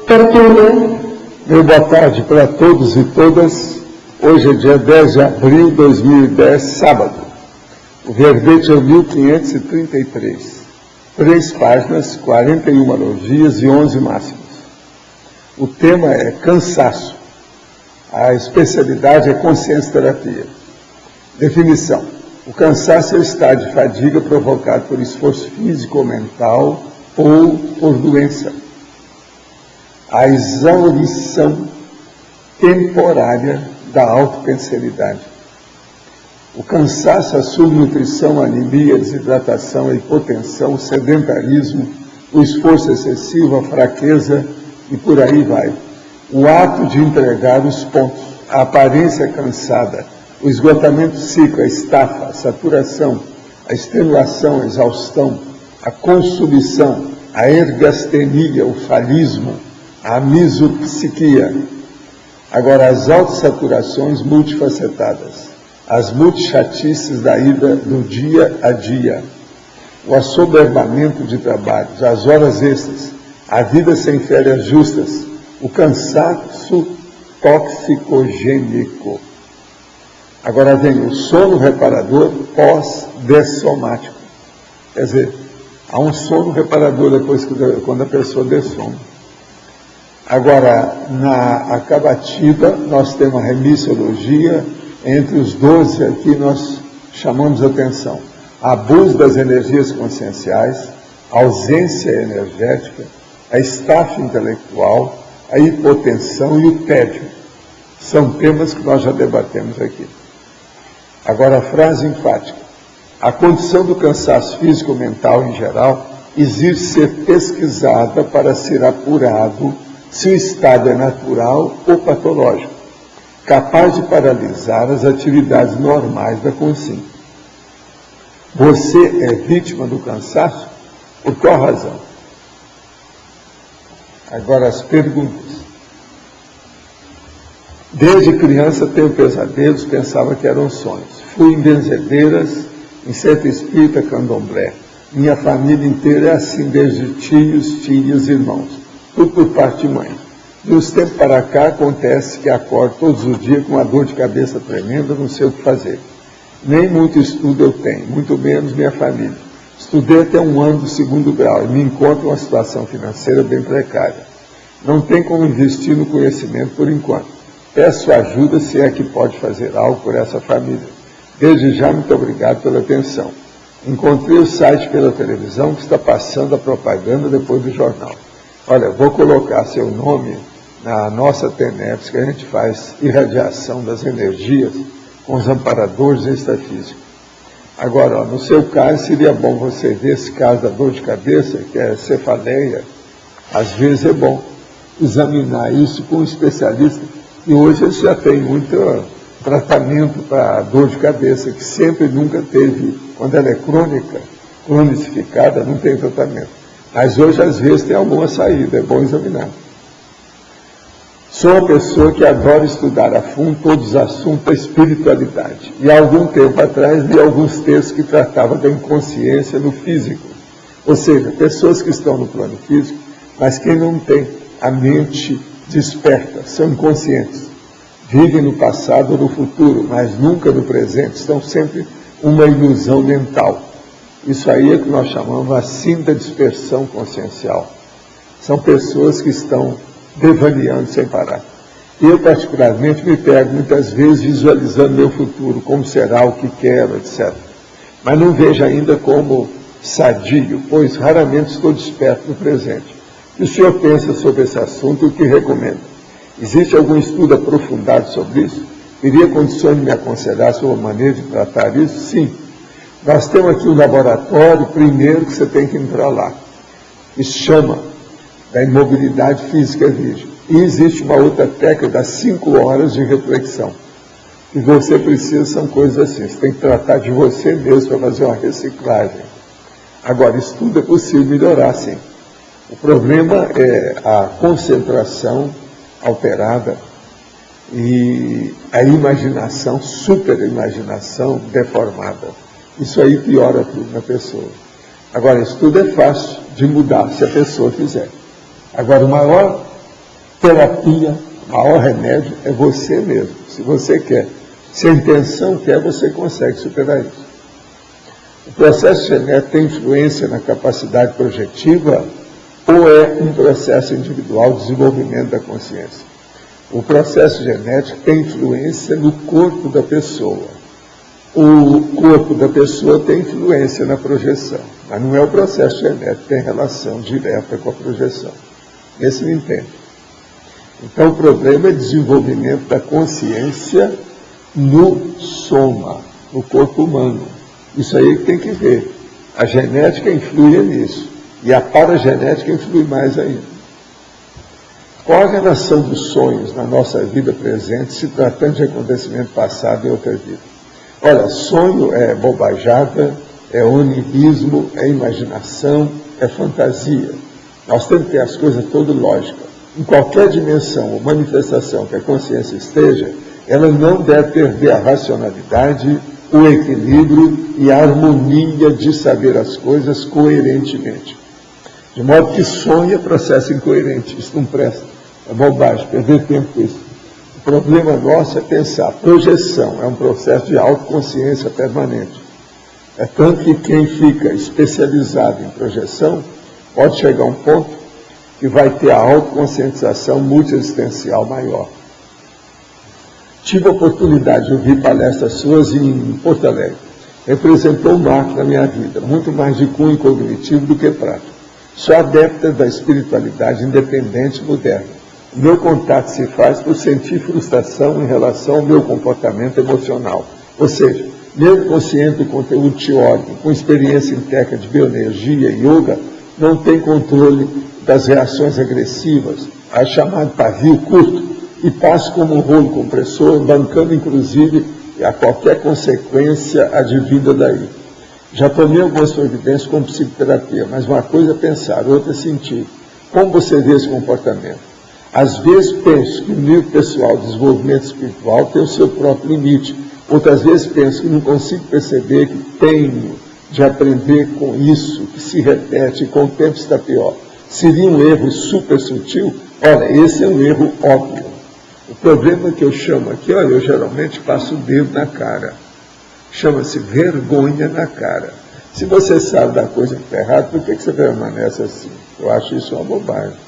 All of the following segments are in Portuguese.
Tertúlia. Meu boa tarde para todos e todas. Hoje é dia 10 de abril de 2010, sábado. O verbete é o 1533. 3 páginas, 41 analogias e 11 máximas. O tema é cansaço. A especialidade é consciência-terapia. Definição. O cansaço é o estado de fadiga provocado por esforço físico ou mental ou por doença. A exaurição temporária da autopenseridade. O cansaço, a subnutrição, a anemia, a desidratação, a hipotensão, o sedentarismo, o esforço excessivo, a fraqueza e por aí vai. O ato de entregar os pontos, a aparência cansada, o esgotamento psíquico, a estafa, a saturação, a extenuação, a exaustão, a consumição, a ergastenia, o falismo, a misopsiquia. Agora, as autossaturações multifacetadas, as multichatices da ida do dia a dia, o assoberbamento de trabalhos, as horas extras, a vida sem férias justas, o cansaço toxicogênico. Agora vem o sono reparador pós-dessomático. Quer dizer, há um sono reparador depois quando a pessoa dessoma. Agora, na acabativa, nós temos a remissiologia. Entre os 12 aqui, nós chamamos a atenção. Abuso das energias conscienciais, ausência energética, a estafa intelectual, a hipotensão e o tédio. São temas que nós já debatemos aqui. Agora, a frase enfática. A condição do cansaço físico-mental em geral exige ser pesquisada para ser apurado se o estado é natural ou patológico, capaz de paralisar as atividades normais da consciência. Você é vítima do cansaço? Por qual razão? Agora as perguntas. Desde criança tenho pesadelos, pensava que eram sonhos. Fui em benzedeiras, em centro espírita, candomblé. Minha família inteira é assim, desde tios, tias, irmãos. Tudo por parte de mãe. De uns tempos para cá, acontece que acordo todos os dias com uma dor de cabeça tremenda, não sei o que fazer. Nem muito estudo eu tenho, muito menos minha família. Estudei até 1 ano do 2º grau e me encontro em uma situação financeira bem precária. Não tem como investir no conhecimento por enquanto. Peço ajuda se é que pode fazer algo por essa família. Desde já, muito obrigado pela atenção. Encontrei o site pela televisão que está passando a propaganda depois do jornal. Olha, vou colocar seu nome na nossa TENEPS, que a gente faz irradiação das energias com os amparadores extrafísicos. Agora, no seu caso, seria bom você ver esse caso da dor de cabeça, que é cefaleia. Às vezes é bom examinar isso com um especialista, e hoje já tem muito tratamento para dor de cabeça, que sempre nunca teve, quando ela é crônica, cronicificada, não tem tratamento. Mas hoje, às vezes, tem alguma saída, é bom examinar. Sou uma pessoa que adora estudar a fundo todos os assuntos da espiritualidade. E há algum tempo atrás li alguns textos que tratavam da inconsciência no físico. Ou seja, pessoas que estão no plano físico, mas que não têm a mente desperta, são inconscientes. Vivem no passado ou no futuro, mas nunca no presente, estão sempre uma ilusão mental. Isso aí é que nós chamamos assim da dispersão consciencial. São pessoas que estão devaneando sem parar. Eu, particularmente, me pego muitas vezes visualizando meu futuro, como será, o que quero, etc. Mas não vejo ainda como sadio, pois raramente estou desperto no presente. E o senhor pensa sobre esse assunto e o que recomenda? Existe algum estudo aprofundado sobre isso? Teria condições de me aconselhar sobre a maneira de tratar isso? Sim. Nós temos aqui um laboratório, primeiro, que você tem que entrar lá. Isso chama da imobilidade física virgem. E existe uma outra técnica das 5 horas de reflexão. E você precisa, são coisas assim, você tem que tratar de você mesmo para fazer uma reciclagem. Agora, isso tudo é possível melhorar, sim. O problema é a concentração alterada e a imaginação, superimaginação deformada. Isso aí piora tudo na pessoa. Agora, isso tudo é fácil de mudar, se a pessoa quiser. Agora, a maior terapia, o maior remédio é você mesmo, se você quer. Se a intenção quer, você consegue superar isso. O processo genético tem influência na capacidade projetiva ou é um processo individual de desenvolvimento da consciência? O processo genético tem influência no corpo da pessoa. O corpo da pessoa tem influência na projeção, mas não é o processo genético que tem relação direta com a projeção. Esse não entende. Então o problema é desenvolvimento da consciência no soma, no corpo humano. Isso aí que tem que ver. A genética influi nisso. E a paragenética influi mais ainda. Qual a relação dos sonhos na nossa vida presente, se tratando de acontecimento passado e outra vida? Olha, sonho é bobajada, é onirismo, é imaginação, é fantasia. Nós temos que ter as coisas todas lógicas. Em qualquer dimensão ou manifestação que a consciência esteja, ela não deve perder a racionalidade, o equilíbrio e a harmonia de saber as coisas coerentemente. De modo que sonho é processo incoerente, isso não presta, é bobagem, perder tempo com isso. O problema nosso é pensar, projeção é um processo de autoconsciência permanente. É tanto que quem fica especializado em projeção pode chegar a um ponto que vai ter a autoconscientização multiexistencial maior. Tive a oportunidade de ouvir palestras suas em Porto Alegre. Representou um marco na minha vida, muito mais de cunho cognitivo do que prático. Sou adepta da espiritualidade independente e moderna. O meu contato se faz por sentir frustração em relação ao meu comportamento emocional. Ou seja, mesmo consciente do conteúdo teórico, com experiência em técnica de bioenergia e yoga, não tem controle das reações agressivas, a chamado pavio curto, e passa como um rolo compressor, bancando inclusive a qualquer consequência advinda daí. Já tomei algumas providências com psicoterapia, mas uma coisa é pensar, outra é sentir. Como você vê esse comportamento? Às vezes penso que o nível pessoal de desenvolvimento espiritual tem o seu próprio limite. Outras vezes penso que não consigo perceber que tenho de aprender com isso, que se repete e com o tempo está pior. Seria um erro super sutil? Olha, esse é um erro óbvio. O problema que eu chamo aqui, olha, eu geralmente passo o dedo na cara. Chama-se vergonha na cara. Se você sabe da coisa que está errada, por que você permanece assim? Eu acho isso uma bobagem.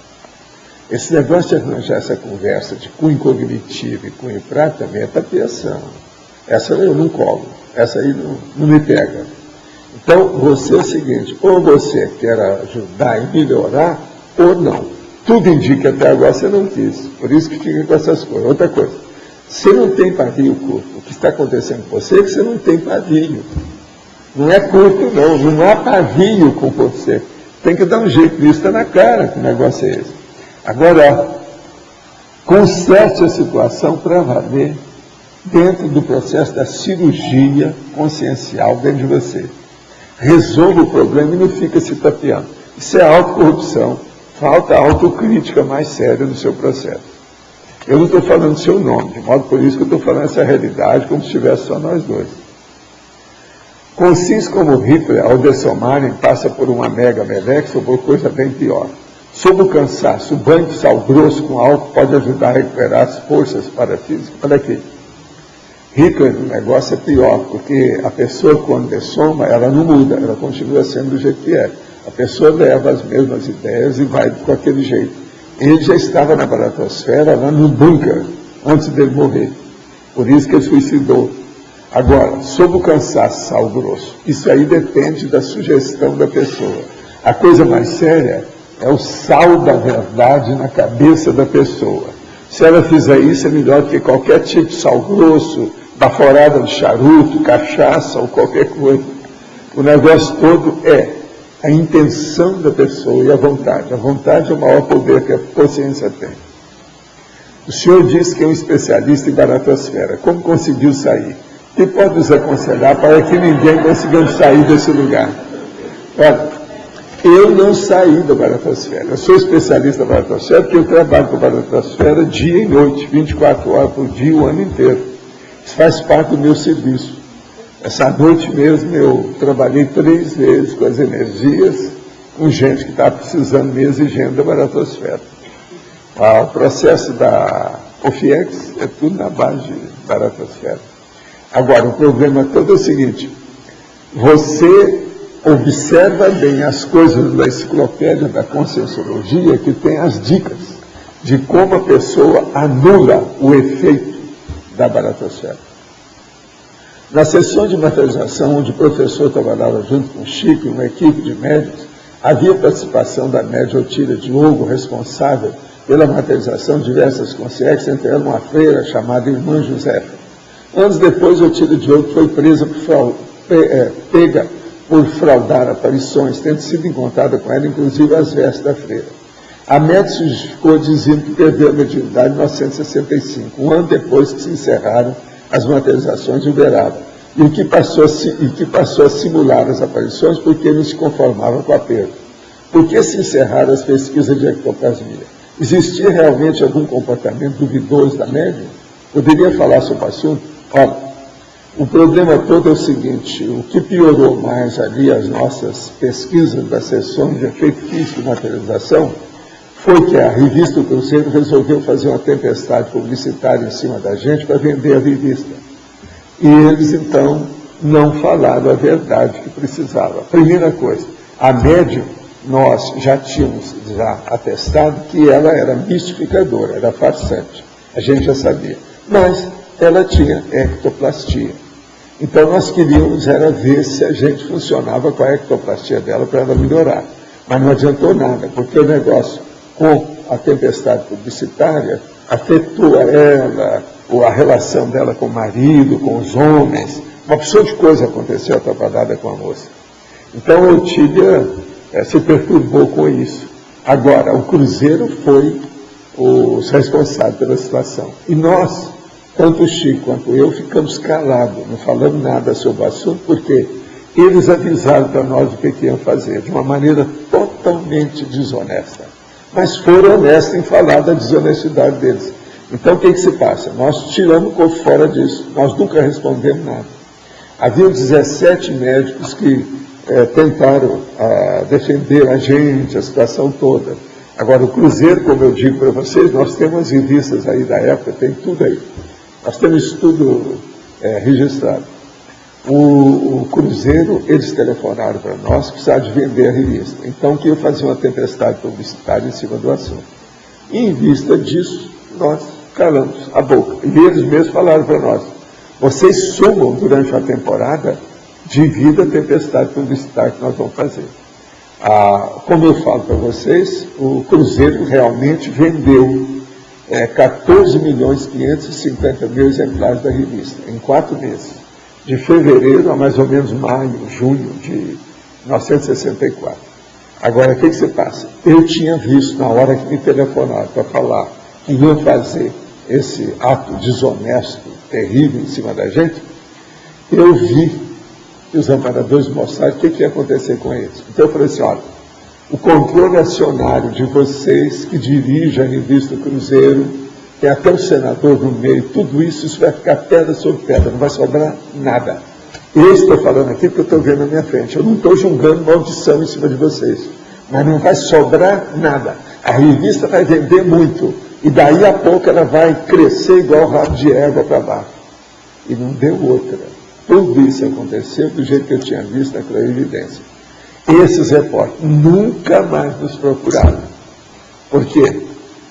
Esse negócio de arranjar essa conversa de cunho cognitivo e cunho prático também é tapeação. Essa eu não colo, essa aí não me pega. Então, você é o seguinte, ou você quer ajudar e melhorar, ou não. Tudo indica até agora você não quis, por isso que fica com essas coisas. Outra coisa, você não tem pavio curto. O que está acontecendo com você é que você não tem pavio. Não é curto, não há pavio com você. Tem que dar um jeito nisso, está na cara que o negócio é esse. Agora, conserte a situação para valer dentro do processo da cirurgia consciencial dentro de você. Resolva o problema e não fica se tapeando. Isso é autocorrupção. Falta a autocrítica mais séria do seu processo. Eu não estou falando do seu nome, de modo por isso que eu estou falando essa realidade como se estivesse só nós dois. Consciência como Hitler, ao dessomarem, passa por uma mega melex ou por coisa bem pior. Sob o cansaço, o banho de sal grosso com álcool pode ajudar a recuperar as forças parafísicas. Olha aqui. Hitler, o negócio é pior, porque a pessoa quando dessoma, ela não muda, ela continua sendo do jeito que é. A pessoa leva as mesmas ideias e vai com aquele jeito. Ele já estava na baratosfera, lá no bunker, antes dele morrer. Por isso que ele suicidou. Agora, sob o cansaço, sal grosso, isso aí depende da sugestão da pessoa. A coisa mais séria é o sal da verdade na cabeça da pessoa. Se ela fizer isso, é melhor do que qualquer tipo de sal grosso, baforada de charuto, cachaça ou qualquer coisa. O negócio todo é a intenção da pessoa e a vontade. A vontade é o maior poder que a consciência tem. O senhor disse que é um especialista em baratosfera. Como conseguiu sair? O que pode nos aconselhar para que ninguém consiga sair desse lugar? Olha, eu não saí da baratosfera. Eu sou especialista na baratosfera porque eu trabalho com a baratosfera dia e noite, 24 horas por dia, o ano inteiro. Isso faz parte do meu serviço. Essa noite mesmo eu trabalhei 3 vezes com as energias, com gente que está precisando me exigindo da baratosfera. O processo da OFIEX é tudo na base de baratosfera. Agora, o problema todo é o seguinte: você observa bem as coisas da enciclopédia da Conscienciologia, que tem as dicas de como a pessoa anula o efeito da baratosfera. Na sessão de materialização, onde o professor trabalhava junto com o Chico e uma equipe de médios, havia participação da média Otília Diogo, responsável pela materialização de diversas consciências, entre elas uma freira chamada Irmã Josefa. Anos depois, Otília Diogo foi presa pega por fraudar aparições, tendo sido encontrada com ela, inclusive, as vestes da freira. A média se justificou dizendo que perdeu a mediunidade em 1965, um ano depois que se encerraram as materializações de Uberaba, e que passou a simular as aparições porque não se conformava com a perda. Por que se encerraram as pesquisas de ectoplasmia? Existia realmente algum comportamento duvidoso da médium? Poderia falar sobre o assunto? Olha, o problema todo é o seguinte: o que piorou mais ali as nossas pesquisas das sessões de efeito físico e materialização foi que a revista do Cruzeiro resolveu fazer uma tempestade publicitária em cima da gente para vender a revista. E eles, então, não falaram a verdade que precisava. Primeira coisa, a médium, nós já tínhamos atestado que ela era mistificadora, era farsante. A gente já sabia. Mas ela tinha ectoplastia. Então, nós queríamos era ver se a gente funcionava com a ectoplastia dela para ela melhorar. Mas não adiantou nada, porque o negócio com a tempestade publicitária afetou ela, ou a relação dela com o marido, com os homens. Uma opção de coisa aconteceu atrapalhada com a moça. Então, a Otília se perturbou com isso. Agora, o Cruzeiro foi os responsáveis pela situação. E nós, tanto o Chico quanto eu, ficamos calados, não falamos nada sobre o assunto, porque eles avisaram para nós o que iam fazer, de uma maneira totalmente desonesta. Mas foram honestos em falar da desonestidade deles. Então, o que se passa? Nós tiramos o corpo fora disso, nós nunca respondemos nada. Havia 17 médicos que tentaram defender a gente, a situação toda. Agora, o Cruzeiro, como eu digo para vocês, nós temos as revistas aí da época, tem tudo aí. Nós temos isso tudo registrado. O Cruzeiro, eles telefonaram para nós, precisavam de vender a revista. Então, que eu fazia uma tempestade publicitária em cima do assunto. E, em vista disso, nós calamos a boca. E eles mesmos falaram para nós: vocês sumam durante a temporada, devido à tempestade publicitária que nós vamos fazer. Como eu falo para vocês, o Cruzeiro realmente vendeu 14.550.000 exemplares da revista, em 4 meses. De fevereiro a mais ou menos maio, junho de 1964. Agora, o que se passa? Eu tinha visto, na hora que me telefonaram para falar que iam fazer esse ato desonesto, terrível em cima da gente, eu vi que os amparadores mostraram o que ia acontecer com eles. Então eu falei assim: olha, o controle acionário de vocês que dirige a revista Cruzeiro, tem até o senador no meio, tudo isso vai ficar pedra sobre pedra, não vai sobrar nada. Eu estou falando aqui porque eu estou vendo na minha frente, eu não estou julgando maldição em cima de vocês, mas não vai sobrar nada. A revista vai vender muito, e daí a pouco ela vai crescer igual rabo de égua para baixo. E não deu outra. Tudo isso aconteceu do jeito que eu tinha visto na clarividência. Esses repórteres nunca mais nos procuraram. Por quê?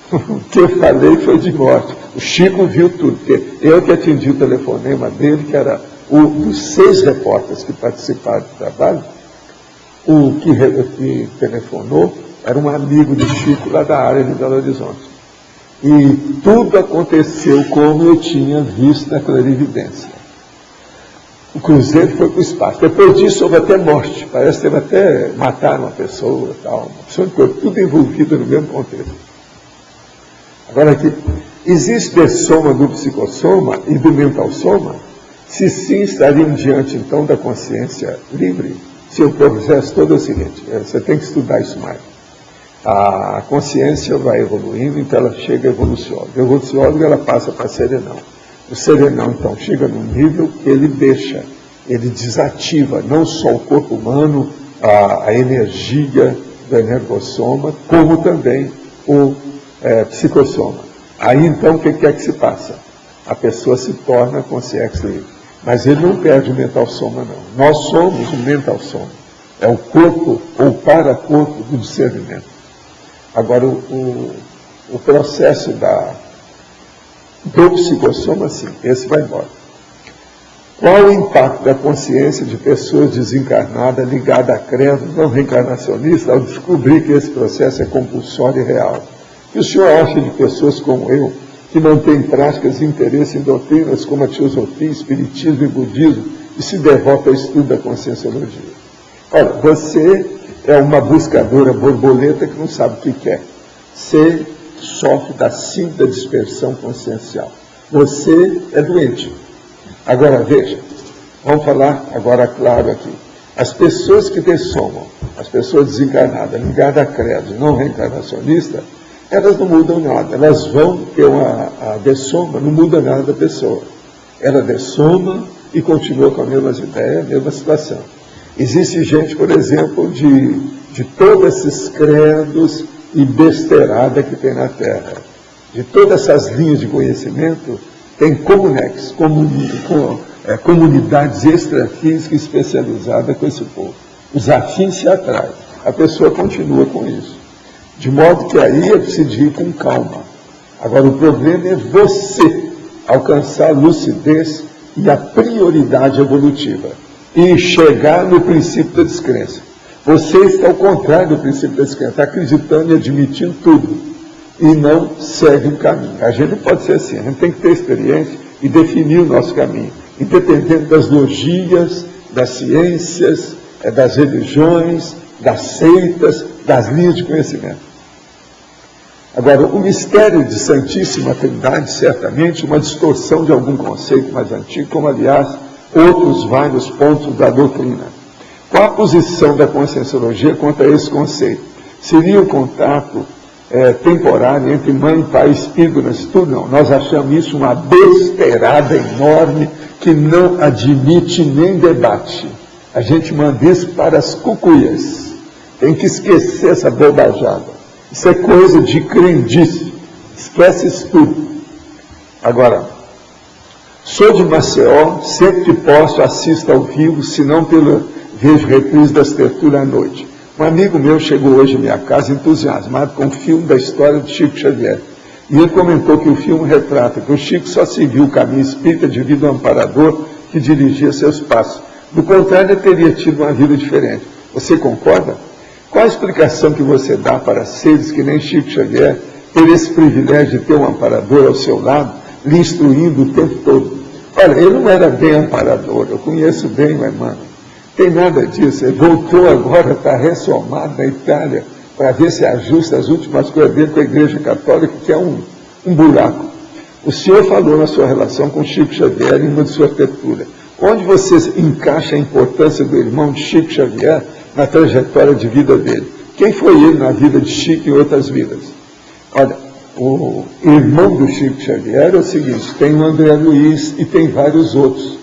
O que eu falei foi de morte. O Chico viu tudo, porque eu que atendi o telefonema dele, que era dos 6 repórteres que participaram do trabalho, o que telefonou era um amigo de Chico lá da área de Belo Horizonte. E tudo aconteceu como eu tinha visto na clarividência. O Cruzeiro foi para o espaço. Depois disso houve até morte. Parece que teve até matar uma pessoa, tal, uma pessoa que foi tudo envolvida no mesmo contexto. Agora aqui, existe a soma do psicossoma e do mental soma? Se sim, estariam diante então da consciência livre? Se o processo todo é o seguinte: você tem que estudar isso mais. A consciência vai evoluindo, então ela chega a evoluciólogo. A evoluciólogo ela passa para serenão. O serenão, então, chega num nível que ele deixa ele desativa não só o corpo humano, a energia do energossoma, como também o psicossoma. Aí então o que é que se passa? A pessoa se torna consciência livre. Mas ele não perde o mental soma, não. Nós somos o mental soma. É o corpo ou para-corpo do discernimento. Agora, o processo do psicossoma, sim, esse vai embora. Qual o impacto da consciência de pessoas desencarnadas ligadas a credo não reencarnacionista ao descobrir que esse processo é compulsório e real? O que o senhor acha de pessoas como eu, que mantêm práticas e interesse em doutrinas como a teosofia, espiritismo e budismo e se devota ao estudo da conscienciologia? Olha, você é uma buscadora borboleta que não sabe o que quer. Você sofre da síndrome da dispersão consciencial. Você é doente. Agora, veja, vamos falar agora claro aqui. As pessoas que dessomam, as pessoas desencarnadas, ligadas a credo, não reencarnacionista, elas não mudam nada. Elas vão ter a dessoma, não muda nada da pessoa. Ela dessoma e continua com as mesmas ideias, a mesma situação. Existe gente, por exemplo, de todos esses credos e besteirada que tem na Terra. De todas essas linhas de conhecimento, tem comunex, comunidades extrafísicas especializadas com esse povo. Os afins se atraem. A pessoa continua com isso. De modo que aí é preciso ir com calma. Agora, o problema é você alcançar a lucidez e a prioridade evolutiva e chegar no princípio da descrença. Você está ao contrário do princípio da descrença, está acreditando e admitindo tudo e não segue o caminho. A gente não pode ser assim, a gente tem que ter experiência e definir o nosso caminho, independente das logias, das ciências, das religiões, das seitas, das linhas de conhecimento. Agora, o mistério de Santíssima Trindade, certamente, uma distorção de algum conceito mais antigo, como, aliás, outros vários pontos da doutrina. Qual a posição da conscienciologia quanto a esse conceito? Seria o contato temporário entre mãe, pai e espírito no estudo? Não, nós achamos isso uma besteirada enorme que não admite nem debate. A gente manda isso para as cucuias. Tem que esquecer essa bobajada. Isso é coisa de crendice. Esquece isso tudo. Agora, sou de Maceió, sempre que posso assisto ao vivo, se não vejo reprise das tertúlias à noite. Um amigo meu chegou hoje à minha casa entusiasmado com o filme da história de Chico Xavier. E ele comentou que o filme retrata que o Chico só seguiu o caminho espírita devido ao amparador que dirigia seus passos. Do contrário, ele teria tido uma vida diferente. Você concorda? Qual a explicação que você dá para seres que nem Chico Xavier ter esse privilégio de ter um amparador ao seu lado, lhe instruindo o tempo todo? Olha, ele não era bem amparador, eu conheço bem o Emmanuel. Tem nada disso, ele voltou agora, está ressomado na Itália, para ver se ajusta as últimas coisas dele com a Igreja Católica, que é um buraco. O senhor falou na sua relação com Chico Xavier em uma de suas tertúlias. Onde você encaixa a importância do irmão de Chico Xavier na trajetória de vida dele? Quem foi ele na vida de Chico e outras vidas? Olha, o irmão do Chico Xavier é o seguinte, tem o André Luiz e tem vários outros.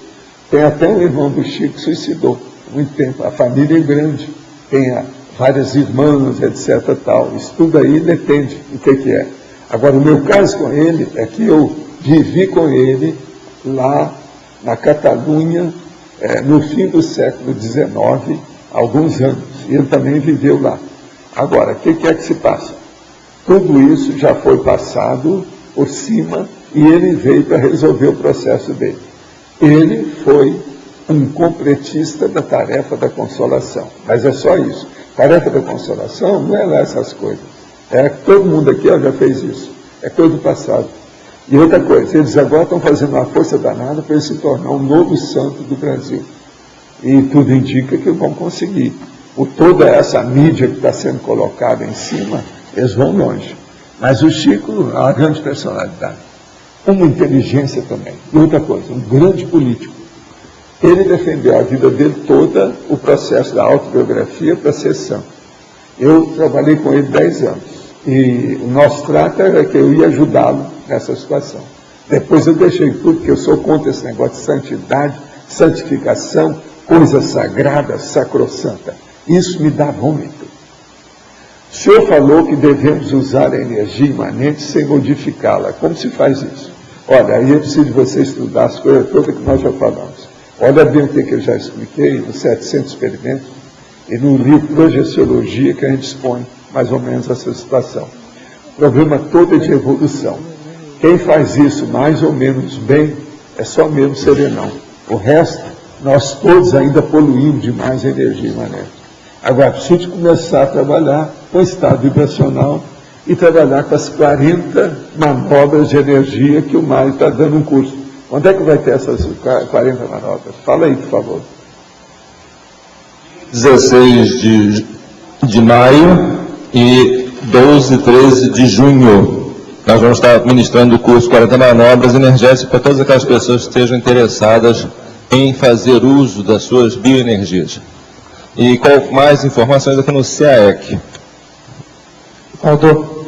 Tem até um irmão do Chico que suicidou há muito tempo. A família é grande, tem várias irmãs, etc. Tal. Isso tudo aí depende do que é. Agora, o meu caso com ele é que eu vivi com ele lá na Catalunha, no fim do século XIX, há alguns anos. E ele também viveu lá. Agora, o que é que se passa? Tudo isso já foi passado por cima e ele veio para resolver o processo dele. Ele foi um completista da tarefa da consolação. Mas é só isso. Tarefa da consolação não é lá essas coisas. Todo mundo aqui já fez isso. É coisa do passado. E outra coisa, eles agora estão fazendo uma força danada para ele se tornar um novo santo do Brasil. E tudo indica que vão conseguir. Por toda essa mídia que está sendo colocada em cima, eles vão longe. Mas o Chico é uma grande personalidade. Uma inteligência também. E outra coisa, um grande político. Ele defendeu a vida dele toda, o processo da autobiografia para ser santo. Eu trabalhei com ele 10 anos. E o nosso trato era que eu ia ajudá-lo nessa situação. Depois eu deixei tudo, porque eu sou contra esse negócio de santidade, santificação, coisa sagrada, sacrossanta. Isso me dá vômito. O senhor falou que devemos usar a energia imanente sem modificá-la. Como se faz isso? Olha, aí eu preciso de você estudar as coisas todas que nós já falamos. Olha bem o que eu já expliquei nos 700 experimentos e no livro Projeciologia, que a gente expõe mais ou menos essa situação. O problema todo é de evolução. Quem faz isso mais ou menos bem é só mesmo serenão. O resto, nós todos ainda poluímos demais a energia imanente. Agora, preciso começar a trabalhar com o estado vibracional e trabalhar com as 40 manobras de energia que o Mário está dando um curso. Onde é que vai ter essas 40 manobras? Fala aí, por favor. 16 de maio e 12 e 13 de junho. Nós vamos estar ministrando o curso 40 manobras energéticas para todas aquelas pessoas que estejam interessadas em fazer uso das suas bioenergias. E com mais informações aqui no CAEC. Aldo.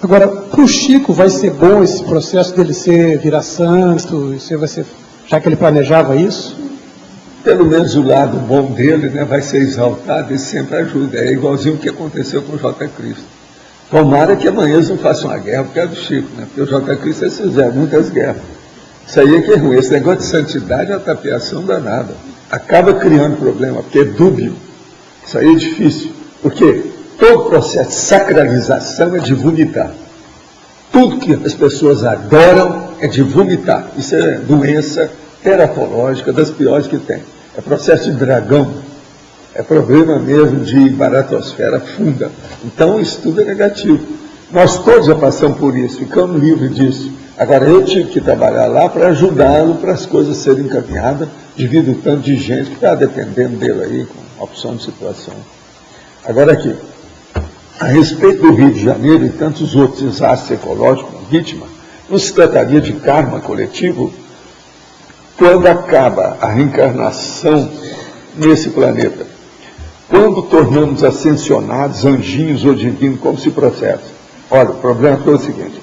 Agora, para o Chico vai ser bom esse processo dele virar santo, isso vai ser, já que ele planejava isso? Pelo menos o lado bom dele, né, vai ser exaltado e sempre ajuda. É igualzinho o que aconteceu com o J. Cristo. Tomara que amanhã eles não façam uma guerra por causa do Chico, né? Porque o J. Cristo eles fizeram muitas guerras. Isso aí é que é ruim. Esse negócio de santidade é uma tapeação danada. Acaba criando problema, porque é dúbio. Isso aí é difícil. Porque todo processo de sacralização é de vomitar. Tudo que as pessoas adoram é de vomitar. Isso é doença teratológica das piores que tem. É processo de dragão. É problema mesmo de baratosfera funda. Então isso tudo é negativo. Nós todos já passamos por isso, ficamos livres disso. Agora eu tive que trabalhar lá para ajudá-lo para as coisas serem encaminhadas devido ao tanto de gente que está dependendo dele aí, com opção de situação. Agora aqui, a respeito do Rio de Janeiro e tantos outros desastres ecológicos, vítima, não se trataria de karma coletivo? Quando acaba a reencarnação nesse planeta? Quando tornamos ascensionados, anjinhos ou divinos, como se processa? Olha, o problema é o seguinte,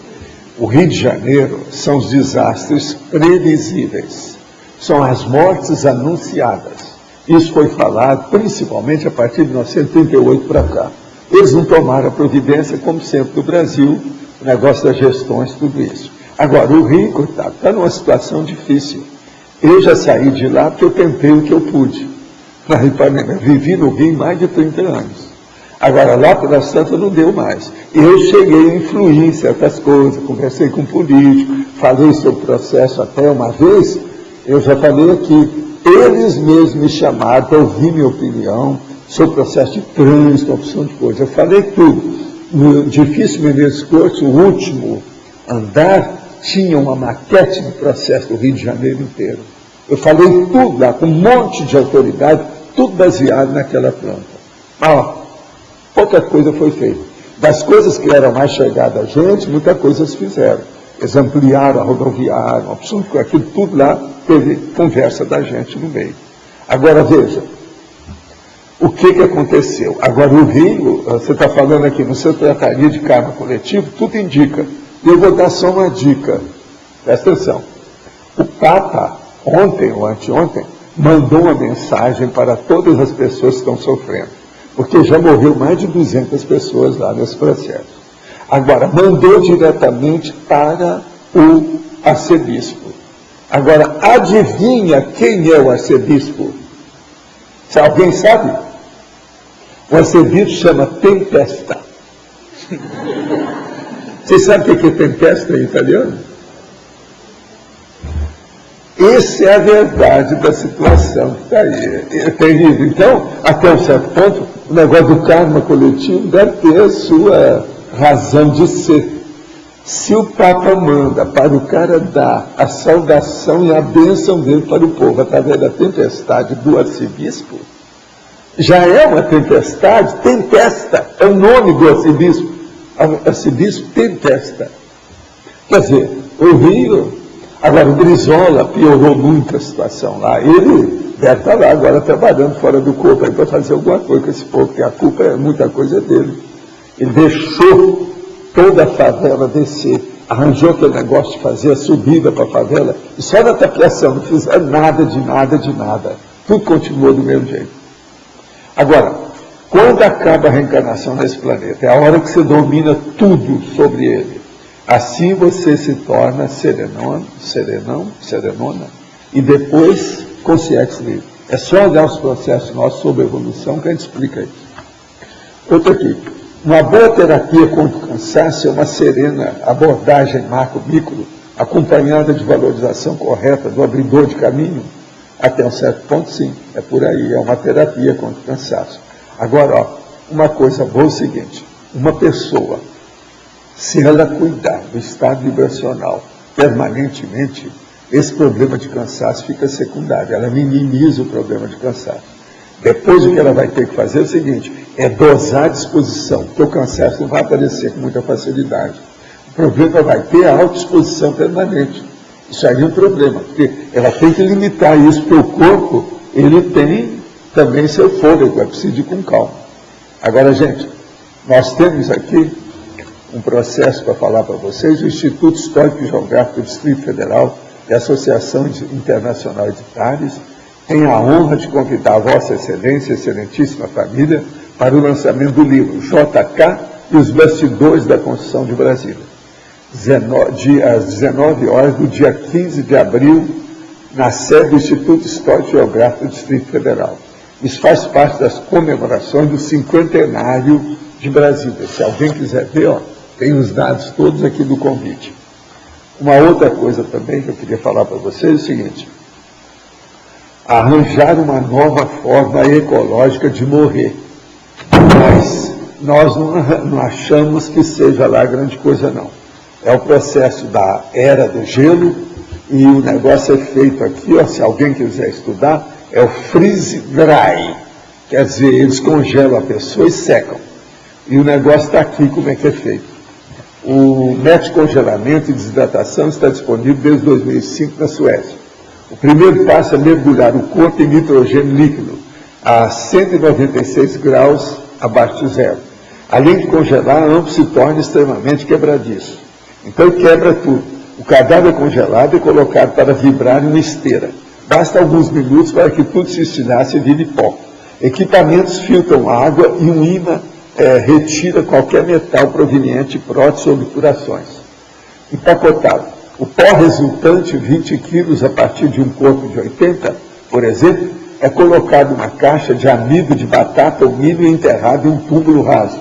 o Rio de Janeiro são os desastres previsíveis, são as mortes anunciadas. Isso foi falado principalmente a partir de 1938 para cá. Eles não tomaram a providência, como sempre no Brasil, o negócio das gestões, tudo isso. Agora, o Rio, coitado, está numa situação difícil. Eu já saí de lá porque eu tentei o que eu pude. Na Ipanema, vivi no Rio mais de 30 anos. Agora, lá pela Santa não deu mais. Eu cheguei a influir em certas coisas, conversei com político, falei sobre o processo até uma vez, eu já falei aqui, eles mesmos me chamaram para ouvir minha opinião sobre o processo de trânsito, opção de coisa. Eu falei tudo. No edifício Menezes Cortes, o último andar, tinha uma maquete de processo do Rio de Janeiro inteiro. Eu falei tudo lá, com um monte de autoridade, tudo baseado naquela planta. Mas, pouca coisa foi feita. Das coisas que eram mais chegadas a gente, muita coisa eles fizeram. Eles ampliaram a rodoviária, uma opção de aquilo tudo lá, teve conversa da gente no meio. Agora, veja, o que aconteceu? Agora, o Rio, você está falando aqui, no seu trataria de karma coletivo, tudo indica. Eu vou dar só uma dica. Presta atenção. O Papa, ontem ou anteontem, mandou uma mensagem para todas as pessoas que estão sofrendo. Porque já morreu mais de 200 pessoas lá nesse processo. Agora, mandou diretamente para o arcebispo. Agora, adivinha quem é o arcebispo? Se alguém sabe? O arcebispo chama Tempesta. Vocês sabem o que é tempesta em italiano? Essa é a verdade da situação que está aí. É terrível. Então, até um certo ponto, o negócio do karma coletivo deve ter a sua razão de ser. Se o Papa manda para o cara dar a saudação e a bênção dele para o povo através da tempestade do arcebispo, já é uma tempestade, tempesta, é o nome do arcebispo. Arcebispo Tempesta. Quer dizer, o Rio, agora o Brizola piorou muito a situação lá. Ele deve estar lá agora trabalhando fora do corpo aí para fazer alguma coisa com esse povo, porque a culpa é muita coisa dele. Ele deixou toda a favela descer. arranjou aquele negócio de fazer a subida para a favela, e só na tapeação, não fizeram nada de nada de nada. Tudo continuou do mesmo jeito. Agora, quando acaba a reencarnação nesse planeta, é a hora que você domina tudo sobre ele. Assim você se torna serenona, e depois consciência livre. É só olhar os processos nossos sobre a evolução que a gente explica isso. Outro aqui. Uma boa terapia contra o cansaço é uma serena abordagem macro-micro, acompanhada de valorização correta do abridor de caminho. Até um certo ponto, sim, é por aí, é uma terapia contra o cansaço. Agora, ó, uma coisa boa é o seguinte, uma pessoa, se ela cuidar do estado vibracional permanentemente, esse problema de cansaço fica secundário, ela minimiza o problema de cansaço. Depois o que ela vai ter que fazer é o seguinte, é dosar a disposição, porque o cansaço não vai aparecer com muita facilidade. O problema vai ter a autoexposição permanente. Isso aí é um problema, porque ela tem que limitar isso, porque o corpo, ele tem também seu fôlego, é preciso ir com calma. Agora, gente, nós temos aqui um processo para falar para vocês, o Instituto Histórico e Geográfico do Distrito Federal e a Associação Internacional de Itares tem a honra de convidar a Vossa Excelência, Excelentíssima Família, para o lançamento do livro JK e os Bastidores da Construção de Brasília. Às 19 horas do dia 15 de abril, na sede do Instituto Histórico e Geográfico do Distrito Federal. Isso faz parte das comemorações do 50º de Brasília. Se alguém quiser ver, ó, tem os dados todos aqui do convite. Uma outra coisa também que eu queria falar para vocês é o seguinte, arranjar uma nova forma ecológica de morrer. Mas nós não achamos que seja lá grande coisa, não. É o processo da era do gelo, e o negócio é feito aqui, ó, se alguém quiser estudar, é o freeze dry. Quer dizer, eles congelam a pessoa e secam. E o negócio está aqui, como é que é feito. O método de congelamento e desidratação está disponível desde 2005 na Suécia. O primeiro passo é mergulhar o corpo em nitrogênio líquido a 196 graus abaixo de zero. Além de congelar, ambos se tornam extremamente quebradiços. Então quebra tudo. O cadáver congelado é colocado para vibrar em uma esteira. Basta alguns minutos para que tudo se estilhasse e vire pó. Equipamentos filtram água e um ímã retira qualquer metal proveniente de próteses ou obturações. Empacotado. O pó resultante, 20 quilos a partir de um corpo de 80, por exemplo, é colocado numa caixa de amido de batata ou milho e enterrado em um túmulo raso.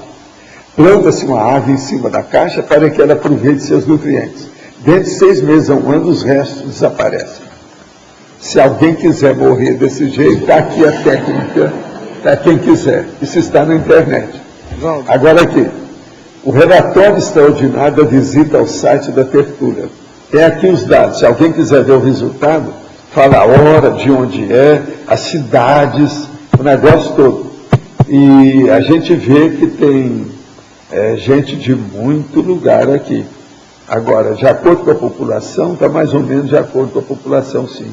Planta-se uma ave em cima da caixa para que ela aproveite seus nutrientes. Dentro de 6 meses a um ano, os restos desaparecem. Se alguém quiser morrer desse jeito, está aqui a técnica para quem quiser. Isso está na internet. Agora aqui, o relatório extraordinário da visita ao site da Tertúlia. Tem aqui os dados. Se alguém quiser ver o resultado, fala a hora, de onde é, as cidades, o negócio todo. E a gente vê que tem gente de muito lugar aqui. Agora, de acordo com a população, está mais ou menos de acordo com a população, sim.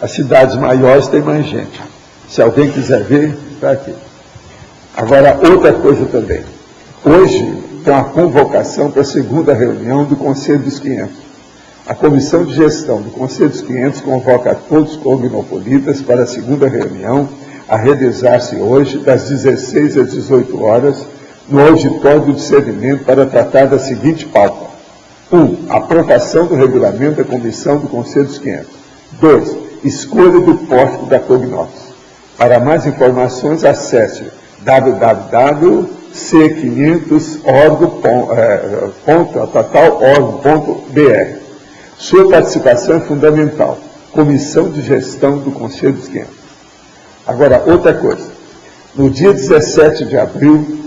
As cidades maiores têm mais gente. Se alguém quiser ver, está aqui. Agora, outra coisa também. Hoje tem uma convocação para a segunda reunião do Conselho dos 500. A Comissão de Gestão do Conselho dos 500 convoca todos os cognopolitas para a segunda reunião, a realizar-se hoje, das 16 às 18 horas, no auditório do discernimento, para tratar da seguinte pauta. 1. Aprovação do regulamento da Comissão do Conselho dos 500. 2. Escolha do pórtico da Cognos. Para mais informações, acesse www.c500org.org.br. Sua participação é fundamental. Comissão de Gestão do Conselho dos 500. Agora, outra coisa. No dia 17 de abril,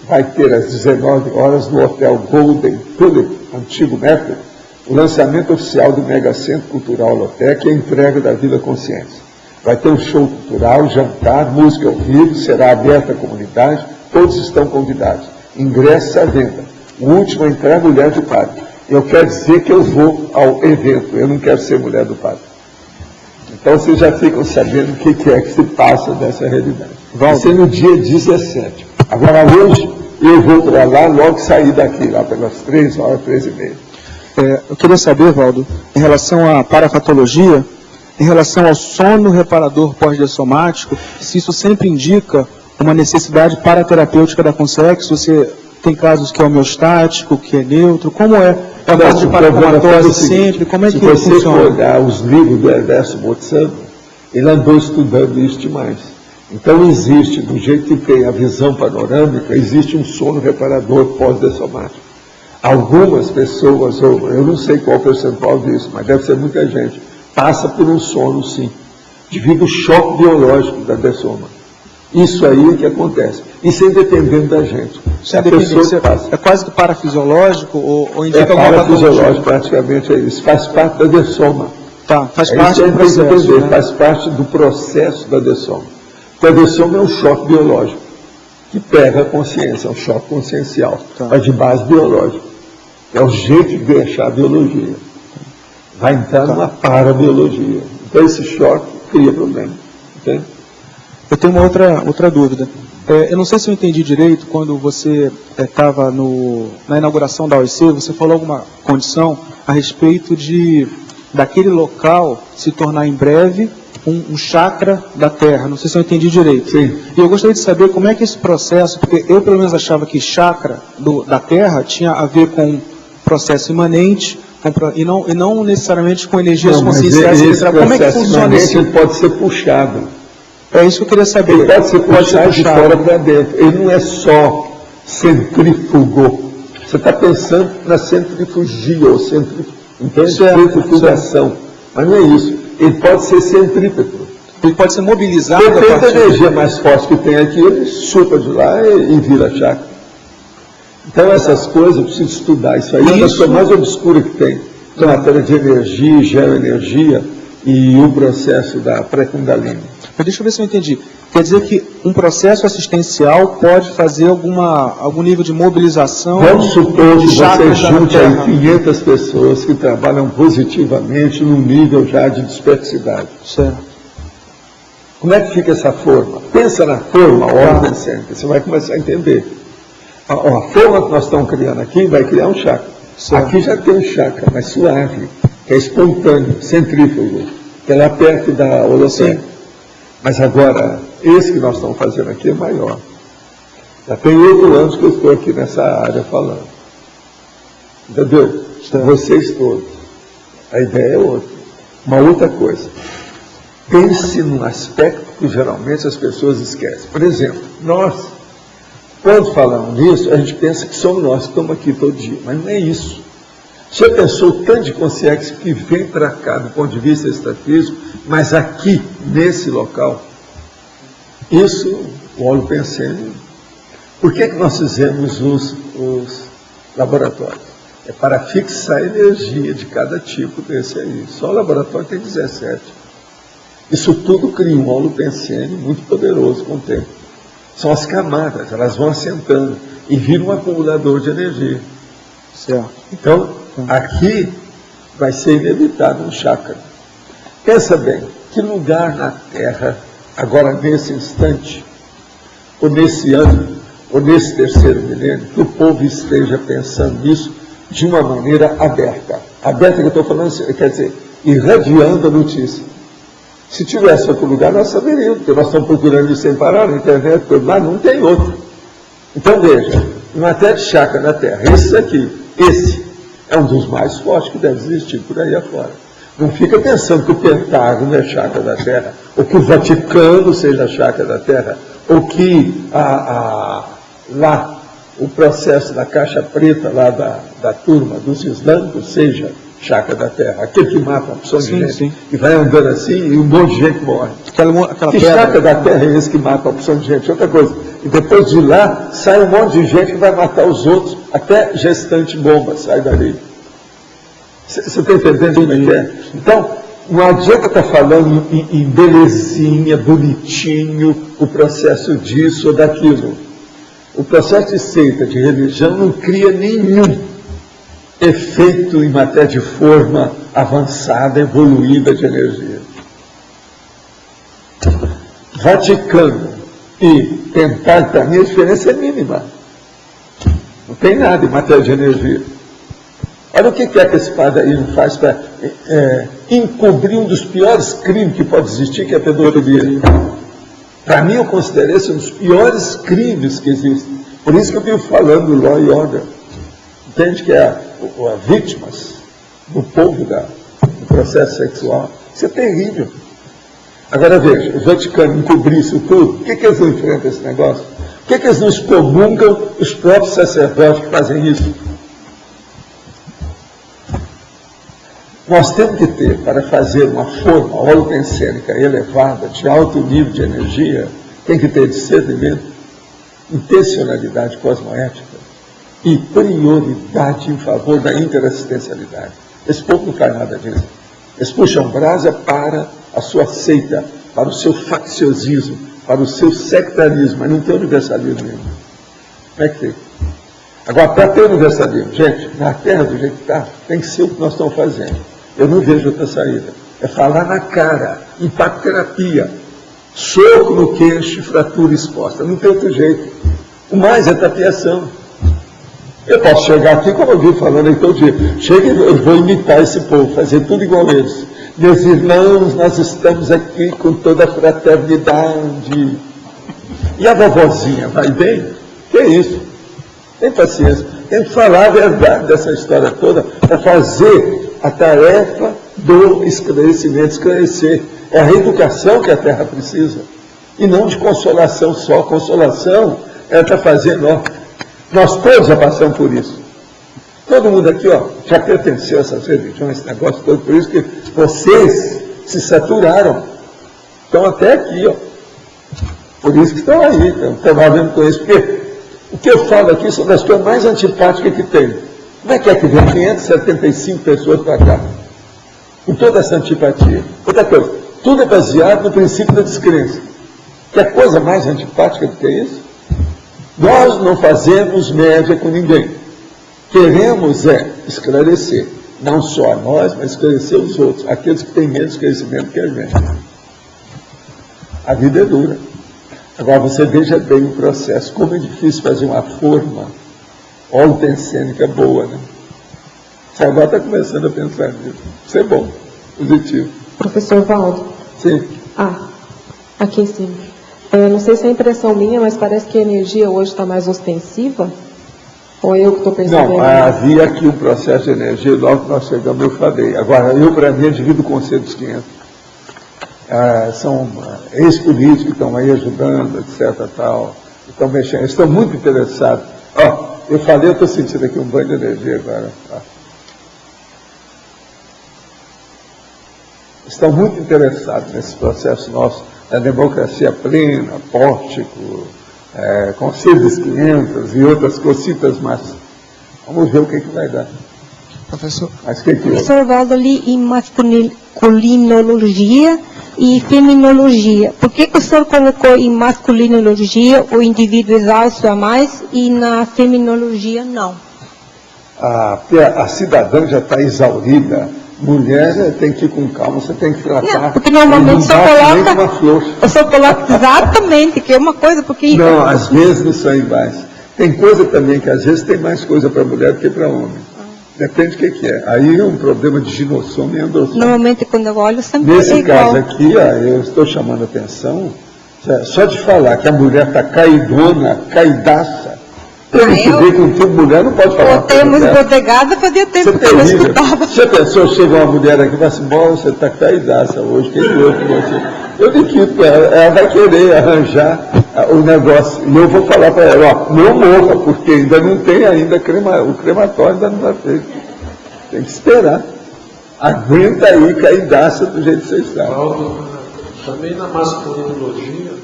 vai ter às 19 horas no Hotel Golden Tulip, antigo Mercury, o lançamento oficial do Mega Centro Cultural Lotec e a entrega da Vila Consciência. Vai ter um show cultural, jantar, música ao vivo, será aberta à comunidade, todos estão convidados. Ingressos à venda. O último a entrar é a mulher do padre. Eu quero dizer que eu vou ao evento, eu não quero ser mulher do padre. Então vocês já ficam sabendo o que é que se passa dessa realidade. Vai ser no dia 17. Agora hoje eu vou para lá, logo sair daqui, lá pelas 3 horas, 3h30. Eu queria saber, Valdo, em relação à parapatologia, em relação ao sono reparador pós-dessomático, se isso sempre indica uma necessidade paraterapêutica da consciência, se você tem casos que é homeostático, que é neutro, como é? É caso de paracomatose sempre, como é que funciona? Se você for olhar os livros do Ernesto Motsano, ele andou estudando isso demais. Então existe, do jeito que tem a visão panorâmica, existe um sono reparador pós-dessomático. Algumas pessoas, eu não sei qual o percentual disso, mas deve ser muita gente, passa por um sono, sim, devido ao choque biológico da dessoma. Isso aí é que acontece. Isso é independente da gente. É quase que parafisiológico ou indica alguma patologia? É parafisiológico, praticamente é isso. Faz parte da dessoma. Tá, faz parte do processo. Né? Faz parte do processo da dessoma. Então, a dessoma é um choque biológico que pega a consciência, é um choque consciencial, mas de base biológica. É o jeito de deixar a biologia. Vai entrar numa parabiologia. Então, esse choque cria problema. Entende? Eu tenho uma outra dúvida. Eu não sei se eu entendi direito, quando você estava na inauguração da OIC, você falou alguma condição a respeito daquele local se tornar em breve um chakra da Terra. Não sei se eu entendi direito. Sim. E eu gostaria de saber como é que esse processo, porque eu pelo menos achava que chakra da Terra tinha a ver com processo imanente, e não necessariamente com energias conscienciais. Como é que funciona isso? Ele pode ser puxado. É isso que eu queria saber. Ele pode ser puxado de fora para dentro. Ele não é só centrífugo. Você está pensando na centrifugia, ou centrifugação. Mas não é isso. Ele pode ser centrípeto. Ele pode ser mobilizado. Depende da energia mais forte que tem aqui, ele chupa de lá e vira chakra. Então essas coisas eu preciso estudar. Isso aí é a coisa mais obscura que tem. Então, a matéria de energia, geoenergia e o processo da pré-kundalini. Mas deixa eu ver se eu entendi. Quer dizer que um processo assistencial pode fazer algum nível de mobilização? Vamos supor que você junte aí 500 pessoas que trabalham positivamente num nível já de dispersidade. Certo. Como é que fica essa forma? Pensa na forma, ordem sempre. Você vai começar a entender. A forma que nós estamos criando aqui vai criar um chakra. Certo. Aqui já tem um chakra, mas suave, que é espontâneo, centrífugo, que é lá perto da holocene. Mas agora, esse que nós estamos fazendo aqui é maior. Já tem 8 anos que eu estou aqui nessa área falando. Entendeu? Vocês todos. A ideia é outra. Uma outra coisa. Pense num aspecto que geralmente as pessoas esquecem. Por exemplo, nós, quando falamos nisso, a gente pensa que somos nós que estamos aqui todo dia. Mas não é isso. Você pensou o tanto de consciência que vem para cá do ponto de vista extrafísico, mas aqui, nesse local, isso, o óleo pensene. Por que nós fizemos os laboratórios? É para fixar a energia de cada tipo desse aí. Só o laboratório tem 17. Isso tudo cria um óleo pensene muito poderoso com o tempo. São as camadas, elas vão assentando e viram um acumulador de energia. Certo. Então, aqui vai ser inevitável um chakra. Pensa bem, que lugar na Terra, agora nesse instante, ou nesse ano, ou nesse terceiro milênio, que o povo esteja pensando nisso de uma maneira aberta. Aberta que eu estou falando, quer dizer, irradiando a notícia. Se tivesse outro lugar, nós saberíamos, porque nós estamos procurando isso sem parar na internet, mas não tem outro. Então veja, uma matéria de chakra na Terra, esse é um dos mais fortes que deve existir por aí afora. Não fica pensando que o Pentágono é chakra da Terra, ou que o Vaticano seja chakra da Terra, ou que lá o processo da caixa preta lá da turma dos islâmicos seja chakra da Terra, aquele que mata uma opção de gente, e vai andando assim e um monte de gente morre. Que chakra da Terra é esse que mata a opção de gente? Outra coisa. E depois de lá, sai um monte de gente que vai matar os outros, até gestante bomba sai dali. Você está entendendo como é que é? Então, não adianta estar falando em belezinha, bonitinho, o processo disso ou daquilo. O processo de seita, de religião, não cria nenhum efeito em matéria de forma avançada, evoluída de energia. Vaticano e Pentágono, para mim, a diferença é mínima. Não tem nada em matéria de energia. Olha o que é que esse padre aí faz para encobrir um dos piores crimes que pode existir, que é a pedofilia. Para mim, eu considero esse um dos piores crimes que existem. Por isso que eu vivo falando do law and order. Entende que as vítimas do povo do processo sexual. Isso é terrível. Agora veja, o Vaticano encobrir isso tudo, por que eles não enfrentam esse negócio? Por que eles não excomungam os próprios sacerdotes que fazem isso? Nós temos que ter, para fazer uma forma holotensênica elevada, de alto nível de energia, tem que ter discernimento, intencionalidade cosmoética e prioridade em favor da interassistencialidade. Esse povo não faz nada disso. Eles puxam brasa para a sua seita, para o seu facciosismo, para o seu sectarismo, mas não tem universalismo nenhum. Como é que tem? Agora, para ter universalismo, gente, na Terra do jeito que está, tem que ser o que nós estamos fazendo. Eu não vejo outra saída. É falar na cara, impacto-terapia, soco no queixo, fratura exposta. Não tem outro jeito. O mais é tapiação. Eu posso chegar aqui, como eu vi falando aí todo dia, chega e eu vou imitar esse povo, fazer tudo igual a eles. Meus irmãos, nós estamos aqui com toda a fraternidade. E a vovozinha, vai bem? Que é isso? Tem paciência. Tem que falar a verdade dessa história toda para fazer a tarefa do esclarecimento, esclarecer. É a reeducação que a Terra precisa. E não de consolação só. Consolação, ela está fazendo, ó. Nós todos já passamos por isso. Todo mundo aqui, ó, já pertenceu a essas religiões, esse negócio todo, por isso que vocês se saturaram. Estão até aqui, ó. Por isso que estão aí, estão trabalhando com isso. Porque o que eu falo aqui são das coisas mais antipáticas que tem. Como é que vem 575 pessoas para cá? Com toda essa antipatia. Outra coisa, tudo é baseado no princípio da descrença. Que é coisa mais antipática do que isso? Nós não fazemos média com ninguém. Queremos esclarecer. Não só a nós, mas esclarecer os outros. Aqueles que têm menos conhecimento que a gente. A vida é dura. Agora você veja bem o processo. Como é difícil fazer uma forma holotensênica boa, né? Você agora está começando a pensar nisso. Isso é bom, positivo. Professor Valdo. Sim. Aqui em cima. Não sei se é impressão minha, mas parece que a energia hoje está mais ostensiva. Ou eu que estou percebendo? Não, havia aqui um processo de energia, logo que nós chegamos, eu falei. Agora, eu, para mim, divido o conselho dos 500. São ex-políticos que estão aí ajudando, etc. Tal, estão mexendo, estão muito interessados. Eu falei, eu estou sentindo aqui um banho de energia agora. Estão muito interessados nesse processo nosso, da democracia plena, pórtico, conselho dos 500 e outras cositas mais. Vamos ver o que vai dar. Professor. Mas o que Professor Valdo, ali em masculinologia e feminologia. Por que o senhor colocou em masculinologia o indivíduo exausto a mais e na feminologia não? A cidadã já está exaurida. Mulher tem que ir com calma, você tem que tratar. Não, porque normalmente só coloca. Eu só coloco exatamente, que é uma coisa, porque. Não, às vezes não sai mais. Tem coisa também que às vezes tem mais coisa para mulher do que para homem. Depende do que é. Aí é um problema de ginossomo e androssomo. Normalmente quando eu olho sempre nesse é igual. caso aqui, eu estou chamando a atenção, só de falar que a mulher está caidona, caidaça. Tem que ver com tudo, mulher não pode falar. Botemos bodegada, fazia tempo que eu não escutava. Se a pessoa chega uma mulher aqui e fala assim, bom, você está caidaça hoje, quem viu com você? Eu digo, ela vai querer arranjar o negócio. E eu vou falar para ela, não morra, porque ainda não tem ainda o crematório ainda não está feito. Tem que esperar. Aguenta aí, caidaça do jeito que você está. Valdo, também na masculinologia,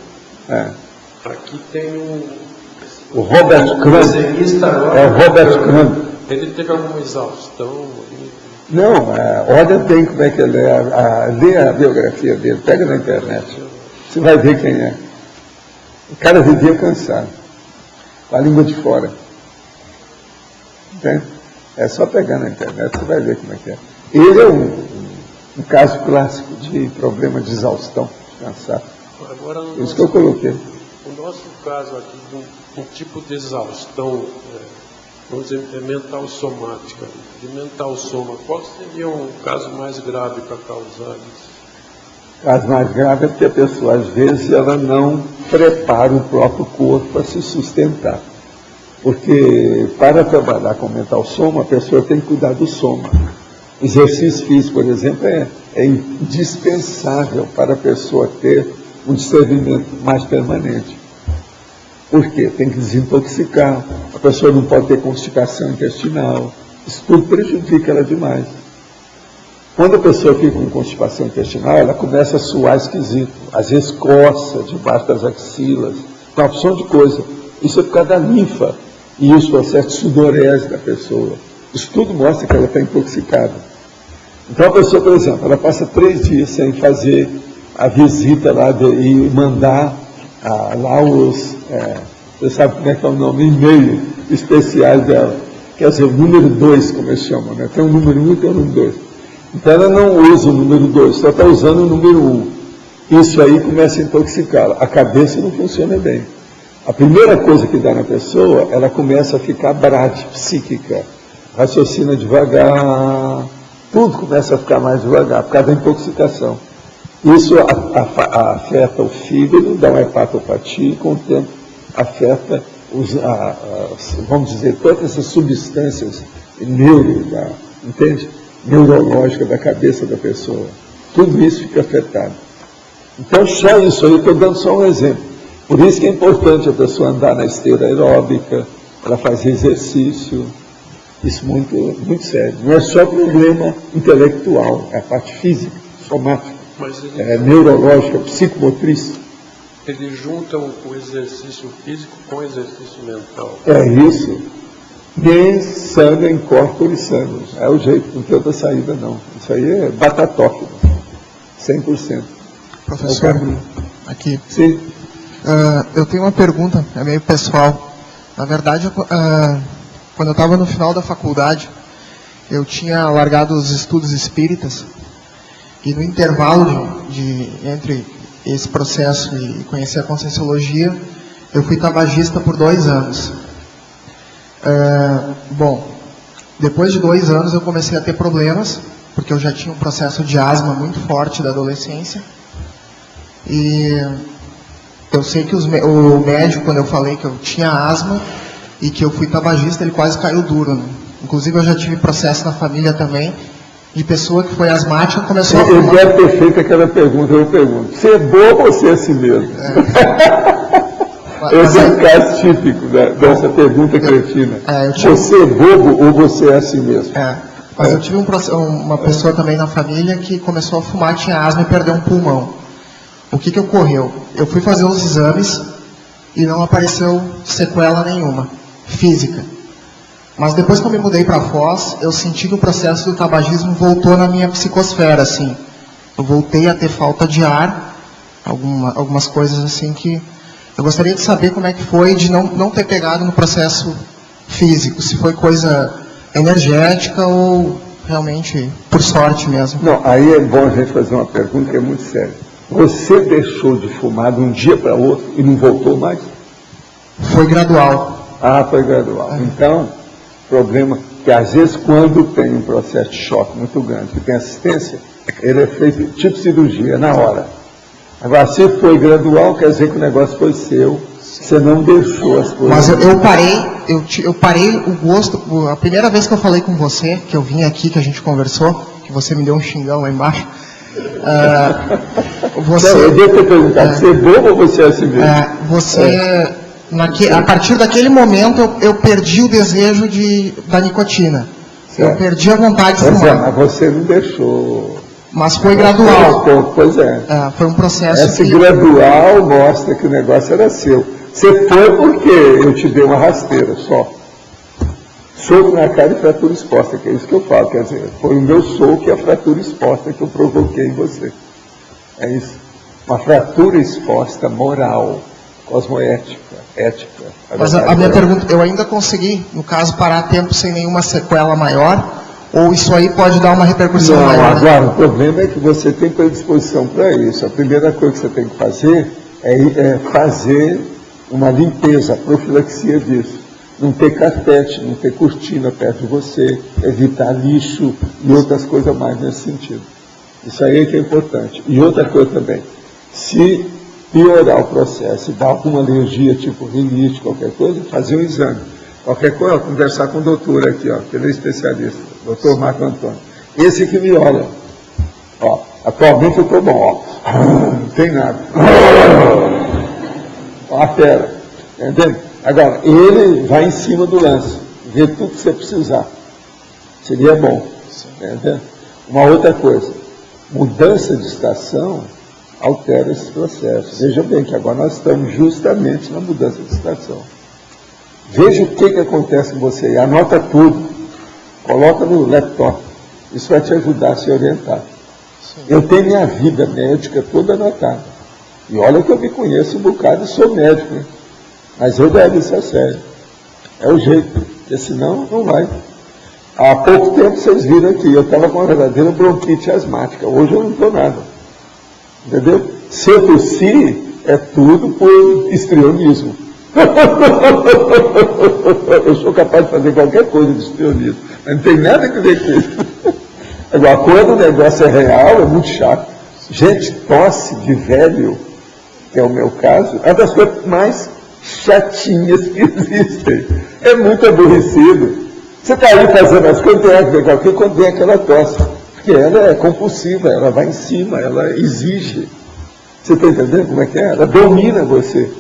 aqui tem o Robert Crumb. É o Robert Crumb. Ele teve alguma exaustão? Não, olha bem como é que ele é. Lê a biografia dele, pega na internet. Você vai ver quem é. O cara vivia cansado, com a língua de fora. Entende? É só pegar na internet, você vai ver como é que é. Ele é um caso clássico de problema de exaustão, de cansaço. Agora, isso que eu coloquei. O nosso caso aqui, um tipo de exaustão vamos dizer, é mental somática. De mental soma, qual seria um caso mais grave para causar isso? O caso mais grave é porque a pessoa, às vezes, ela não prepara o próprio corpo para se sustentar. Porque, para trabalhar com mental soma, a pessoa tem que cuidar do soma. Exercício físico, por exemplo, é indispensável para a pessoa ter um discernimento mais permanente. Por quê? Tem que desintoxicar, a pessoa não pode ter constipação intestinal, isso tudo prejudica ela demais. Quando a pessoa fica com constipação intestinal, ela começa a suar esquisito, às vezes coça debaixo das axilas, uma opção de coisa. Isso é por causa da linfa e os processos de sudorese da pessoa. Isso tudo mostra que ela está intoxicada. Então a pessoa, por exemplo, ela passa 3 dias sem fazer a visita lá e mandar lá os, você sabe como é que é o nome, e-mail especiais dela. Quer dizer, o número 2, como eles chamam, né? Tem o número 1 e tem o número 2. Então ela não usa o número 2, só está usando o número 1. Isso aí começa a intoxicá-la. A cabeça não funciona bem. A primeira coisa que dá na pessoa, ela começa a ficar psíquica. Raciocina devagar, tudo começa a ficar mais devagar, por causa da intoxicação. Isso afeta o fígado, dá uma hepatopatia e com o tempo afeta, vamos dizer, todas essas substâncias neurológicas da cabeça da pessoa. Tudo isso fica afetado. Então, só isso aí, estou dando só um exemplo. Por isso que é importante a pessoa andar na esteira aeróbica, ela fazer exercício. Isso muito, muito sério. Não é só problema intelectual, é a parte física, somática, neurológica, psicomotriz. Eles juntam o exercício físico com o exercício mental. É isso. Nem sangue em corpore sano. É o jeito, não tem outra saída não. Isso aí é batatófilo. 100%. Professor, aqui. Sim. Eu tenho uma pergunta, é meio pessoal. Na verdade, quando eu estava no final da faculdade, eu tinha largado os estudos espíritas e no intervalo entre esse processo e conhecer a Conscienciologia, eu fui tabagista por 2 anos. Bom, depois de 2 anos eu comecei a ter problemas, porque eu já tinha um processo de asma muito forte da adolescência. E eu sei que o médico, quando eu falei que eu tinha asma e que eu fui tabagista, ele quase caiu duro, né? Inclusive eu já tive processo na família também, de pessoa que foi asmática começou a fumar. Ele deve ter feito aquela pergunta, eu pergunto, você é bobo ou você é assim mesmo? Esse é o caso típico dessa pergunta cretina. Você é bobo ou você é assim mesmo? Mas eu tive uma pessoa também na família que começou a fumar, tinha asma e perdeu um pulmão. O que ocorreu? Eu fui fazer os exames e não apareceu sequela nenhuma, física. Mas depois que eu me mudei para Foz, eu senti que o processo do tabagismo voltou na minha psicosfera, assim. Eu voltei a ter falta de ar, algumas coisas assim que... Eu gostaria de saber como é que foi de não ter pegado no processo físico, se foi coisa energética ou realmente por sorte mesmo. Não, aí é bom a gente fazer uma pergunta que é muito séria. Você deixou de fumar de um dia para outro e não voltou mais? Foi gradual. Foi gradual. Então, problema que às vezes quando tem um processo de choque muito grande, que tem assistência, ele é feito tipo cirurgia, na hora. Agora, se foi gradual, quer dizer que o negócio foi seu, você não deixou as coisas. Mas eu parei o gosto, a primeira vez que eu falei com você, que eu vim aqui, que a gente conversou, que você me deu um xingão lá embaixo, eu devo ter perguntado, você é bobo ou você é assim mesmo? A partir daquele momento, eu perdi o desejo da nicotina. Eu perdi a vontade de fumar. Mas você não deixou... Mas foi gradual. Pois é. Foi um processo Esse gradual mostra que o negócio era seu. Você foi porque eu te dei uma rasteira só. Soco na cara e fratura exposta, que é isso que eu falo. Quer dizer, foi o meu soco e a fratura exposta que eu provoquei em você. É isso. Uma fratura exposta moral, cosmoética, ética. Mas a minha pergunta, eu ainda consegui, no caso, parar a tempo sem nenhuma sequela maior? Ou isso aí pode dar uma repercussão maior? Agora, o problema é que você tem predisposição para isso. A primeira coisa que você tem que fazer é fazer uma limpeza, a profilaxia disso. Não ter carpete, não ter cortina perto de você, evitar lixo e outras coisas mais nesse sentido. Isso aí é que é importante. E outra coisa também, se piorar o processo e dar alguma alergia, tipo rinite, qualquer coisa, fazer um exame. Qualquer coisa, conversar com o doutor aqui, ó, que ele é especialista, doutor Marco Antônio. Esse que me olha. Ó, atualmente eu estou bom, ó. Não tem nada. Ó, a fera. Entendeu? Agora, ele vai em cima do lance, vê tudo que você precisar. Seria bom. Entendeu? Uma outra coisa, mudança de estação altera esse processo. Veja bem que agora nós estamos justamente na mudança de estação. Veja o que acontece com você e anota tudo. Coloca no laptop. Isso vai te ajudar a se orientar. Eu tenho minha vida médica toda anotada. E olha que eu me conheço um bocado e sou médico, hein? Mas eu levo isso a sério. É o jeito, porque senão não vai. Há pouco tempo vocês viram aqui, eu estava com uma verdadeira bronquite asmática. Hoje eu não estou nada. Entendeu? Se eu tossir, é tudo por histrionismo. Eu sou capaz de fazer qualquer coisa de histrionismo, mas não tem nada a ver com isso. Agora, quando o negócio é real, é muito chato. Gente, tosse de velho, que é o meu caso, é uma das coisas mais chatinhas que existem. É muito aborrecido. Você está aí fazendo as coisas, tem a ver com aquilo, quando vem aquela tosse. Porque ela é compulsiva, ela vai em cima, ela exige. Você está entendendo como é que é? Ela domina você,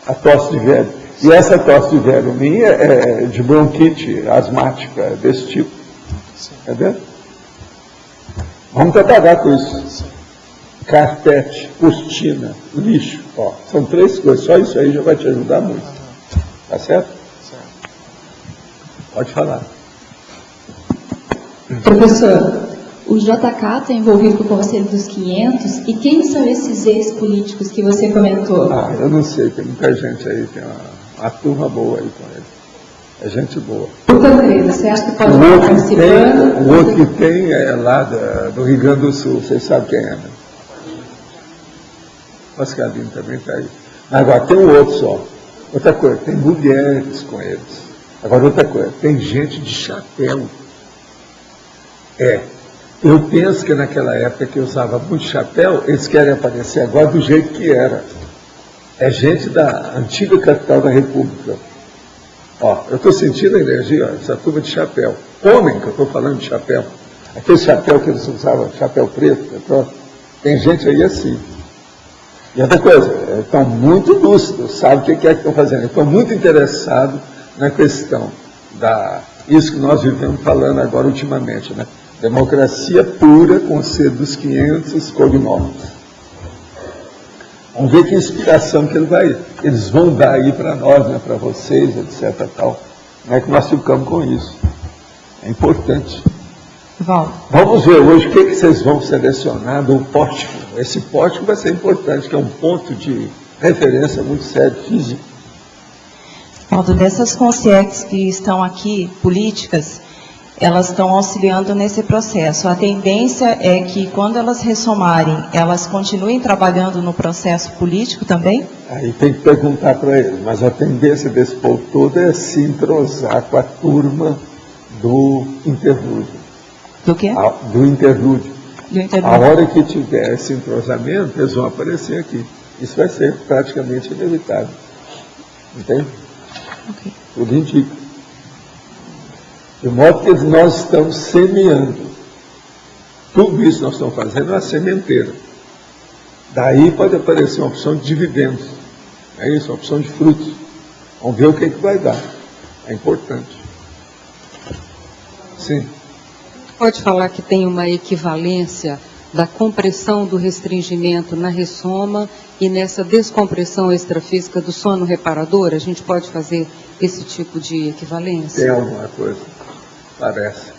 a tosse de velho. E essa tosse de velho minha é de bronquite asmática, desse tipo. Entendeu? Vamos trabalhar com isso. Carpete, cortina, lixo. Ó, são 3 coisas, só isso aí já vai te ajudar muito. Tá certo? Pode falar. Professor, o JK está envolvido com o Conselho dos 500, e quem são esses ex-políticos que você comentou? Ah, eu não sei, tem muita gente aí, tem uma turma boa aí com ele. É gente boa. O Tancredo, você acha que pode estar participando? O outro que tem é lá do Rio Grande do Sul, vocês sabem quem é, né? Pascalino também está aí. Agora, tem um outro só. Outra coisa, tem mulheres com eles. Agora, outra coisa, tem gente de chapéu. Eu penso que naquela época que eu usava muito chapéu, eles querem aparecer agora do jeito que era. É gente da antiga capital da República. Ó, eu estou sentindo a energia, ó, essa turma de chapéu. Homem, que eu estou falando de chapéu. Aquele chapéu que eles usavam, chapéu preto, tem gente aí assim. E outra coisa, estão muito lúcidos, sabem o que é que estão fazendo. Estão muito interessados na questão isso que nós vivemos falando agora ultimamente, né? Democracia pura, Conselho dos 500, cognomes. Vamos ver que inspiração que eles vão dar aí para nós, né, para vocês, etc. Tal. Como é que nós ficamos com isso? É importante. Vamos ver hoje o que vocês vão selecionar do pórtico. Esse pórtico vai ser importante, que é um ponto de referência muito sério, físico. Valdo, dessas consciências que estão aqui, políticas, elas estão auxiliando nesse processo. A tendência é que, quando elas ressomarem, elas continuem trabalhando no processo político também? Aí tem que perguntar para eles, mas a tendência desse povo todo é se entrosar com a turma do interlúdio. Do quê? Do interlúdio. Do interlúdio. A hora que tiver esse entrosamento, eles vão aparecer aqui. Isso vai ser praticamente inevitável. Entende? Ok. Tudo indica. De modo que nós estamos semeando. Tudo isso nós estamos fazendo é uma sementeira. Daí pode aparecer uma opção de dividendos. É isso, uma opção de frutos. Vamos ver o que vai dar. É importante. Sim. Pode falar que tem uma equivalência da compressão do restringimento na ressoma e nessa descompressão extrafísica do sono reparador? A gente pode fazer esse tipo de equivalência? Tem alguma coisa, parece.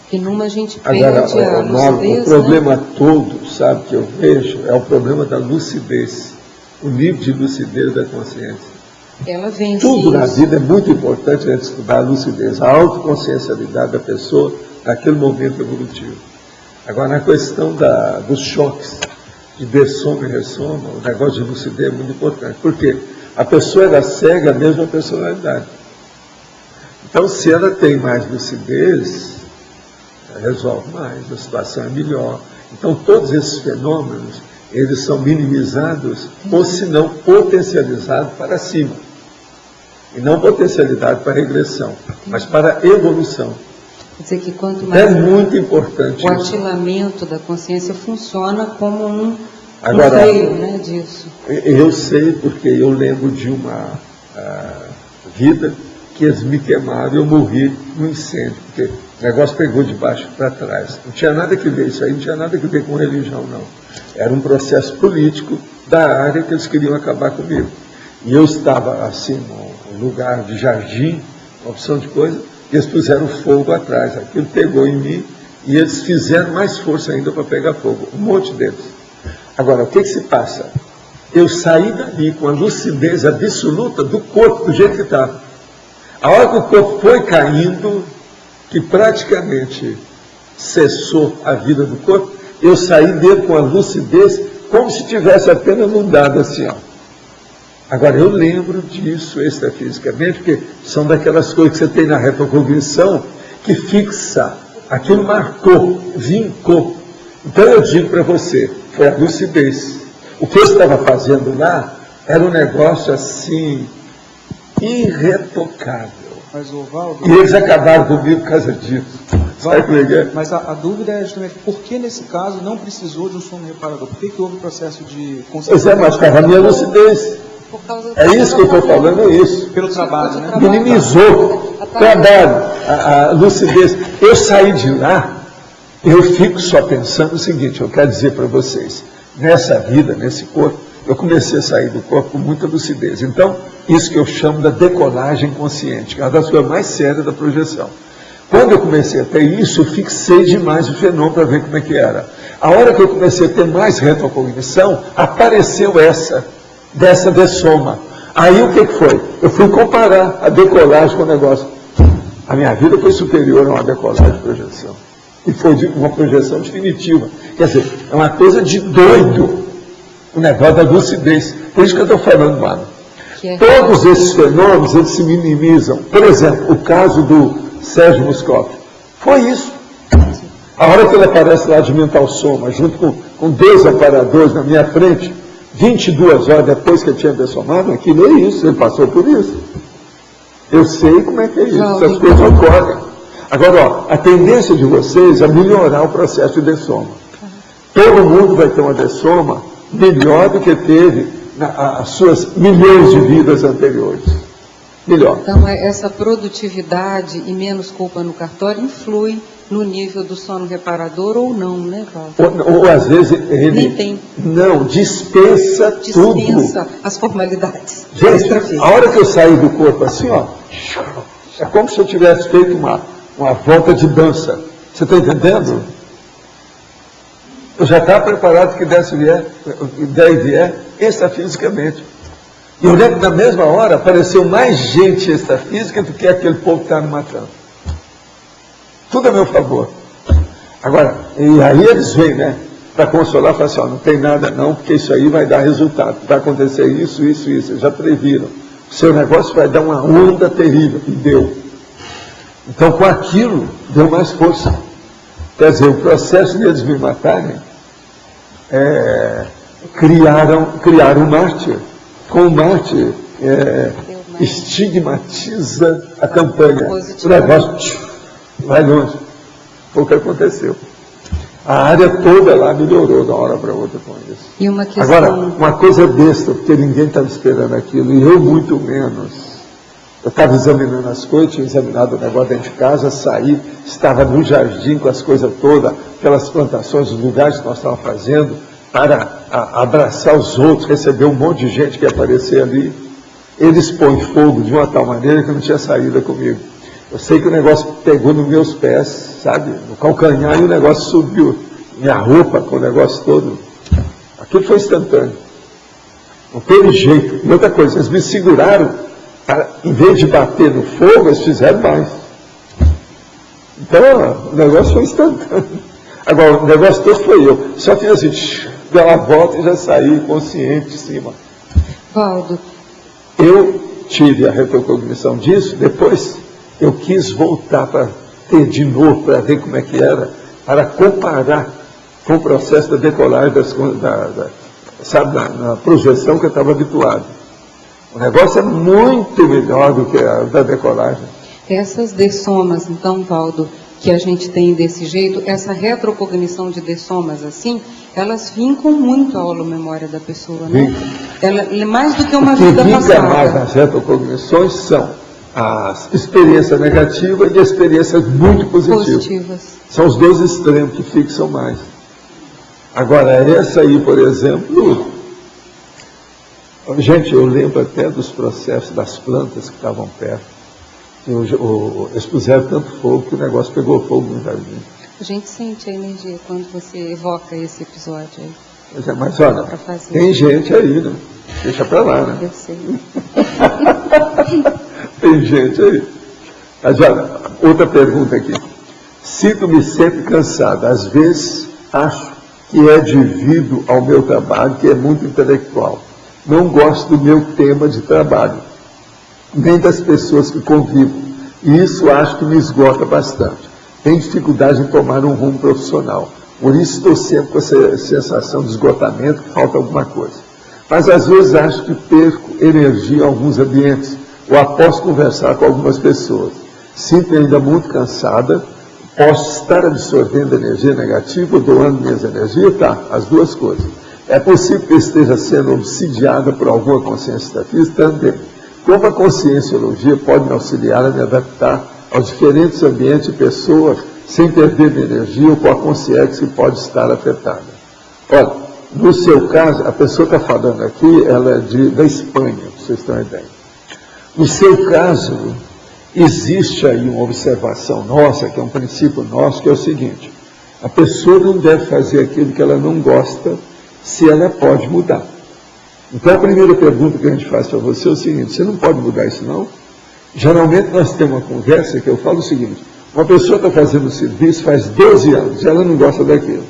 Que numa a gente perde Agora, a lucidez, o problema todo, sabe, que eu vejo, é o problema da lucidez, o nível de lucidez da consciência. Ela vence Tudo na isso. vida é muito importante a gente estudar a lucidez, a autoconsciencialidade da pessoa naquele momento evolutivo. Agora, na questão dos choques, de dessoma e ressoma, o negócio de lucidez é muito importante. Por quê? A pessoa era cega, a mesma personalidade. Então, se ela tem mais lucidez, ela resolve mais, a situação é melhor. Então, todos esses fenômenos, eles são minimizados, ou se não, potencializados para cima. E não potencialidade para regressão, mas para evolução. Quer dizer que quanto mais é muito importante o isso. atilamento da consciência funciona como um Agora, freio, né, disso. Eu sei porque eu lembro de uma vida que eles me queimaram e eu morri no incêndio, porque o negócio pegou de baixo para trás. Não tinha nada que ver isso aí, não tinha nada que ver com religião, não. Era um processo político da área que eles queriam acabar comigo. E eu estava assim, num lugar de jardim, uma opção de coisa, e eles puseram fogo atrás. Aquilo pegou em mim e eles fizeram mais força ainda para pegar fogo, um monte deles. Agora, o que se passa? Eu saí dali com a lucidez absoluta do corpo, do jeito que estava. A hora que o corpo foi caindo, que praticamente cessou a vida do corpo, eu saí dele com a lucidez, como se tivesse apenas mudado assim, ó. Agora, eu lembro disso extrafisicamente, porque são daquelas coisas que você tem na retrocognição, que fixa, aquilo marcou, vincou. Então eu digo para você, foi a lucidez. O que eu estava fazendo lá era um negócio assim, irretocável. Mas, Valdo, e eles acabaram comigo por causa disso. Valdo, mas a dúvida é justamente por que nesse caso não precisou de um sono reparador? Por que houve o processo de consciência? Pois é, mas estava a minha lucidez. É isso que eu estou falando, é isso. Pelo trabalho, né? Minimizou o trabalho, a lucidez. Eu saí de lá, eu fico só pensando o seguinte, eu quero dizer para vocês, nessa vida, nesse corpo, eu comecei a sair do corpo com muita lucidez. Então, isso que eu chamo da decolagem consciente, que é uma das coisas mais sérias da projeção. Quando eu comecei a ter isso, eu fixei demais o fenômeno para ver como é que era. A hora que eu comecei a ter mais retrocognição, apareceu dessa dessoma. Aí o que foi? Eu fui comparar a decolagem com o negócio. A minha vida foi superior a uma decolagem de projeção. E foi uma projeção definitiva. Quer dizer, é uma coisa de doido. O negócio da lucidez. Por isso que eu estou falando, mano. Todos esses fenômenos, eles se minimizam. Por exemplo, o caso do Sérgio Muscoff. Foi isso. A hora que ele aparece lá de mental soma, junto com 2 aparadores na minha frente, 22 horas depois que ele tinha dessomado, aquilo é isso, ele passou por isso. Eu sei como é que é isso, essas coisas ocorrem. Agora, ó, a tendência de vocês é melhorar o processo de dessoma. Todo mundo vai ter uma dessoma melhor do que teve as suas milhões de vidas anteriores. Melhor. Então, essa produtividade e menos culpa no cartório influi no nível do sono reparador ou não, né, Valdo? Ou às vezes ele nem tem. Não, dispensa tudo. Dispensa as formalidades. Gente, a hora que eu saí do corpo assim, ó, é como se eu tivesse feito uma volta de dança. Você está entendendo? Eu já estava preparado que ideia vier extrafisicamente. E eu lembro que na mesma hora apareceu mais gente extrafísica do que aquele povo que está me matando. Tudo a meu favor. Agora, e aí eles vêm, né, para consolar, falam assim, ó, não tem nada não, porque isso aí vai dar resultado. Vai acontecer isso, eles já previram. O seu negócio vai dar uma onda terrível. E deu. Então, com aquilo, deu mais força. Quer dizer, o processo deles me matarem, criaram um mártir. Com o mártir, estigmatiza a campanha. O negócio vai longe. Foi o que aconteceu. A área toda lá melhorou de uma hora para outra com isso. E uma questão... Agora, uma coisa besta, porque ninguém estava esperando aquilo, e eu muito menos. Eu estava examinando as coisas, tinha examinado o negócio dentro de casa, saí, estava no jardim com as coisas todas, aquelas plantações, os lugares que nós estávamos fazendo, para abraçar os outros, receber um monte de gente que ia aparecer ali. Eles põem fogo de uma tal maneira que não tinha saída comigo. Eu sei que o negócio pegou nos meus pés, sabe, no calcanhar, e o negócio subiu. Minha roupa com o negócio todo. Aquilo foi instantâneo. Não teve jeito. E outra coisa, eles me seguraram, em vez de bater no fogo, eles fizeram mais. Então, o negócio foi instantâneo. Agora, o negócio todo foi eu. Só fiz assim, dei uma volta e já saí consciente de cima. Valdo, Eu tive a retrocognição disso, depois eu quis voltar para ter de novo, para ver como é que era, para comparar com o processo da decolagem, sabe, na projeção que eu estava habituado. O negócio é muito melhor do que a da decolagem. Essas dessomas, então, Valdo, que a gente tem desse jeito, essa retrocognição de dessomas assim, elas vincam muito a holomemória da pessoa, né? Ela é mais do que uma vida passada. O que vinca mais nas retrocognições são as experiências negativas e experiências muito positivas. São os dois extremos que fixam mais. Agora, essa aí, por exemplo, gente, eu lembro até dos processos das plantas que estavam perto. Eles puseram tanto fogo que o negócio pegou fogo no jardim. A gente sente a energia quando você evoca esse episódio aí. Mas olha, tem gente aí, né? Deixa pra lá, né? Eu sei. Tem gente aí. Mas olha, outra pergunta aqui. Sinto-me sempre cansado. Às vezes acho que é devido ao meu trabalho, que é muito intelectual. Não gosto do meu tema de trabalho, nem das pessoas que convivo. E isso acho que me esgota bastante. Tenho dificuldade em tomar um rumo profissional. Por isso estou sempre com essa sensação de esgotamento, que falta alguma coisa. Mas às vezes acho que perco energia em alguns ambientes, ou após conversar com algumas pessoas. Sinto-me ainda muito cansada, posso estar absorvendo energia negativa ou doando minhas energias? Tá, as duas coisas. É possível que eu esteja sendo obsidiada por alguma consciência extrafísica? Também. Como a conscienciologia pode me auxiliar a me adaptar aos diferentes ambientes e pessoas sem perder minha energia ou com a consciência que pode estar afetada? Olha, no seu caso, a pessoa que está falando aqui, ela é da Espanha, para vocês terem uma ideia. No seu caso, existe aí uma observação nossa, que é um princípio nosso, que é o seguinte: a pessoa não deve fazer aquilo que ela não gosta, se ela pode mudar. Então a primeira pergunta que a gente faz para você é o seguinte: você não pode mudar isso não? Geralmente nós temos uma conversa que eu falo o seguinte: uma pessoa está fazendo o serviço faz 12 anos e ela não gosta daquilo.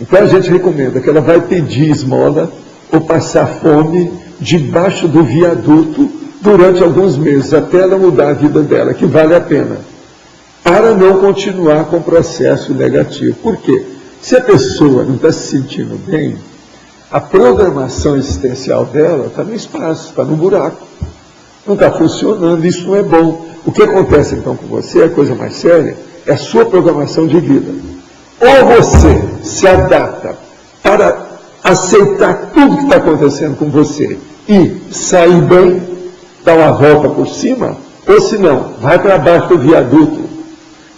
Então a gente recomenda que ela vai pedir esmola ou passar fome debaixo do viaduto durante alguns meses, até ela mudar a vida dela, que vale a pena, para não continuar com o processo negativo. Por quê? Se a pessoa não está se sentindo bem, a programação existencial dela está no espaço, está no buraco. Não está funcionando, isso não é bom. O que acontece então com você, a coisa mais séria, é a sua programação de vida. Ou você se adapta para aceitar tudo que está acontecendo com você e sair bem, dar uma volta por cima, ou se não, vai para baixo do viaduto,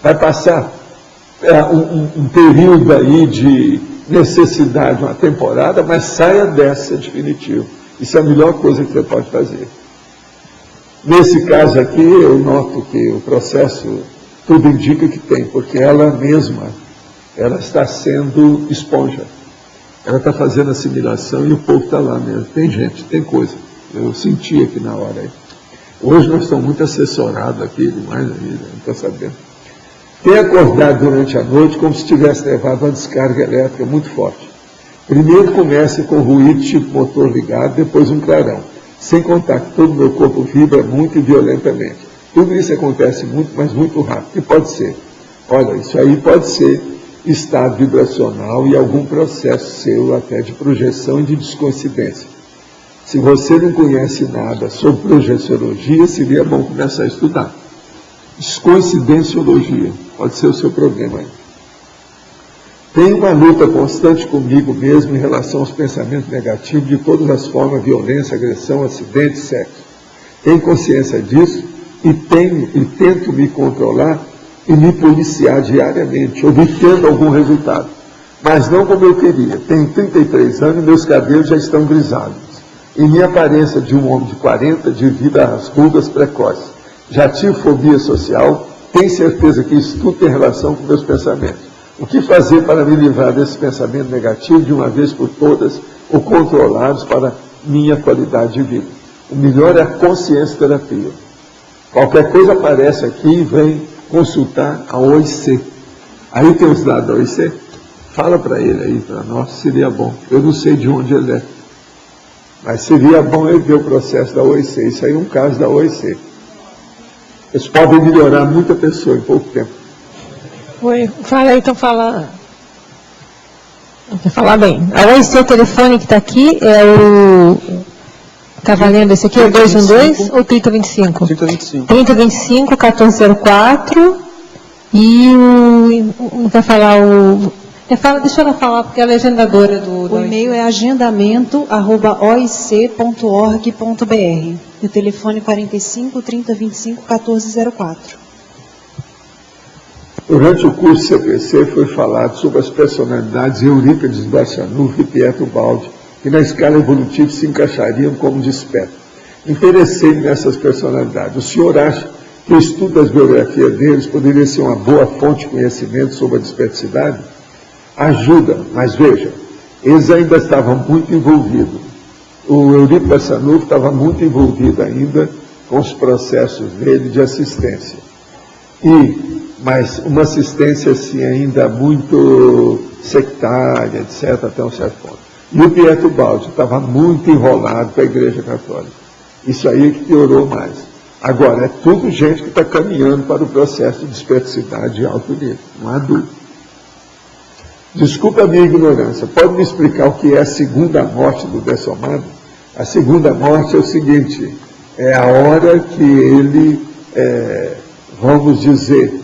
vai passar um período aí de necessidade, uma temporada, mas saia dessa definitivo. Isso é a melhor coisa que você pode fazer. Nesse caso aqui, eu noto que o processo, tudo indica que tem, porque ela mesma, ela está sendo esponja. Ela está fazendo assimilação e o povo está lá mesmo. Tem gente, tem coisa. Eu senti aqui na hora aí. Hoje nós estamos muito assessorados aqui, demais aí, não estou sabendo. Tem acordado durante a noite como se tivesse levado uma descarga elétrica muito forte. Primeiro começa com ruído tipo motor ligado, depois um clarão. Sem contar que todo o meu corpo vibra muito e violentamente. Tudo isso acontece muito, mas muito rápido. E pode ser. Olha, isso aí pode ser estado vibracional e algum processo seu até de projeção e de descoincidência. Se você não conhece nada sobre projeciologia, seria bom começar a estudar. Descoincidenciologia pode ser o seu problema aí. Tenho uma luta constante comigo mesmo em relação aos pensamentos negativos de todas as formas: violência, agressão, acidente, sexo. Tenho consciência disso e tento me controlar e me policiar diariamente, obtendo algum resultado. Mas não como eu queria. Tenho 33 anos e meus cabelos já estão grisados. E minha aparência de um homem de 40 devido às rugas precoces. Já tive fobia social, tenho certeza que isso tudo tem relação com meus pensamentos. O que fazer para me livrar desse pensamento negativo de uma vez por todas, ou controlados para minha qualidade de vida? O melhor é a consciência terapia. Qualquer coisa aparece aqui, vem consultar a OIC. Aí tem os dados da OIC? Fala para ele aí, para nós, seria bom. Eu não sei de onde ele é. Mas seria bom ele ver o processo da OIC. Isso aí é um caso da OIC. Eles podem melhorar muita pessoa em pouco tempo. Oi, fala aí, então fala. Quer falar bem. A OIC telefone que está aqui é o. Está valendo esse aqui? É o 212 ou 3025? 3025. 3025, 1404. E o. Vai falar o. Deixa ela falar, porque ela é agendadora do. O e-mail é agendamento@oic.org.br. O telefone 45 3025 1404. Durante o curso CPC foi falado sobre as personalidades Eurípides Barçanufo e Pietro Baldi, que na escala evolutiva se encaixariam como desperto. Interessei-me nessas personalidades. O senhor acha que o estudo das biografias deles poderia ser uma boa fonte de conhecimento sobre a desperticidade? Ajuda, mas veja, eles ainda estavam muito envolvidos. O Eurípides Barçanufo estava muito envolvido ainda com os processos dele de assistência. Mas uma assistência assim ainda muito sectária, etc., até um certo ponto. E o Pietro Baldi estava muito enrolado com a Igreja Católica. Isso aí que piorou mais. Agora, é tudo gente que está caminhando para o processo de desperticidade de alto nível, não há dúvida. Desculpa a minha ignorância, pode me explicar o que é a segunda morte do dessomado? A segunda morte é o seguinte, é a hora que ele, vamos dizer,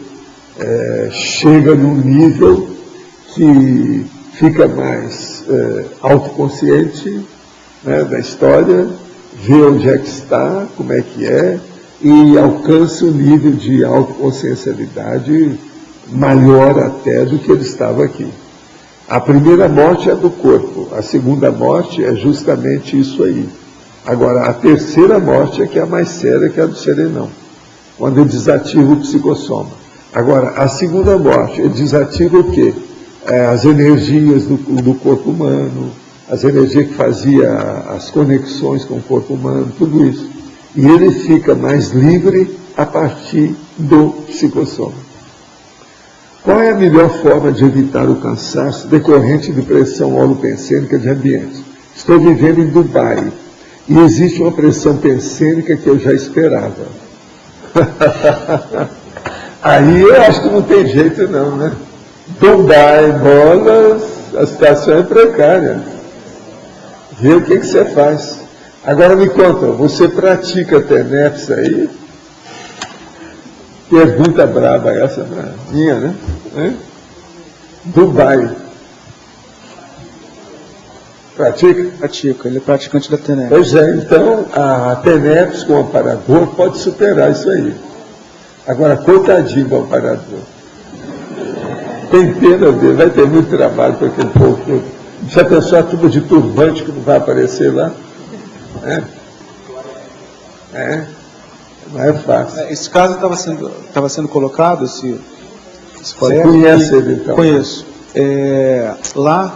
chega num nível que fica mais autoconsciente, né, da história, vê onde é que está, como é que é, e alcança um nível de autoconsciencialidade maior até do que ele estava aqui. A primeira morte é do corpo, a segunda morte é justamente isso aí. Agora, a terceira morte é que é a mais séria, que é a do serenão, quando ele desativa o psicossoma. Agora, a segunda morte, ele desativa o quê? As energias do corpo humano, as energias que fazia as conexões com o corpo humano, tudo isso. E ele fica mais livre a partir do psicossoma. Qual é a melhor forma de evitar o cansaço decorrente de pressão holopensênica de ambiente? Estou vivendo em Dubai e existe uma pressão pensênica que eu já esperava. Aí eu acho que não tem jeito não, né? Dubai, bolas, a situação é precária. Vê o que você faz. Agora me conta, você pratica TENEPS aí? Pergunta braba essa, minha, né? Dubai. Pratica? Pratica, ele é praticante da TENEPS. Pois é, então a TENEPS com o amparador pode superar isso aí. Agora, coitadinho do amparador. Tem pena dele, vai ter muito trabalho para aquele povo todo. Já pensou a turma de turbante que não vai aparecer lá? Não é fácil. Esse caso estava sendo colocado, esse colega. Você conhece ele então? Conheço. Lá,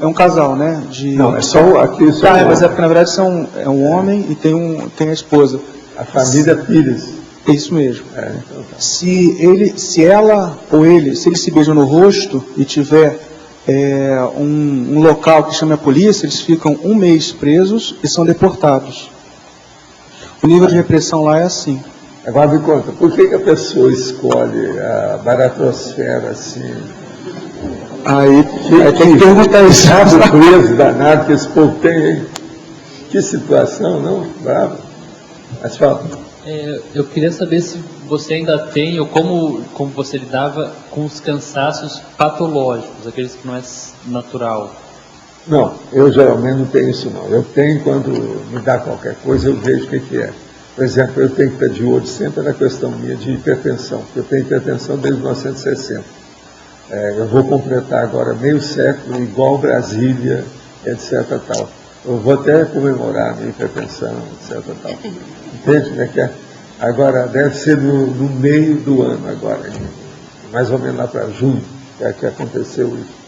é um casal, né? Não, é só aqui. Mas é porque na verdade é um homem e tem a esposa. A família Pires. É isso mesmo. Então tá. Se ela ou ele, se eles se beijam no rosto e tiver um local que chama a polícia, eles ficam 1 mês presos e são deportados. O nível de repressão lá é assim. Agora me conta, por que a pessoa escolhe a baratosfera assim? Aí tem que perguntar isso. O preso danado que esse povo tem, hein? Que situação, não? Bravo. Mas fala. Eu queria saber se você ainda tem, ou como você lidava com os cansaços patológicos, aqueles que não é natural. Não, eu geralmente não tenho isso não. Eu tenho quando me dá qualquer coisa, eu vejo o que é. Por exemplo, eu tenho que estar de olho sempre na questão minha de hipertensão, porque eu tenho hipertensão desde 1960. Eu vou completar agora meio século, igual Brasília, etc. Tal. Eu vou até comemorar a minha hipertensão, etc. Tal. Entende como é que é? Agora, deve ser no meio do ano agora, mais ou menos lá para junho, que aconteceu isso.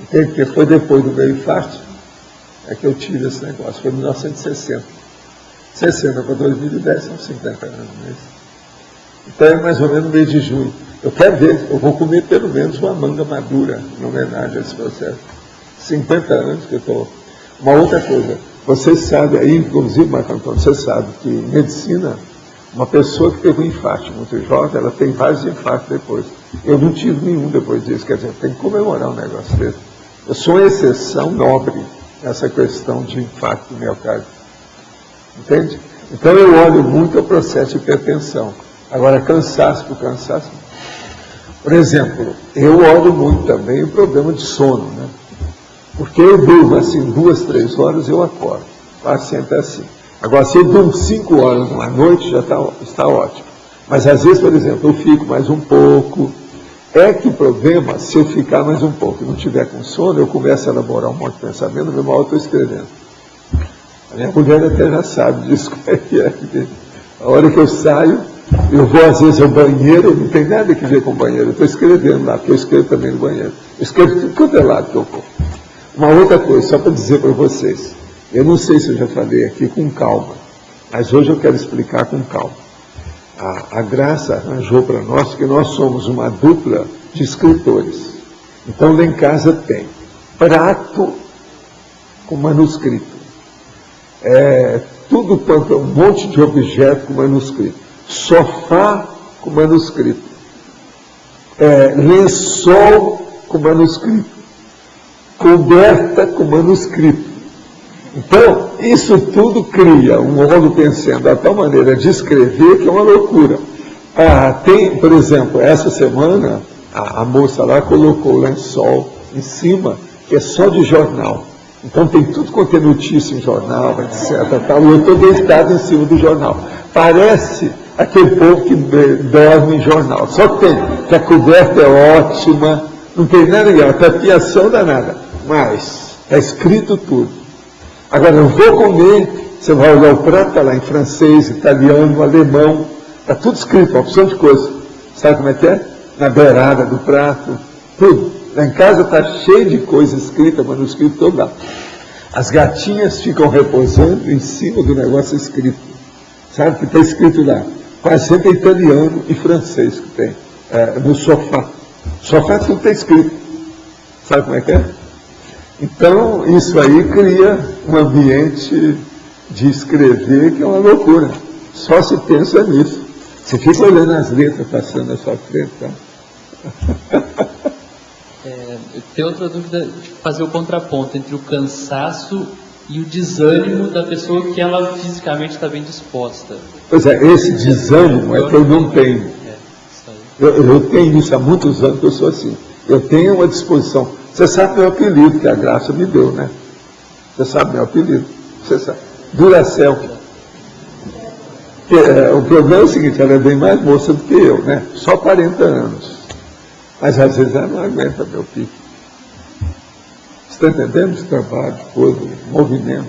Entende? Porque foi depois do meu infarto que eu tive esse negócio, foi em 1960. 60 para 2010 são 50 anos mesmo. Então é mais ou menos no mês de junho. Eu quero ver, eu vou comer pelo menos uma manga madura em homenagem a esse processo. 50 anos que eu estou. Uma outra coisa, você sabe aí, inclusive, Marco Antônio, você sabe que em medicina, uma pessoa que teve um infarto muito jovem, ela tem vários infartos depois. Eu não tive nenhum depois disso, quer dizer, tem que comemorar um negócio desse. Eu sou uma exceção nobre nessa questão de infarto do miocárdio. Entende? Então eu olho muito o processo de hipertensão. Agora, cansaço por cansaço. Por exemplo, eu olho muito também o problema de sono, né? Porque eu durmo assim 2, 3 horas, eu acordo. O paciente é assim. Agora, se eu durmo 5 horas uma noite, já está ótimo. Mas às vezes, por exemplo, eu fico mais um pouco. É que o problema, se eu ficar mais um pouco e não tiver com sono, eu começo a elaborar um monte de pensamento, no meu mal eu estou escrevendo. A minha mulher até já sabe disso, como é que é. Porque a hora que eu saio, eu vou às vezes ao banheiro, não tem nada que ver com o banheiro, eu estou escrevendo lá, porque eu escrevo também no banheiro. Eu escrevo tudo quanto é lado que eu for. Uma outra coisa, só para dizer para vocês, eu não sei se eu já falei aqui com calma, mas hoje eu quero explicar com calma. A Graça arranjou para nós que nós somos uma dupla de escritores. Então lá em casa tem prato com manuscrito. Tudo quanto é um monte de objeto com manuscrito. Sofá com manuscrito. Lençol com manuscrito. Coberta com manuscrito. Então, isso tudo cria um rolo pensando a tal maneira de escrever que é uma loucura. Tem, por exemplo, essa semana, a moça lá colocou o lençol em cima, que é só de jornal. Então tem tudo quanto é notícia em jornal, etc. Tal, e eu estou deitado em cima do jornal. Parece aquele povo que dorme em jornal. Só tem que a coberta é ótima, não tem nada legal, até piação danada. Mas está escrito tudo. Agora eu vou comer, você vai olhar o prato, está lá em francês, italiano, alemão, está tudo escrito, uma opção de coisa. Sabe como é que é? Na beirada do prato, tudo. Lá em casa está cheio de coisa escrita, manuscrito todo lá. As gatinhas ficam repousando em cima do negócio escrito. Sabe o que está escrito lá? Quase sempre é italiano e francês que tem. No sofá. Sofá tudo está escrito. Sabe como é que é? Então, isso aí cria um ambiente de escrever que é uma loucura. Só se pensa nisso. Você fica olhando as letras passando na sua frente, tá? Tem outra dúvida de fazer o contraponto entre o cansaço e o desânimo da pessoa que ela fisicamente está bem disposta. Pois é, esse desânimo é que eu não tenho. Eu tenho isso há muitos anos que eu sou assim. Eu tenho uma disposição. Você sabe meu apelido, que a Graça me deu, né? Você sabe meu apelido? Você sabe. Duracell. O problema é o seguinte, ela é bem mais moça do que eu, né? Só 40 anos. Mas às vezes ela não aguenta meu pique. Você está entendendo esse trabalho todo, movimento?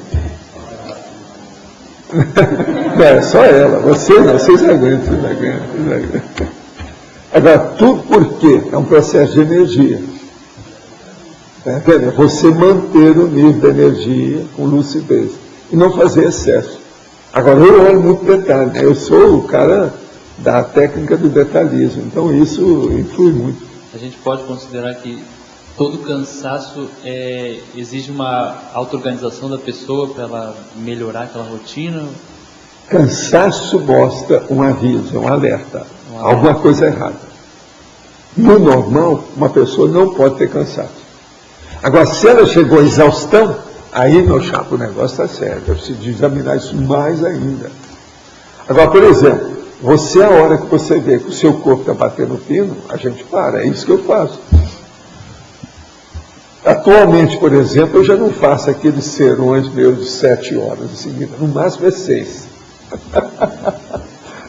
Não, é só ela. Vocês aguentam, vocês aguentam. Agora, tudo por quê? É um processo de energia. Tá entendendo? Você manter o nível de energia com lucidez e não fazer excesso. Agora, eu olho muito detalhe, né? Eu sou o cara da técnica do detalhismo, então isso influi muito. A gente pode considerar que todo cansaço exige uma auto-organização da pessoa para ela melhorar aquela rotina? Cansaço mostra um aviso, um alerta. Alguma coisa errada. No normal, uma pessoa não pode ter cansaço. Agora, se ela chegou à exaustão, aí, meu chapa, o negócio está sério. Eu preciso examinar isso mais ainda. Agora, por exemplo, você, a hora que você vê que o seu corpo está batendo pino, a gente para. É isso que eu faço. Atualmente, por exemplo, eu já não faço aqueles serões meus de 7 horas em seguida. No máximo é 6.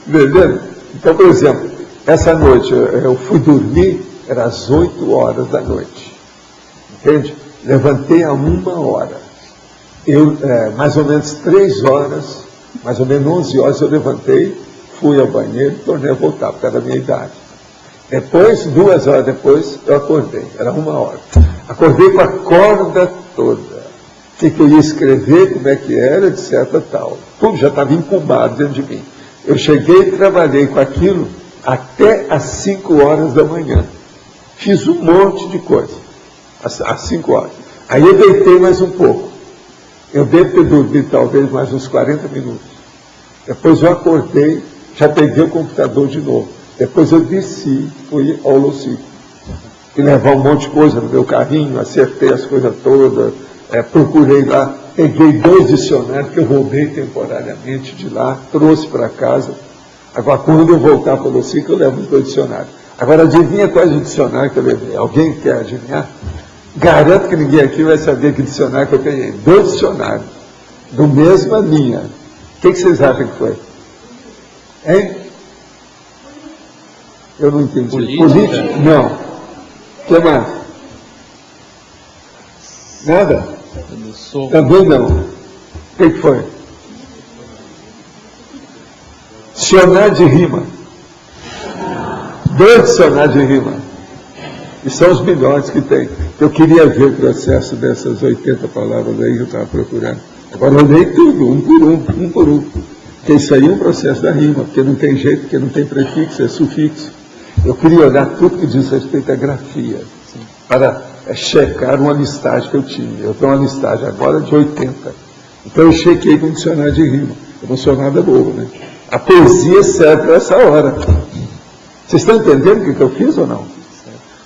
Entendeu? Então, por exemplo, essa noite eu fui dormir, era às 8 horas da noite. Entende? Levantei a 1 hora. Mais ou menos 3 horas, mais ou menos 11 horas eu levantei, fui ao banheiro e tornei a voltar, por causa da minha idade. Depois, 2 horas depois, eu acordei, era 1 hora. Acordei com a corda toda. O que eu ia escrever, como é que era, etc. Tal. Tudo já estava incubado dentro de mim. Eu cheguei e trabalhei com aquilo até às 5 horas da manhã. Fiz um monte de coisa. Às 5 horas. Aí eu deitei mais um pouco. Eu devo ter dormido talvez mais uns 40 minutos. Depois eu acordei, já peguei o computador de novo. Depois eu desci, fui ao Locico. E levar um monte de coisa no meu carrinho, acertei as coisas todas, procurei lá, peguei 2 dicionários que eu roubei temporariamente de lá, trouxe para casa. Agora, quando eu voltar para o Locico, eu levo os 2 dicionários. Agora, adivinha qual é o dicionário que eu levei? Alguém quer adivinhar? Garanto que ninguém aqui vai saber que dicionário que eu peguei. 2 dicionários, do mesma linha. O que vocês acham que foi? Hein? Eu não entendi. Política? Não. O que mais? Nada? Também não. O que foi? Dicionário de rima. 2 dicionários de rima. E são os melhores que tem. Eu queria ver o processo dessas 80 palavras aí que eu estava procurando. Agora eu olhei tudo, um por um. Porque isso aí é um processo da rima, porque não tem jeito, porque não tem prefixo, é sufixo. Eu queria olhar tudo que diz respeito à grafia, para checar uma listagem que eu tinha. Eu tenho uma listagem agora de 80. Então eu chequei com o dicionário de rima. Eu não sou nada bobo, né? A poesia serve para essa hora. Vocês estão entendendo o que eu fiz ou não?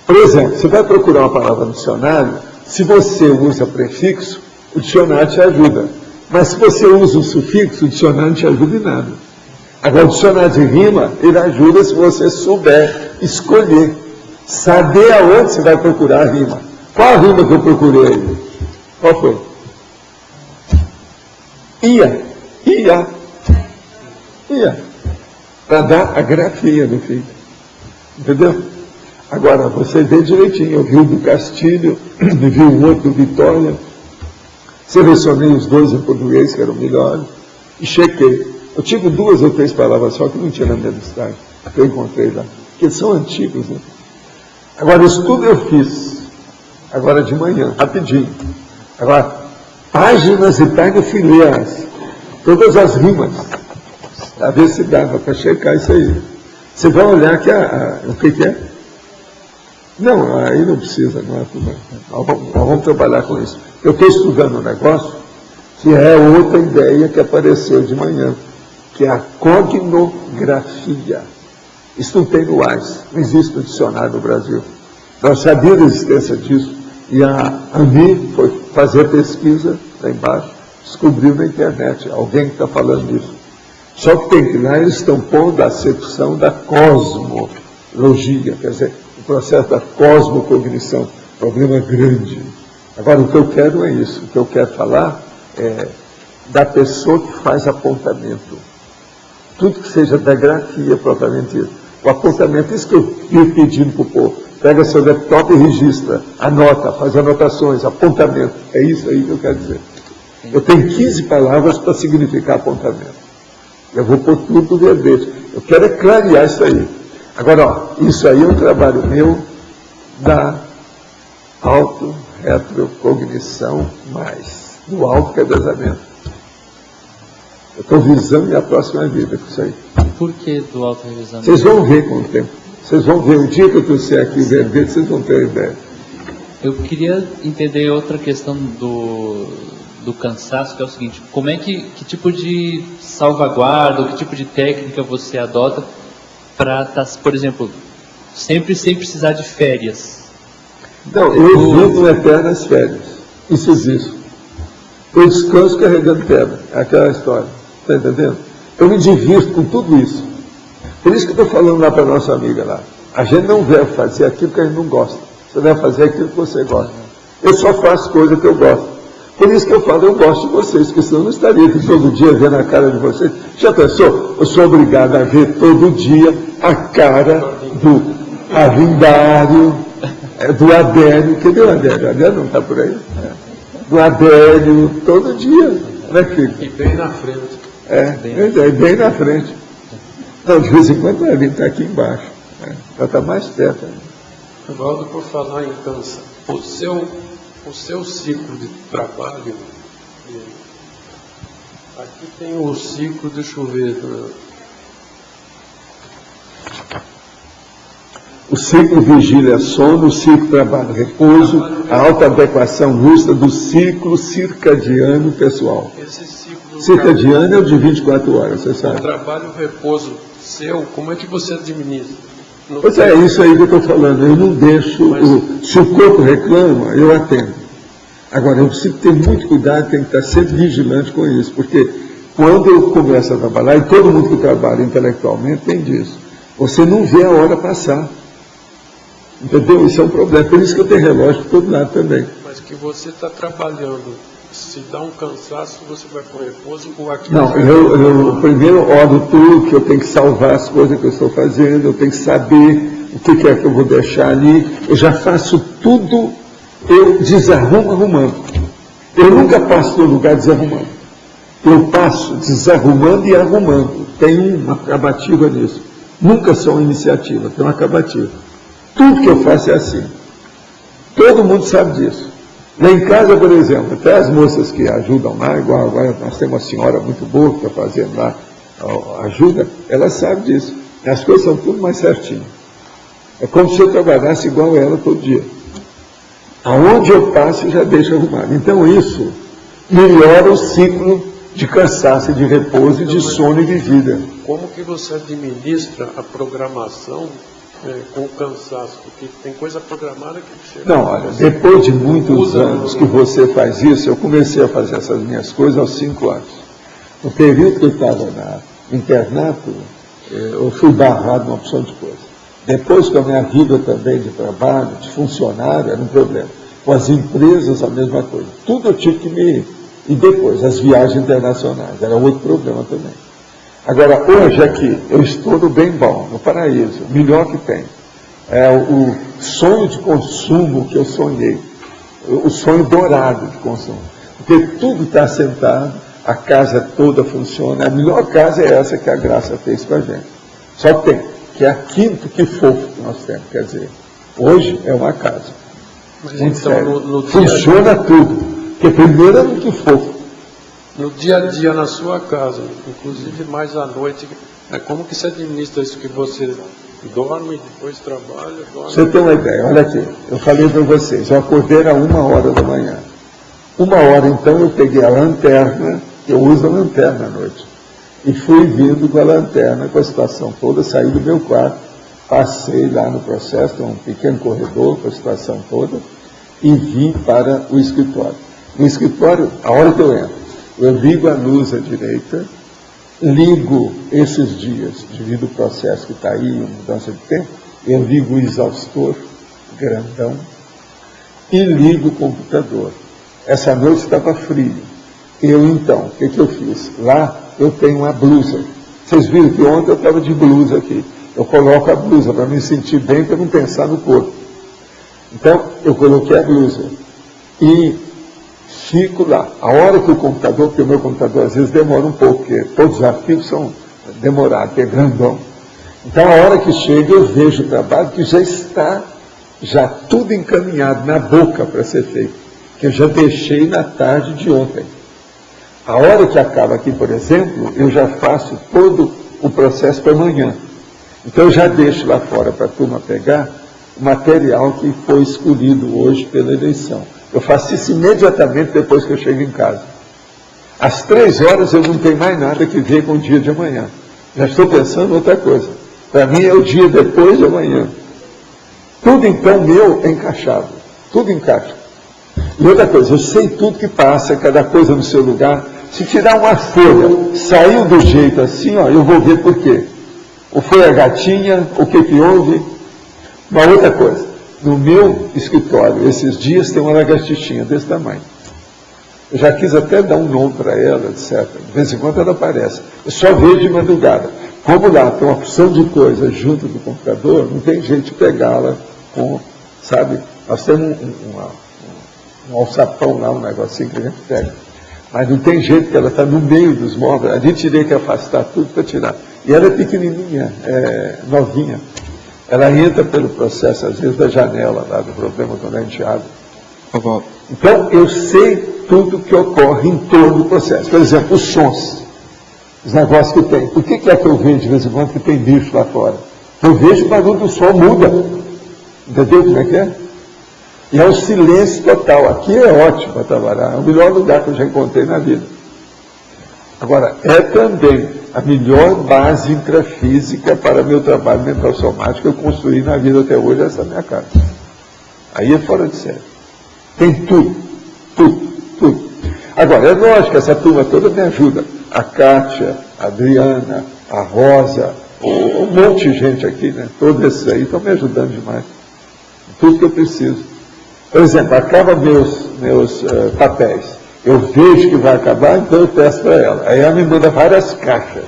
Por exemplo, você vai procurar uma palavra no dicionário, se você usa prefixo, o dicionário te ajuda. Mas se você usa o sufixo, o dicionário não te ajuda em nada. Agora, o dicionário de rima, ele ajuda se você souber escolher, saber aonde você vai procurar a rima. Qual a rima que eu procurei aí? Qual foi? Ia. Para dar a grafia no fim. Entendeu? Agora, você vê direitinho, eu vi o do Castilho, vi o outro do Vitória, selecionei os 2 em português, que eram melhores, e chequei. Eu tive 2 ou 3 palavras só que não tinha na minha listagem, que eu encontrei lá, porque eles são antigos, né? Agora, isso tudo eu fiz, agora de manhã, rapidinho. Agora, páginas e fileiras, todas as rimas, a ver se dava para checar isso aí. Você vai olhar que o que é? Não, aí não precisa, não é tudo. Nós vamos trabalhar com isso. Eu estou estudando um negócio que é outra ideia que apareceu de manhã, que é a cognografia. Isso não tem no AIS, não existe no dicionário no Brasil. Nós sabíamos da existência disso, e a Ani foi fazer pesquisa lá embaixo, descobriu na internet, alguém que está falando disso. Só que tem que lá, eles estão pondo a acepção da cosmologia, quer dizer, o processo da cosmocognição, problema grande. Agora, o que eu quero é isso, o que eu quero falar é da pessoa que faz apontamento. Tudo que seja da grafia, propriamente isso. O apontamento, isso que eu fico pedindo para o povo. Pega seu laptop e registra, anota, faz anotações, apontamento. É isso aí que eu quero dizer. Eu tenho 15 palavras para significar apontamento. Eu vou pôr tudo no verbete. Eu quero é clarear isso aí. Agora, ó, isso aí é um trabalho meu da auto-retrocognição mais, do auto-revezamento. Eu estou visando minha próxima vida com isso aí. Por que do auto-revezamento? Vocês vão ver com o tempo. Vocês vão ver, o dia que eu trouxer aqui o verbete, vocês vão ter a ideia. Eu queria entender outra questão do cansaço, que é o seguinte: como é que tipo de salvaguarda, ou que tipo de técnica você adota para estar, por exemplo, sempre sem precisar de férias? Não, eu vivo eternas férias. Isso existe. Eu descanso carregando pedra. É aquela história. Está entendendo? Eu me divirto com tudo isso. Por isso que eu estou falando lá para a nossa amiga lá. A gente não deve fazer aquilo que a gente não gosta. Você deve fazer aquilo que você gosta. Eu só faço coisa que eu gosto. Por isso que eu falo, eu gosto de vocês, porque senão eu não estaria aqui todo dia vendo a cara de vocês. Já pensou? Eu sou obrigado a ver todo dia a cara do Avindário, do Adélio. Cadê o Adélio? O Adélio não está por aí? Do Adélio, todo dia. Como é que fica? E bem na frente. Bem na frente. Não, de vez em quando vai vir estar aqui embaixo. Já está mais perto ainda. Valdo, por falar em cansa, o seu ciclo de trabalho, aqui tem o ciclo, deixa eu ver. O ciclo vigília-sono, o ciclo trabalho-repouso, a alta adequação lúcida do ciclo circadiano pessoal. Esse ciclo Circadiano é o de 24 horas, você o sabe. trabalho-repouso seu, como é que você administra? Pois é, isso aí que eu estou falando. Eu não deixo, se o corpo reclama, eu atendo. Agora, eu preciso ter muito cuidado, tenho que estar sempre vigilante com isso, porque quando eu começo a trabalhar, e todo mundo que trabalha intelectualmente tem disso, você não vê a hora passar. Entendeu? Isso é um problema. Por isso que eu tenho relógio por todo lado também. Mas que você está trabalhando, se dá um cansaço, você vai para o repouso ou aqui? Não, eu primeiro olho tudo, que eu tenho que salvar as coisas que eu estou fazendo, eu tenho que saber o que é que eu vou deixar ali. Eu já faço tudo, eu desarrumo arrumando. Eu nunca passo no lugar desarrumando. Eu passo desarrumando e arrumando. Tem uma acabativa nisso. Nunca só uma iniciativa, tem uma acabativa. Tudo que eu faço é assim. Todo mundo sabe disso. Lá em casa, por exemplo, até as moças que ajudam lá, igual agora nós temos uma senhora muito boa que está fazendo lá ajuda, ela sabe disso. As coisas são tudo mais certinho. É como se eu trabalhasse igual ela todo dia. Aonde eu passo, eu já deixo arrumado. Então isso melhora o ciclo de cansaço, de repouso, de sono e de vida. Como que você administra a programação com o cansaço? Porque tem coisa programada que chega... Não, olha, depois de muitos anos que você faz isso, eu comecei a fazer essas minhas coisas aos 5 anos. No período que eu estava no internato, eu fui barrado numa opção de coisa. Depois com a minha vida também de trabalho, de funcionário, era um problema. Com as empresas, a mesma coisa. Tudo eu tive que me... E depois, as viagens internacionais, era outro problema também. Agora, hoje aqui, eu estou no bem bom, no paraíso, o melhor que tem. É o sonho de consumo que eu sonhei, o sonho dourado de consumo. Porque tudo está assentado, a casa toda funciona, a melhor casa é essa que a graça fez com a gente. Só tem, que é a quinto que fofo que nós temos, quer dizer, hoje é uma casa. Mas muito então, sério. Funciona tudo, porque primeiro é muito fofo. No dia a dia, na sua casa, inclusive mais à noite, como que você administra isso que você dorme, depois trabalha, dorme? Você tem uma ideia, olha aqui, eu falei para vocês, eu acordei a 1h da manhã. 1h então eu peguei a lanterna, eu uso a lanterna à noite, e fui vindo com a lanterna, com a situação toda, saí do meu quarto, passei lá no processo, tem um pequeno corredor com a situação toda, e vim para o escritório. No escritório, a hora que eu entro, eu ligo a luz à direita, ligo esses dias, devido ao processo que está aí, mudança de tempo, eu ligo o exaustor grandão e ligo o computador. Essa noite estava frio. Eu então, o que eu fiz? Lá eu tenho uma blusa. Vocês viram que ontem eu estava de blusa aqui. Eu coloco a blusa para me sentir bem, para não pensar no corpo. Então, eu coloquei a blusa e fico lá. A hora que o computador, porque o meu computador às vezes demora um pouco, porque todos os arquivos são demorados, que é grandão. Então, a hora que chega, eu vejo o trabalho que já está, já tudo encaminhado na boca para ser feito, que eu já deixei na tarde de ontem. A hora que acaba aqui, por exemplo, eu já faço todo o processo para amanhã. Então, eu já deixo lá fora para a turma pegar o material que foi escolhido hoje pela eleição. Eu faço isso imediatamente depois que eu chego em casa. Às 3 horas eu não tenho mais nada que ver com o dia de amanhã. Já estou pensando em outra coisa. Para mim é o dia depois de amanhã. Tudo então meu é encaixado. Tudo encaixa. E outra coisa, eu sei tudo que passa, cada coisa no seu lugar. Se tirar uma folha, saiu do jeito assim, ó, eu vou ver por quê. Ou foi a gatinha, o que houve. Uma outra coisa. No meu escritório, esses dias, tem uma lagartixinha desse tamanho. Eu já quis até dar um nome para ela, etc. De vez em quando ela aparece. Eu só vejo de madrugada. Como lá tem uma opção de coisa junto do computador, não tem jeito de pegá-la com, sabe? Nós temos um alçapão lá, um negocinho que a gente pega. Mas não tem jeito, que ela está no meio dos móveis. A gente teria que afastar tudo para tirar. E ela é pequenininha, novinha. Ela entra pelo processo, às vezes, da janela, lá do problema quando a gente abre. Então, eu sei tudo que ocorre em torno do processo. Por exemplo, os sons, os negócios que tem. Por que é que eu vejo, de vez em quando, que tem bicho lá fora? Eu vejo o barulho do som muda. Entendeu como é que é? E é um silêncio total. Aqui é ótimo para trabalhar, é o melhor lugar que eu já encontrei na vida. Agora, é também a melhor base intrafísica para meu trabalho mental somático que eu construí na vida até hoje, essa é a minha casa. Aí é fora de série. Tem tudo. Agora, é lógico que essa turma toda me ajuda. A Kátia, a Adriana, a Rosa, um monte de gente aqui, né? Todos esses aí estão me ajudando demais. Tudo que eu preciso. Por exemplo, acaba meus papéis. Eu vejo que vai acabar, então eu peço para ela. Aí ela me manda várias caixas.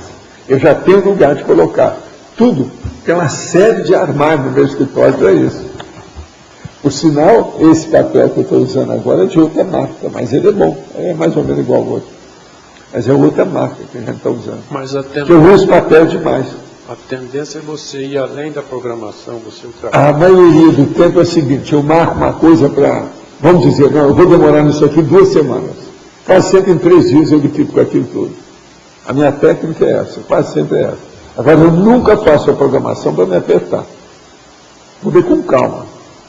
Eu já tenho lugar de colocar. Tudo. Tem uma série de armários no meu escritório para isso. Por sinal, esse papel que eu estou usando agora é de outra marca, mas ele é bom. É mais ou menos igual ao outro. Mas é outra marca que a gente está usando. Mas a tendência, eu uso papel demais. A tendência é você ir além da programação, você A maioria do tempo é o seguinte, eu marco uma coisa para, vamos dizer, não, eu vou demorar nisso aqui 2 semanas. Quase sempre em 3 dias eu fico com aquilo tudo. A minha técnica é essa, quase sempre é essa. Agora, eu nunca faço a programação para me apertar. Vou ver com calma.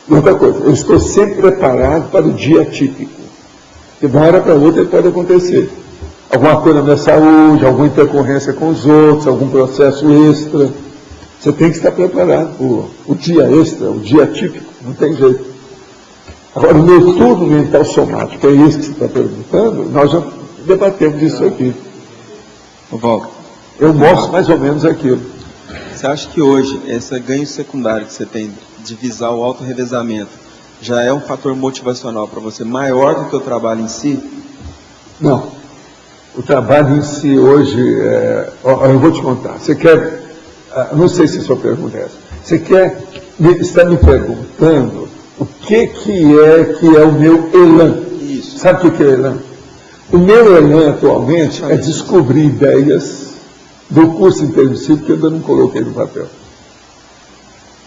E outra coisa, eu estou sempre preparado para o dia típico. De uma hora para outra pode acontecer. Alguma coisa na minha saúde, alguma intercorrência com os outros, algum processo extra. Você tem que estar preparado para o dia extra, o dia típico, não tem jeito. Agora, o meu turno mental somático, é isso que você está perguntando, nós já debatemos isso aqui. Valdo, eu mostro mais ou menos aquilo. Você acha que hoje, esse ganho secundário que você tem de visar o autorrevezamento, já é um fator motivacional para você maior do que o trabalho em si? Não. O trabalho em si hoje, eu vou te contar, você quer, não sei se a sua pergunta é essa, você está me perguntando o que é o meu elan. Isso. Sabe o que é elan? O meu elan atualmente é descobrir ideias do curso intermissivo que eu ainda não coloquei no papel.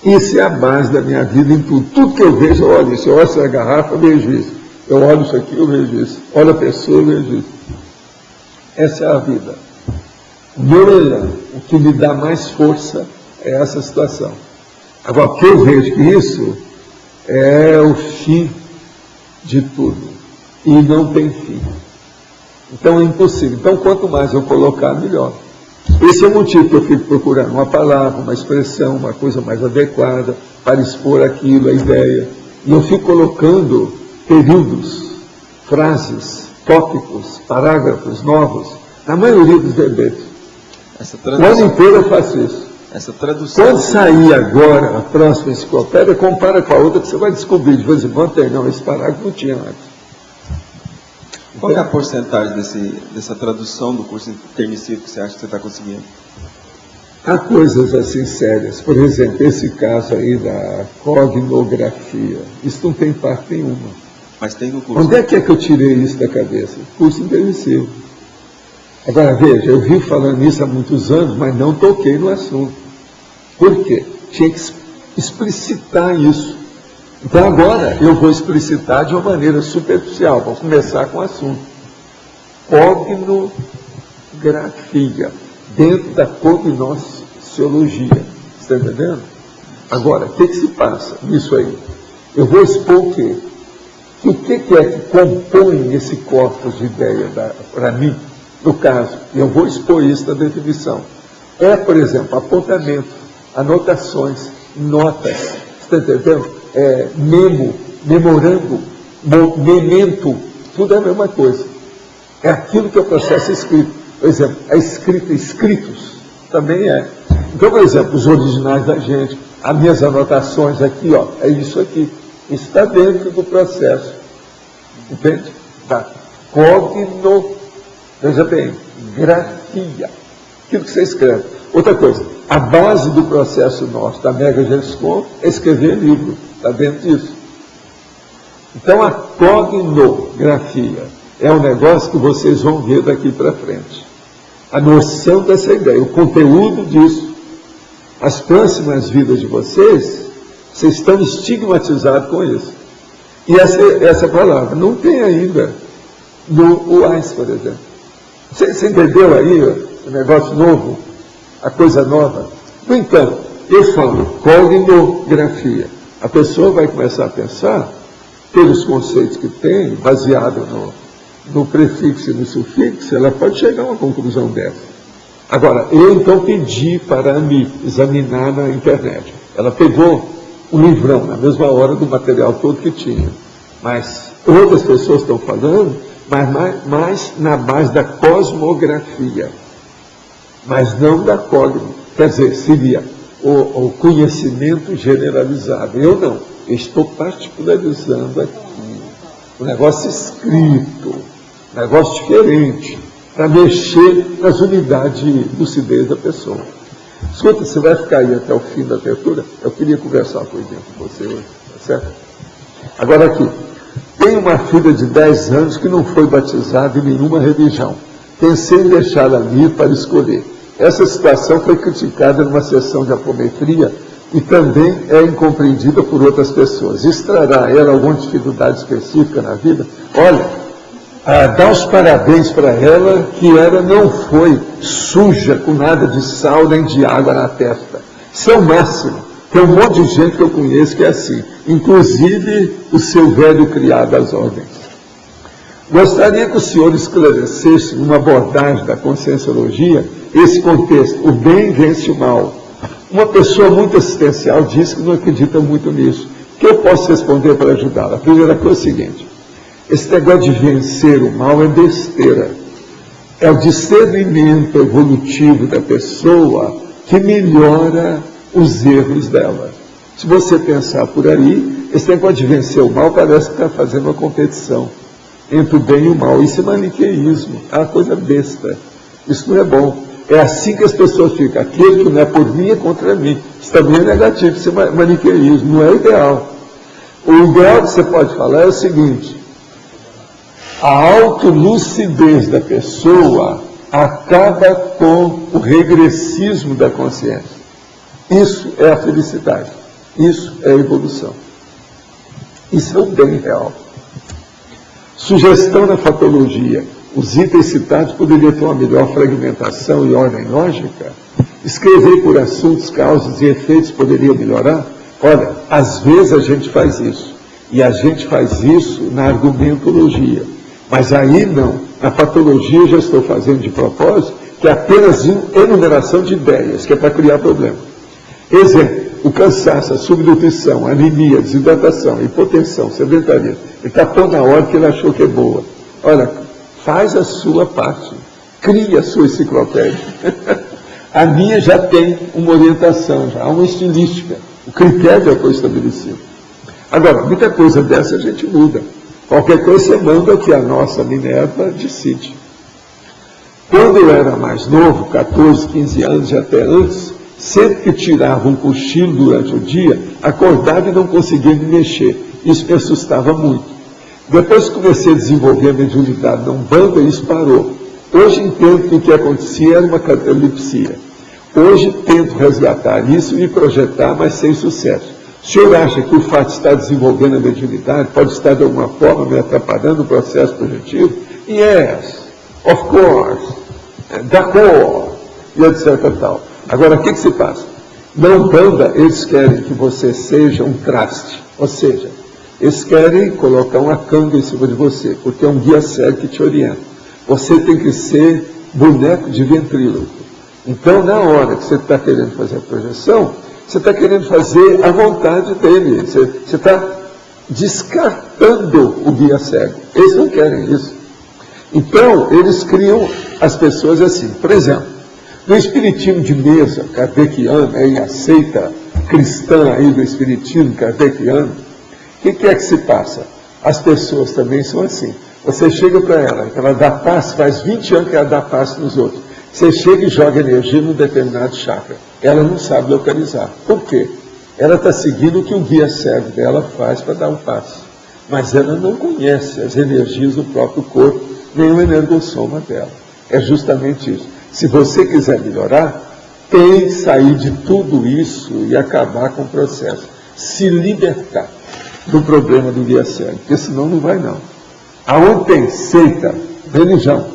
Isso é a base da minha vida em tudo. Tudo que eu vejo, eu olho isso. Eu olho essa garrafa, eu vejo isso. Eu olho isso aqui, eu vejo isso. Olho a pessoa, eu vejo isso. Essa é a vida. O meu elan, o que me dá mais força é essa situação. Agora, o que eu vejo que isso é o fim de tudo. E não tem fim. Então é impossível. Então, quanto mais eu colocar, melhor. Esse é o motivo que eu fico procurando uma palavra, uma expressão, uma coisa mais adequada para expor aquilo, a ideia. E eu fico colocando períodos, frases, tópicos, parágrafos novos, na maioria dos verbetes. O ano inteiro eu faço isso. Essa tradução. Quando sair agora a próxima enciclopédia, compara com a outra que você vai descobrir de vez em quando tem, não, esse parágrafo não tinha antes. Qual é a porcentagem dessa tradução do curso intermissivo que você acha que você está conseguindo? Há coisas assim sérias. Por exemplo, esse caso aí da cognografia. Isso não tem parte nenhuma. Mas tem no curso. Onde é que eu tirei isso da cabeça? Curso intermissivo. Agora, veja, eu vi falando isso há muitos anos, mas não toquei no assunto. Por quê? Tinha que explicitar isso. Então agora eu vou explicitar de uma maneira superficial. Vou começar com o assunto. Cognografia, dentro da cognosciologia. Está entendendo? Agora, o que se passa nisso aí? Eu vou expor o quê? O que é que compõe esse corpus de ideia para mim? No caso, eu vou expor isso na definição. É, por exemplo, apontamento, anotações, notas. Está entendendo? Memorando, memento, tudo é a mesma coisa. É aquilo que é o processo escrito. Por exemplo, a escrita, escritos, também é. Então, por exemplo, os originais da gente, as minhas anotações aqui, ó, é isso aqui. Isso está dentro do processo. Entende? Tá. Veja bem, grafia. Aquilo que você escreve. Outra coisa, a base do processo nosso, da Mega Gescom, é escrever livro. Está dentro disso. Então, a cognografia é um negócio que vocês vão ver daqui para frente. A noção dessa ideia, o conteúdo disso. As próximas vidas de vocês estão estigmatizados com isso. E essa palavra não tem ainda no UAS, por exemplo. Você entendeu aí o negócio novo? A coisa nova? No entanto, eu falo cognografia. A pessoa vai começar a pensar, pelos conceitos que tem, baseado no prefixo e no sufixo, ela pode chegar a uma conclusão dessa. Agora, eu então pedi para a Ami examinar na internet. Ela pegou um livrão, na mesma hora do material todo que tinha. Mas outras pessoas estão falando, mas na base da cosmografia, mas não da cognição. Quer dizer, seria o conhecimento generalizado. Eu não. Eu estou particularizando aqui. Um negócio escrito, um negócio diferente, para mexer nas unidades de lucidez da pessoa. Escuta, você vai ficar aí até o fim da abertura? Eu queria conversar uma coisinha com você hoje, tá certo? Agora aqui, tem uma filha de 10 anos que não foi batizada em nenhuma religião. Pensei em deixá-la ali para escolher. Essa situação foi criticada numa sessão de apometria e também é incompreendida por outras pessoas. Extrará ela alguma dificuldade específica na vida? Olha, dá os parabéns para ela que ela não foi suja com nada de sal nem de água na testa. Isso é o máximo. Tem um monte de gente que eu conheço que é assim, inclusive o seu velho criado às ordens. Gostaria que o senhor esclarecesse, numa abordagem da conscienciologia, esse contexto. O bem vence o mal. Uma pessoa muito assistencial disse que não acredita muito nisso. O que eu posso responder para ajudá-la? A primeira coisa é o seguinte: esse negócio de vencer o mal é besteira. É o discernimento evolutivo da pessoa que melhora os erros dela. Se você pensar por aí, esse negócio de vencer o mal parece que está fazendo uma competição entre o bem e o mal. Isso é maniqueísmo, é uma coisa besta. Isso não é bom. É assim que as pessoas ficam. Aquele que não é por mim é contra mim. Isso também é negativo, isso é maniqueísmo, não é ideal. O ideal que você pode falar é o seguinte: a autolucidez da pessoa acaba com o regressismo da consciência. Isso é a felicidade. Isso é a evolução. Isso é o bem real. Sugestão na fatologia. Os itens citados poderiam ter uma melhor fragmentação e ordem lógica? Escrever por assuntos, causas e efeitos poderia melhorar? Olha, às vezes a gente faz isso. E a gente faz isso na argumentologia. Mas aí não. Na patologia eu já estou fazendo de propósito, que é apenas enumeração de ideias, que é para criar problema. Exemplo, o cansaço, a subnutrição, a anemia, a desidratação, a hipotensão, sedentarismo. Ele está pondo na hora que ele achou que é boa. Olha, faz a sua parte, cria a sua enciclopédia. A minha já tem uma orientação, já há uma estilística. O critério já foi estabelecido. Agora, muita coisa dessa a gente muda. Qualquer coisa você manda que a nossa Minerva decide. Quando eu era mais novo, 14, 15 anos e até antes, sempre que tirava um cochilo durante o dia, acordava e não conseguia me mexer. Isso me assustava muito. Depois que comecei a desenvolver a mediunidade na Umbanda, isso parou. Hoje entendo que o que acontecia era uma catalepsia. Hoje tento resgatar isso e projetar, mas sem sucesso. O senhor acha que o fato de estar desenvolvendo a mediunidade pode estar de alguma forma me atrapalhando o processo projetivo? Yes, of course, d'accord, e etc. Tal. Agora, o que se passa? Na Umbanda, eles querem que você seja um traste, ou seja, eles querem colocar uma canga em cima de você, porque é um guia cego que te orienta. Você tem que ser boneco de ventríloco. Então, na hora que você está querendo fazer a projeção, você está querendo fazer a vontade dele. Você está descartando o guia cego. Eles não querem isso. Então, eles criam as pessoas assim. Por exemplo, no espiritismo de mesa kardeciano, em aceita cristã aí do espiritismo kardeciano, o que é que se passa? As pessoas também são assim. Você chega para ela dá paz, faz 20 anos que ela dá paz nos outros. Você chega e joga energia num determinado chakra. Ela não sabe localizar. Por quê? Ela está seguindo o que o guia cego dela faz para dar um passo. Mas ela não conhece as energias do próprio corpo, nem o energossoma dela. É justamente isso. Se você quiser melhorar, tem que sair de tudo isso e acabar com o processo. Se libertar do problema do guia cego, porque senão não vai não. Aonde tem seita, religião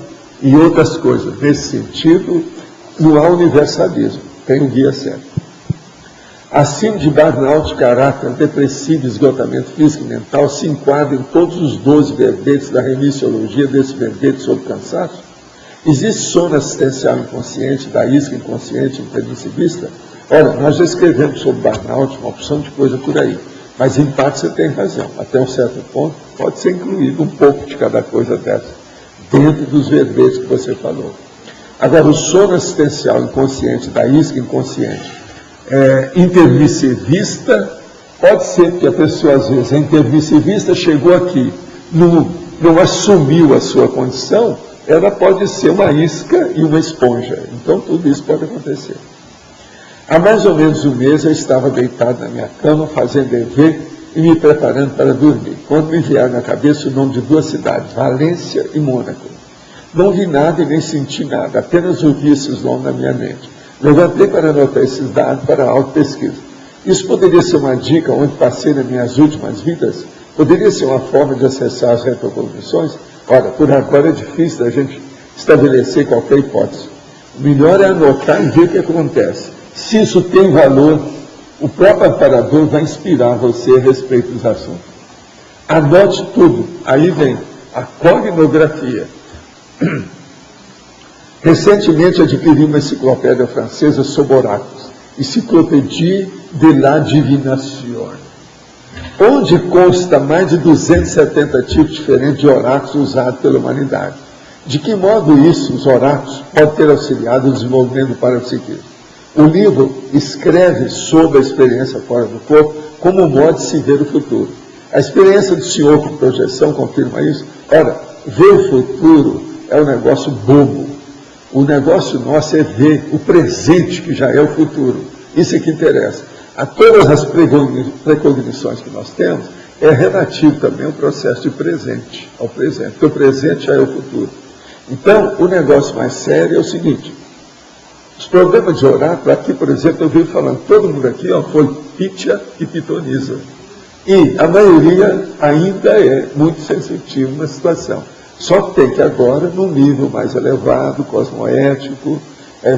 e outras coisas nesse sentido, não há universalismo, tem o guia cego. A síndrome de burnout, caráter depressivo, esgotamento físico e mental se enquadra em todos os 12 verbetes da remissiologia desse verbete sobre cansaço? Existe sono assistencial inconsciente, da isca inconsciente, intermissivista? Olha, nós já escrevemos sobre burnout, uma opção de coisa por aí, mas em parte você tem razão. Até um certo ponto pode ser incluído um pouco de cada coisa dessa, dentro dos verbetes que você falou. Agora, o sono assistencial inconsciente, da isca inconsciente, intermissivista, pode ser que a pessoa, às vezes, a intermissivista chegou aqui, não assumiu a sua condição, ela pode ser uma isca e uma esponja. Então, tudo isso pode acontecer. Há mais ou menos um mês, eu estava deitado na minha cama, fazendo EV e me preparando para dormir, quando me vieram na cabeça o nome de 2 cidades, Valência e Mônaco. Não vi nada e nem senti nada, apenas ouvi esses nomes na minha mente. Levantei para anotar esses dados para a autopesquisa. Isso poderia ser uma dica onde passei nas minhas últimas vidas? Poderia ser uma forma de acessar as retrocognições? Ora, por agora é difícil a gente estabelecer qualquer hipótese. O melhor é anotar e ver o que acontece. Se isso tem valor, o próprio amparador vai inspirar você a respeito dos assuntos. Anote tudo. Aí vem a cognografia. Recentemente adquiri uma enciclopédia francesa sobre oráculos, Encyclopédie de la Divination, onde consta mais de 270 tipos diferentes de oráculos usados pela humanidade. De que modo isso, os oráculos, pode ter auxiliado o desenvolvimento do parapsiquismo? O livro escreve sobre a experiência fora do corpo como um modo de se ver o futuro. A experiência do senhor com projeção confirma isso? Ora, ver o futuro é um negócio bobo. O negócio nosso é ver o presente, que já é o futuro. Isso é que interessa. A todas as precognições que nós temos, é relativo também ao processo de presente, ao presente, porque o presente já é o futuro. Então, o negócio mais sério é o seguinte: os problemas de oráculo, aqui, por exemplo, eu venho falando, todo mundo aqui foi Pitya e pitonisa. E a maioria ainda é muito sensitivo na situação. Só que tem que agora, num nível mais elevado, cosmoético,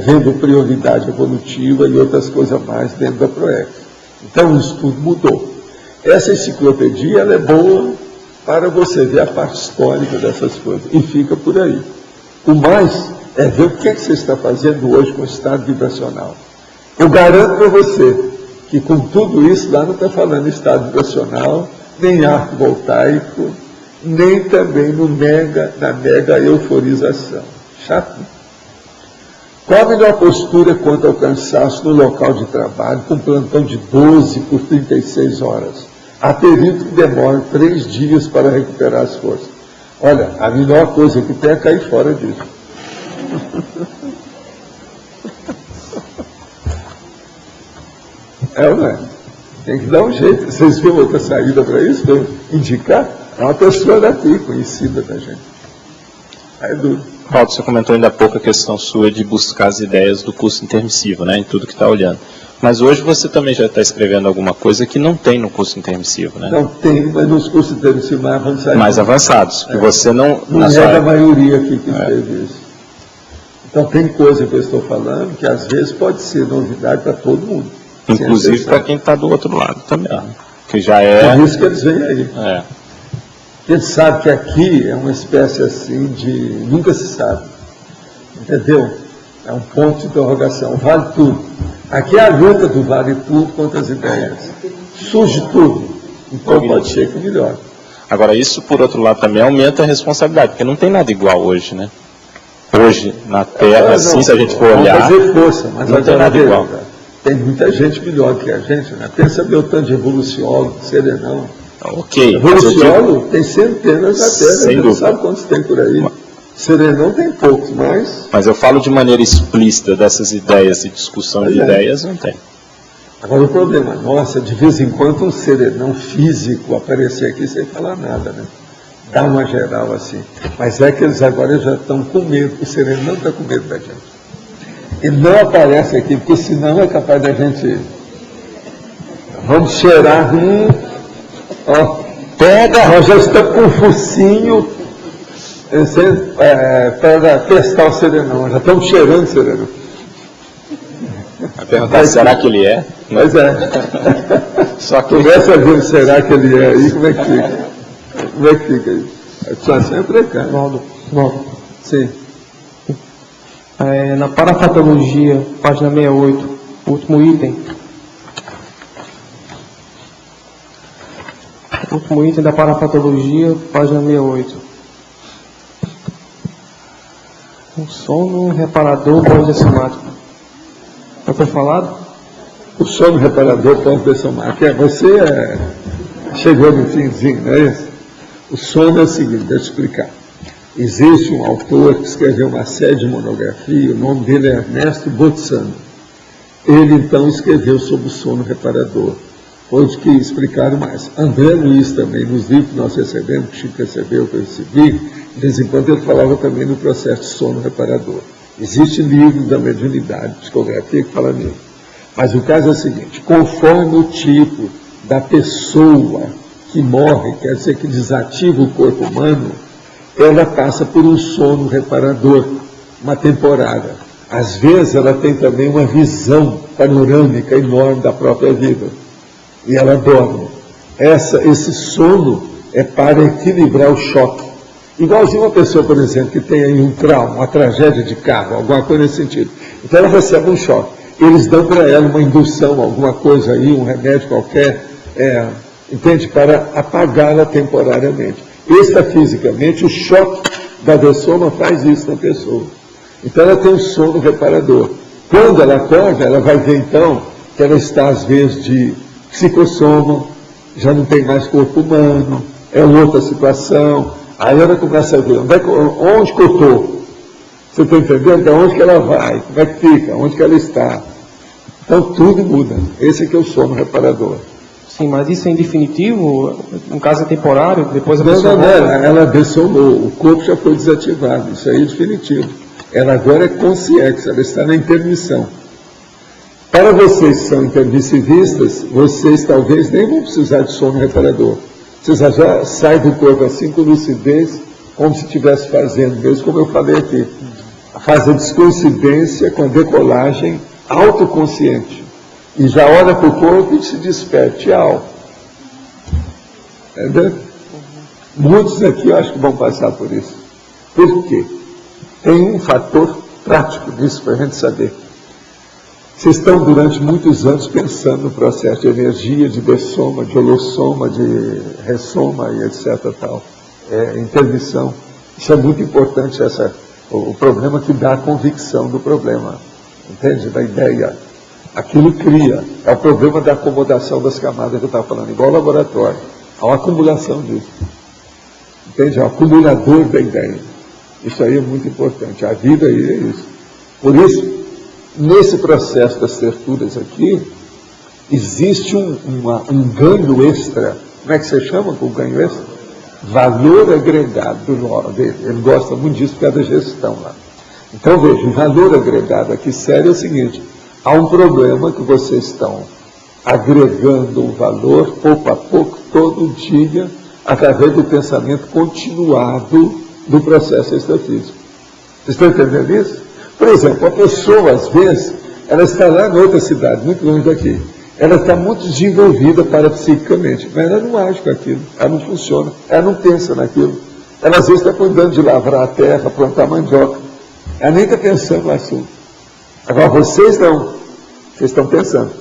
vendo prioridade evolutiva e outras coisas mais dentro da PROEX. Então, isso tudo mudou. Essa enciclopedia ela é boa para você ver a parte histórica dessas coisas. E fica por aí. O mais é ver o que você está fazendo hoje com o estado vibracional. Eu garanto para você que com tudo isso, lá não está falando estado vibracional, nem arco voltaico, nem também na mega euforização. Chato. Qual a melhor postura quanto ao cansaço no local de trabalho, com plantão de 12 por 36 horas? Há período que demora 3 dias para recuperar as forças. Olha, a melhor coisa que tem é cair fora disso. É ou não é? Tem que dar um jeito. Vocês viram outra saída para isso? Para eu indicar? É uma pessoa daqui, conhecida da gente. Aí é duro. Paulo, você comentou ainda há pouco a questão sua de buscar as ideias do curso intermissivo, né, em tudo que está olhando. Mas hoje você também já está escrevendo alguma coisa que não tem no curso intermissivo, né? Não tem, mas nos cursos intermissivos mais avançados. Mais avançados, que você não... Não é da maioria aqui que escreve isso. Então tem coisa que eu estou falando que às vezes pode ser novidade para todo mundo. Inclusive para quem está do outro lado também, que já é... Por isso que eles vêm aí. Eles sabem que aqui é uma espécie assim de... nunca se sabe. Entendeu? É um ponto de interrogação. Vale tudo. Aqui é a luta do vale tudo contra as ideias. Surge tudo. Então pode ser que melhore. Agora, isso, por outro lado, também aumenta a responsabilidade, porque não tem nada igual hoje, né? Hoje, na Terra, assim, se a gente for olhar... Vamos fazer força, mas não tem nada igual. Tem muita gente melhor que a gente, né? Pensa meu tanto de evoluciólogo, serenão. Ok. Evoluciólogo tem centenas na Terra, sem dúvida. Sabe quantos tem por aí? Serenão tem poucos, mas... Mas eu falo de maneira explícita dessas ideias e discussão de ideias, não tem. Agora o problema nosso é de vez em quando um serenão físico aparecer aqui sem falar nada, né? Dá uma geral assim. Mas é que eles agora já estão com medo, o serenão está com medo da gente. Ele não aparece aqui, porque senão é capaz da gente... Vamos cheirar, ó, pega! Nós já estamos com o focinho para testar o serenão, já estamos cheirando o serenão. perguntar, será que ele é? Mas é. Só que... Começa a ver, será que ele é aí, como é que fica? Como é que fica isso? A situação é precária. Valdo. Sim. Na parafatologia, página 68, último item. Último item da parafatologia, página 68. Um sono reparador pós-dessomático. Já foi falado? O sono reparador pós-dessomático. Você chegou no finzinho, não é isso? O sono é o seguinte, deixa eu explicar. Existe um autor que escreveu uma série de monografia, o nome dele é Ernesto Bozzano. Ele, então, escreveu sobre o sono reparador. Foi os que explicaram mais. André Luiz também, nos livros que nós recebemos, que o Chico recebeu, que eu recebi, de vez em quando ele falava também no processo de sono reparador. Existe livro da mediunidade, psicografia, que fala nisso. Mas o caso é o seguinte, conforme o tipo da pessoa que morre, quer dizer que desativa o corpo humano, ela passa por um sono reparador, uma temporada. Às vezes ela tem também uma visão panorâmica enorme da própria vida. E ela dorme. Esse sono é para equilibrar o choque. Igualzinho uma pessoa, por exemplo, que tem aí um trauma, uma tragédia de carro, alguma coisa nesse sentido. Então ela recebe um choque. Eles dão para ela uma indução, alguma coisa aí, um remédio qualquer, entende? Para apagá-la temporariamente. Extrafisicamente, o choque da dessoma faz isso na pessoa. Então ela tem um sono reparador. Quando ela acorda, ela vai ver então que ela está às vezes de psicossoma, já não tem mais corpo humano, é outra situação. Aí ela começa a ver onde que eu estou. Você está entendendo? De onde que ela vai? Como é que fica? Onde que ela está? Então tudo muda. Esse aqui é o sono reparador. Sim, mas isso é em definitivo? No caso é temporário? Depois a Não, pessoa ela dessomou, o corpo já foi desativado, isso aí é definitivo. Ela agora é consciente, ela está na intermissão. Para vocês que são intermissivistas, vocês talvez nem vão precisar de sono reparador. Vocês já saem do corpo assim com lucidez, como se estivesse fazendo, mesmo como eu falei aqui. Faz a descoincidência com a decolagem autoconsciente. E já olha para o corpo e se desperte. Tchau. Entendeu? Muitos aqui eu acho que vão passar por isso. Por quê? Tem um fator prático disso para a gente saber. Vocês estão durante muitos anos pensando no processo de energia, de dessoma, de holossoma, de ressoma e etc. Tal. Intermissão. Isso é muito importante, o problema que dá a convicção do problema. Entende? Da ideia. Aquilo cria. É o problema da acomodação das camadas que eu estava falando, igual ao laboratório. Há uma acumulação disso. Entende? É o acumulador da ideia. Isso aí é muito importante. A vida aí é isso. Por isso, nesse processo das terturas aqui, existe um ganho extra. Como é que você chama o ganho extra? Valor agregado dele. Ele gosta muito disso por causa da gestão lá. Então, veja, o valor agregado aqui sério é o seguinte: há um problema que vocês estão agregando o valor, pouco a pouco, todo dia, através do pensamento continuado do processo extrafísico. Vocês estão entendendo isso? Por exemplo, a pessoa, às vezes, ela está lá em outra cidade, muito longe daqui. Ela está muito desenvolvida parapsiquicamente, mas ela não age com aquilo, ela não funciona, ela não pensa naquilo. Ela, às vezes, está cuidando de lavrar a terra, plantar mandioca. Ela nem está pensando no assunto. Agora, vocês não. Vocês estão pensando.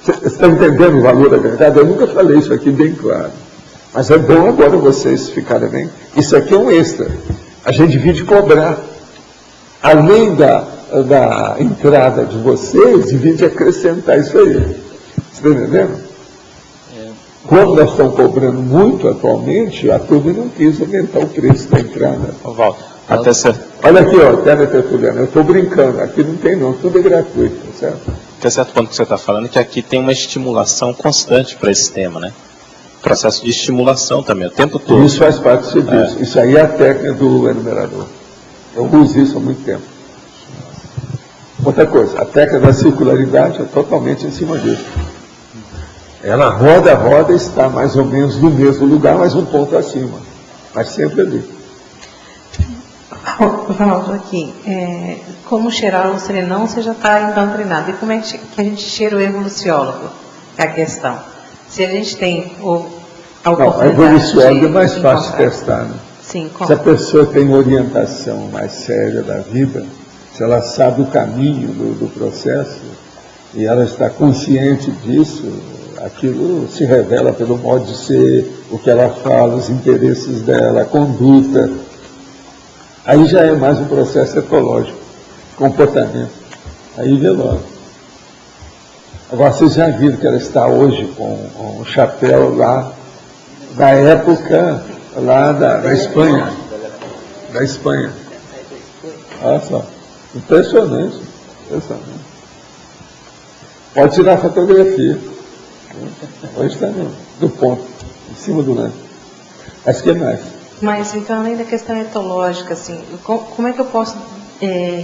Vocês estão entendendo o valor agregado? Eu nunca falei isso aqui bem claro. Mas é bom agora vocês ficarem bem. Isso aqui é um extra. A gente devia de cobrar. Além da entrada de vocês, devia de acrescentar isso aí. Você está entendendo? Como nós estamos cobrando muito atualmente, a turma não quis aumentar o preço da entrada. Até certo. Olha aqui, ó, teletertuliano, eu estou brincando, aqui não tem não, tudo é gratuito, certo? Até certo ponto que você está falando, que aqui tem uma estimulação constante para esse tema, né? Processo de estimulação também, o tempo todo. Isso faz parte do serviço. Isso aí é a técnica do enumerador. Eu uso isso há muito tempo. Outra coisa, a técnica da circularidade é totalmente em cima disso. Ela roda e está mais ou menos no mesmo lugar, mas um ponto acima. Mas sempre ali. Valdo, aqui, como cheirar o serenão, você já está então treinado. E como é que a gente cheira o evoluciólogo? É a questão. Se a gente tem a Não, a evoluciólogo é mais fácil de testar, né? Sim, como? Se a pessoa tem uma orientação mais séria da vida, se ela sabe o caminho do processo e ela está consciente disso, aquilo se revela pelo modo de ser, o que ela fala, os interesses dela, a conduta. Aí já é mais um processo ecológico, comportamento. Aí vê logo. Agora, vocês já viram que ela está hoje com um chapéu lá, da época lá da Espanha. Da Espanha. Olha só. Impressionante. Impressionante. Pode tirar fotografia. Hoje está no ponto, em cima do lance. Mas o que mais? Mas, então, além da questão etológica, assim, como é que eu posso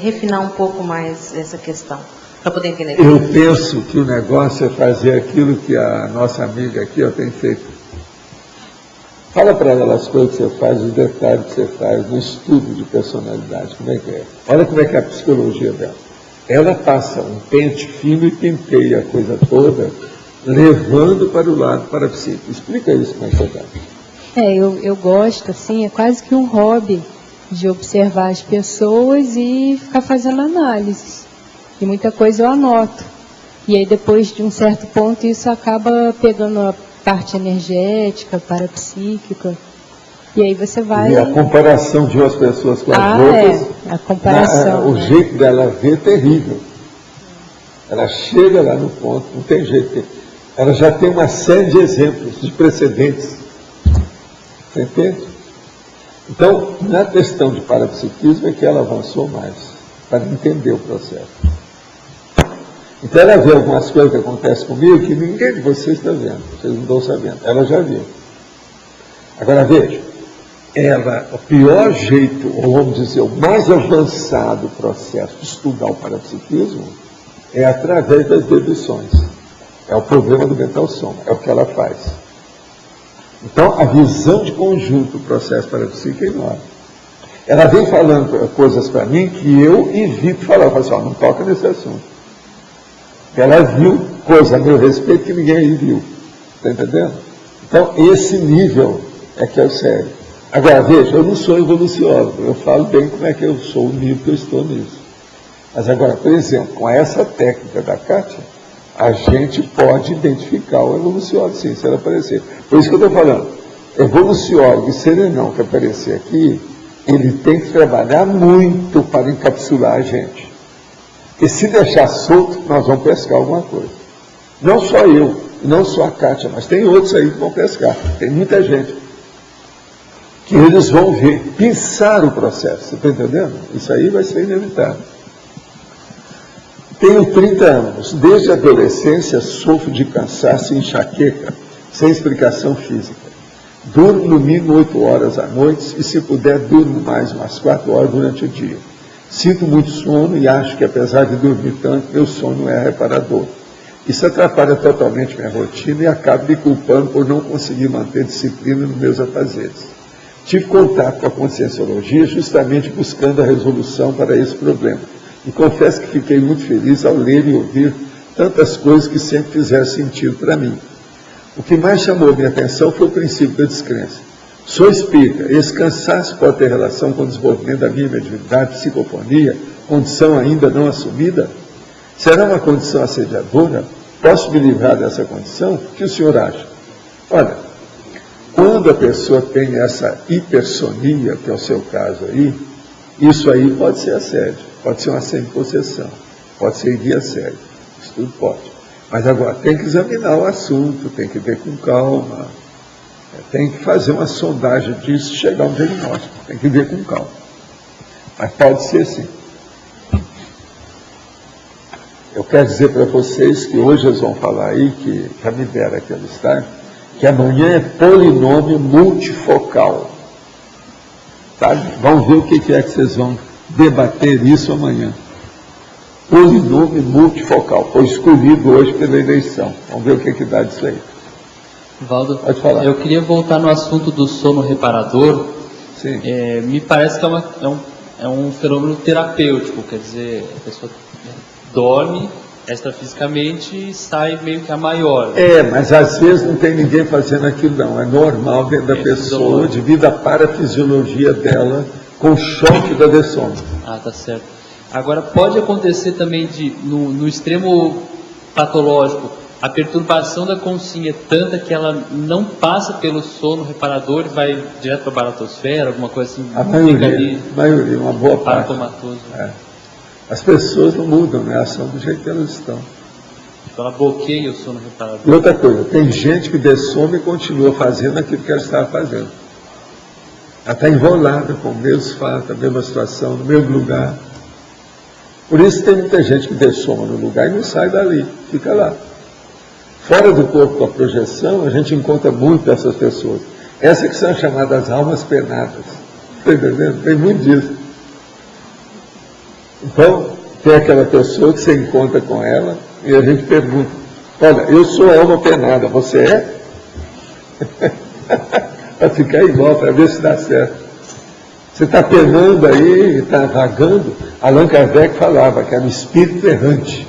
refinar um pouco mais essa questão? Para poder entender. Eu penso que o negócio é fazer aquilo que a nossa amiga aqui tem feito. Fala para ela as coisas que você faz, os detalhes que você faz, no estudo de personalidade, como é que é. Olha como é que é a psicologia dela. Ela passa um pente fino e penteia a coisa toda, levando para o lado parapsíquico. Explica isso, como é que você está. Eu gosto, assim, é quase que um hobby de observar as pessoas e ficar fazendo análises. E muita coisa eu anoto. E aí depois de um certo ponto isso acaba pegando a parte energética, parapsíquica. E aí você vai... E a comparação de umas pessoas com as outras... a comparação. O jeito dela ver é terrível. Ela chega lá no ponto, não tem jeito. Ela já tem uma série de exemplos, de precedentes. Você entende? Então, na questão de parapsiquismo é que ela avançou mais, para entender o processo. Então ela vê algumas coisas que acontecem comigo que ninguém de vocês está vendo, vocês não estão sabendo. Ela já viu. Agora veja, o pior jeito, ou vamos dizer, o mais avançado processo de estudar o parapsiquismo é através das deduções. É o problema do mental soma, é o que ela faz. Então, a visão de conjunto do processo parapsíquico é enorme. Ela vem falando coisas para mim que eu evito falar. Eu falo assim, não toca nesse assunto. Ela viu coisa a meu respeito que ninguém aí viu. Está entendendo? Então, esse nível é que é o sério. Agora, veja, eu não sou evoluciólogo. Eu falo bem como é que eu sou, o nível que eu estou nisso. Mas agora, por exemplo, com essa técnica da Kátia, a gente pode identificar o evoluciólogo, sim, se ela aparecer. Por isso que eu estou falando, evoluciólogo e serenão que aparecer aqui, ele tem que trabalhar muito para encapsular a gente. E se deixar solto, nós vamos pescar alguma coisa. Não só eu, não só a Kátia, mas tem outros aí que vão pescar. Tem muita gente. Que eles vão ver, pensar o processo. Você está entendendo? Isso aí vai ser inevitável. Tenho 30 anos. Desde a adolescência sofro de cansaço e enxaqueca, sem explicação física. Durmo no mínimo 8 horas à noite e, se puder, durmo mais umas 4 horas durante o dia. Sinto muito sono e acho que, apesar de dormir tanto, meu sono é reparador. Isso atrapalha totalmente minha rotina e acaba me culpando por não conseguir manter disciplina nos meus afazeres. Tive contato com a Conscienciologia justamente buscando a resolução para esse problema. E confesso que fiquei muito feliz ao ler e ouvir tantas coisas que sempre fizeram sentido para mim. O que mais chamou minha atenção foi o princípio da descrença. Sou espírita, esse cansaço pode ter relação com o desenvolvimento da minha mediunidade, psicofonia, condição ainda não assumida? Será uma condição assediadora? Posso me livrar dessa condição? O que o senhor acha? Olha, quando a pessoa tem essa hipersonia, que é o seu caso aí, isso aí pode ser assédio, pode ser uma semi-possessão, pode ser guia assédio, isso tudo pode. Mas agora, tem que examinar o assunto, tem que ver com calma, tem que fazer uma sondagem disso, chegar a um diagnóstico, tem que ver com calma. Mas pode ser sim. Eu quero dizer para vocês que hoje eles vão falar aí, que já me deram aquele estágio, que amanhã é polinômio multifocal. Tá? Vamos ver o que é que vocês vão debater isso amanhã. Polinômio multifocal. Foi escolhido hoje pela eleição. Vamos ver o que dá disso aí. Valdo, pode falar. Eu queria voltar no assunto do sono reparador. Sim. Me parece que é é um fenômeno terapêutico, quer dizer, a pessoa dorme extrafisicamente e sai meio que a maior. Mas às vezes não tem ninguém fazendo aquilo não, é normal dentro da pessoa, devido à parafisiologia dela, com o choque da dessoma. Ah, tá certo. Agora, pode acontecer também no extremo patológico, a perturbação da consciência é tanta que ela não passa pelo sono reparador e vai direto para a baratosfera, alguma coisa assim? A maioria, uma boa parte. Paratomatoso. As pessoas não mudam, né? São do jeito que elas estão. Então ela bloqueia o sono reparador. E outra coisa, tem gente que dessoma e continua fazendo aquilo que ela estava fazendo. Ela está enrolada com o mesmo fato, a mesma situação, no mesmo lugar. Por isso tem muita gente que dessoma no lugar e não sai dali, fica lá. Fora do corpo com a projeção, a gente encontra muito dessas pessoas. Essas que são chamadas almas penadas. Está entendendo? Tem muito disso. Então, tem aquela pessoa que você encontra com ela e a gente pergunta, olha, eu sou alma penada, você é? Para ficar igual, para ver se dá certo. Você está penando aí, está vagando. Allan Kardec falava que era o espírito errante.